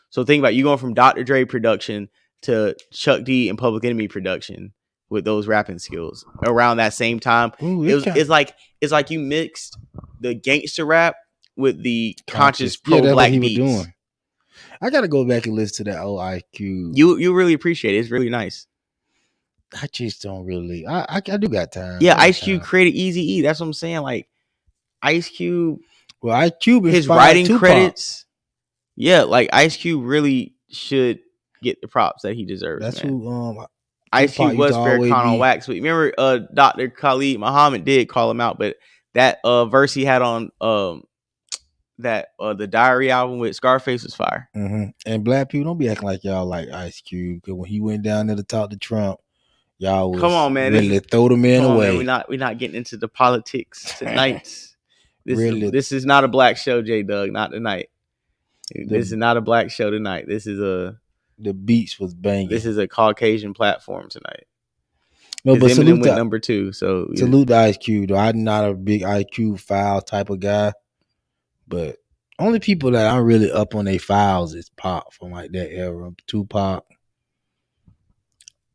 So think about it, you going from Dr. Dre production to Chuck D and Public Enemy production with those rapping skills around that same time. Ooh, it's like you mixed the gangster rap with the conscious pro-black beats. I gotta go back and listen to that old Ice Cube. You really appreciate it. It's really nice. I just don't really. I do got time. Yeah, Ice Cube created Eazy-E. That's what I'm saying. Like Ice Cube. Well, Ice Cube, his writing credits. Yeah, like Ice Cube really should get the props that he deserves. That's man. who Ice Tupac Cube used was to fair always con on be. wax. But remember, Dr. Khalid Muhammad did call him out, but that verse he had on that the Diary album with Scarface was fire. Mm-hmm. And black people don't be acting like y'all like Ice Cube, because when he went down there to talk to Trump, y'all was Come on, man. ready to throw the man Come on, away. man. We're not getting into the politics tonight. This is not a black show, J Doug. Not tonight. This is not a black show tonight. This is the beats was banging. This is a Caucasian platform tonight. No, but Eminem went number 2. So salute to Ice Cube, though. I'm not a big Ice Cube file type of guy, but only people that I'm really up on their files is Pop from like that era. Tupac.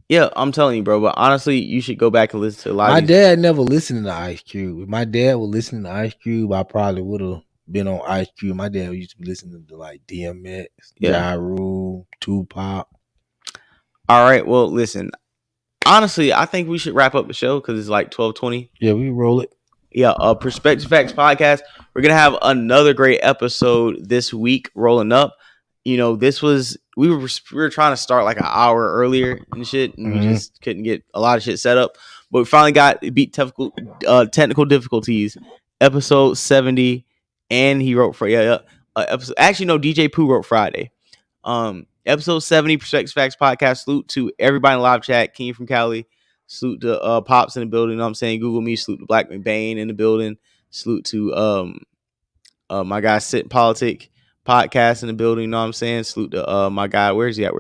Yeah, I'm telling you, bro. But honestly, you should go back and listen to a lot. My dad never listened to Ice Cube. If my dad was listening to Ice Cube, I probably would have been on Ice Cube. My dad used to be listening to like DMX, Ja Rule, Tupac. All right, well, listen. Honestly, I think we should wrap up the show because it's like 12:20. Yeah, we roll it. Yeah, Perspective Facts podcast. We're gonna have another great episode this week rolling up. You know, this was we were trying to start like an hour earlier and shit, and we just couldn't get a lot of shit set up. But we finally beat technical difficulties. Episode 70, and he wrote for episode. Actually, no, DJ Pooh wrote Friday. Episode 70, Perspective Facts podcast. Salute to everybody in the live chat. King from Cali. Salute to Pops in the building. You know what I'm saying? Google me. Salute to Black McBain in the building. Salute to my guy Sit Politic podcast in the building. You know what I'm saying? Salute to my guy. Where's he at?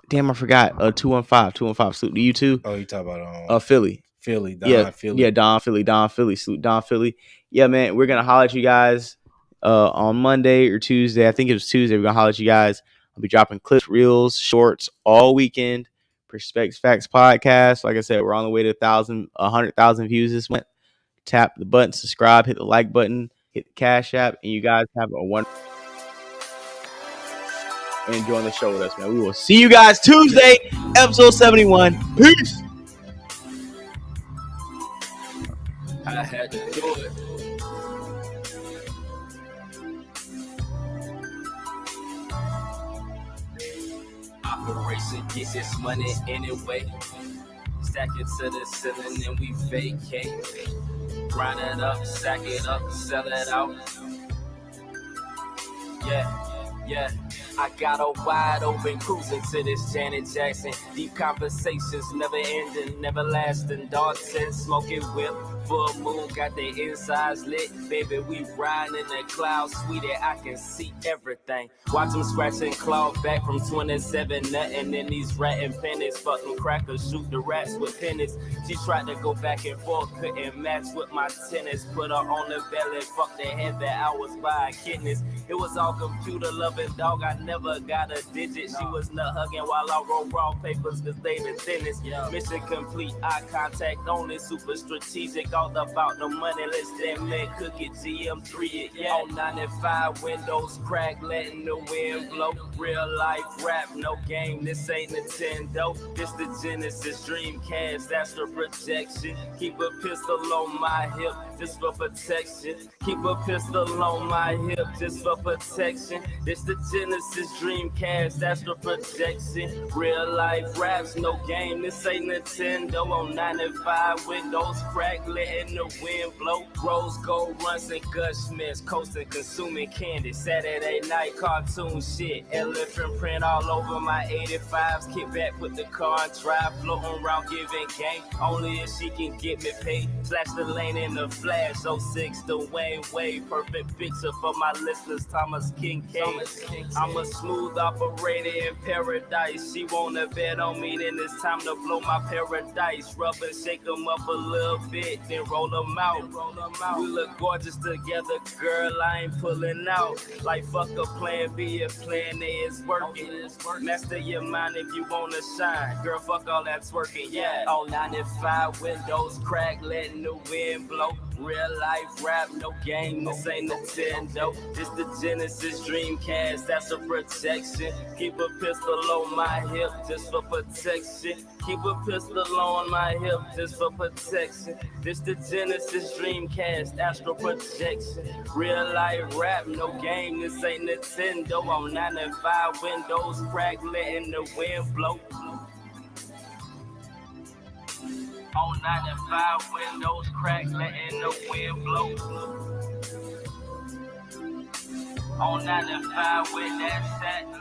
Damn, I forgot. 215. Salute to you too. Oh, you talk about Philly. Philly. Philly. Yeah, Don Philly. Salute Don Philly. Yeah, man. We're gonna holler at you guys on Monday or Tuesday. I think it was Tuesday. We're gonna holler at you guys. I'll be dropping clips, reels, shorts all weekend. Perspective Facts podcast. Like I said, we're on the way to 100,000 views this month. Tap the button, subscribe, hit the like button, hit the Cash App, and you guys have a wonderful and enjoying the show with us, man. We will see you guys Tuesday, episode 71. Peace. I had to do it. Operation get this money anyway. Stack it to the ceiling and we vacate. Grind it up, stack it up, sell it out. Yeah. I got a wide open cruising to this Janet Jackson. Deep conversations, never ending, never lasting. Dalton smoking whip, full moon, got the insides lit. Baby, we riding in the clouds, sweetie, I can see everything. Watch them scratch and claw back from 27, nothing in these rat and pennies. Fuck them crackers, shoot the rats with pennies. She tried to go back and forth, couldn't match with my tennis. Put her on the belly, fuck the head that I was buying kidneys. It was all computer loving, dog, I never got a digit. She was nut hugging while I wrote raw papers cause they the thinnest. Mission complete, eye contact only, super strategic, all about the money. Let's damn that cookie GM3 it, yeah. On 95 windows crack, letting the wind blow. Real life rap, no game, this ain't Nintendo. This the Genesis, Dreamcast, that's the projection. Keep a pistol on my hip, just for protection. Keep a pistol on my hip, just for protection. This the Genesis, Dreamcast, that's the projection. Real life raps, no game, this ain't Nintendo. On 95 windows crack, letting the wind blow. Rose gold runs and gushments, coasting, consuming candy. Saturday night cartoon shit, elephant print all over my 85s. Kick back, put the car on drive, floating around giving game. Only if she can get me paid. Flash the lane in the flash, 06 the Wayne Wade. Perfect picture for my listeners, Thomas Kincaid. I'm a smooth operator in paradise. She wanna bet on me, then it's time to blow my paradise. Rub and shake them up a little bit, then roll them out. We look gorgeous together, girl, I ain't pulling out. Like fuck a plan B, if plan A is working. Master your mind if you wanna shine. Girl, fuck all that twerking, yeah. On 95 windows crack, letting the wind blow. Real life rap, no game, this ain't Nintendo. This the Genesis Dreamcast, that's a protection. Keep a pistol on my hip just for protection. Keep a pistol on my hip just for protection. This the Genesis Dreamcast, astral projection. Real life rap, no game, this ain't Nintendo. On 95 windows crack, letting the wind blow. On 95 windows crack, letting the wind blow. On 95 with that set.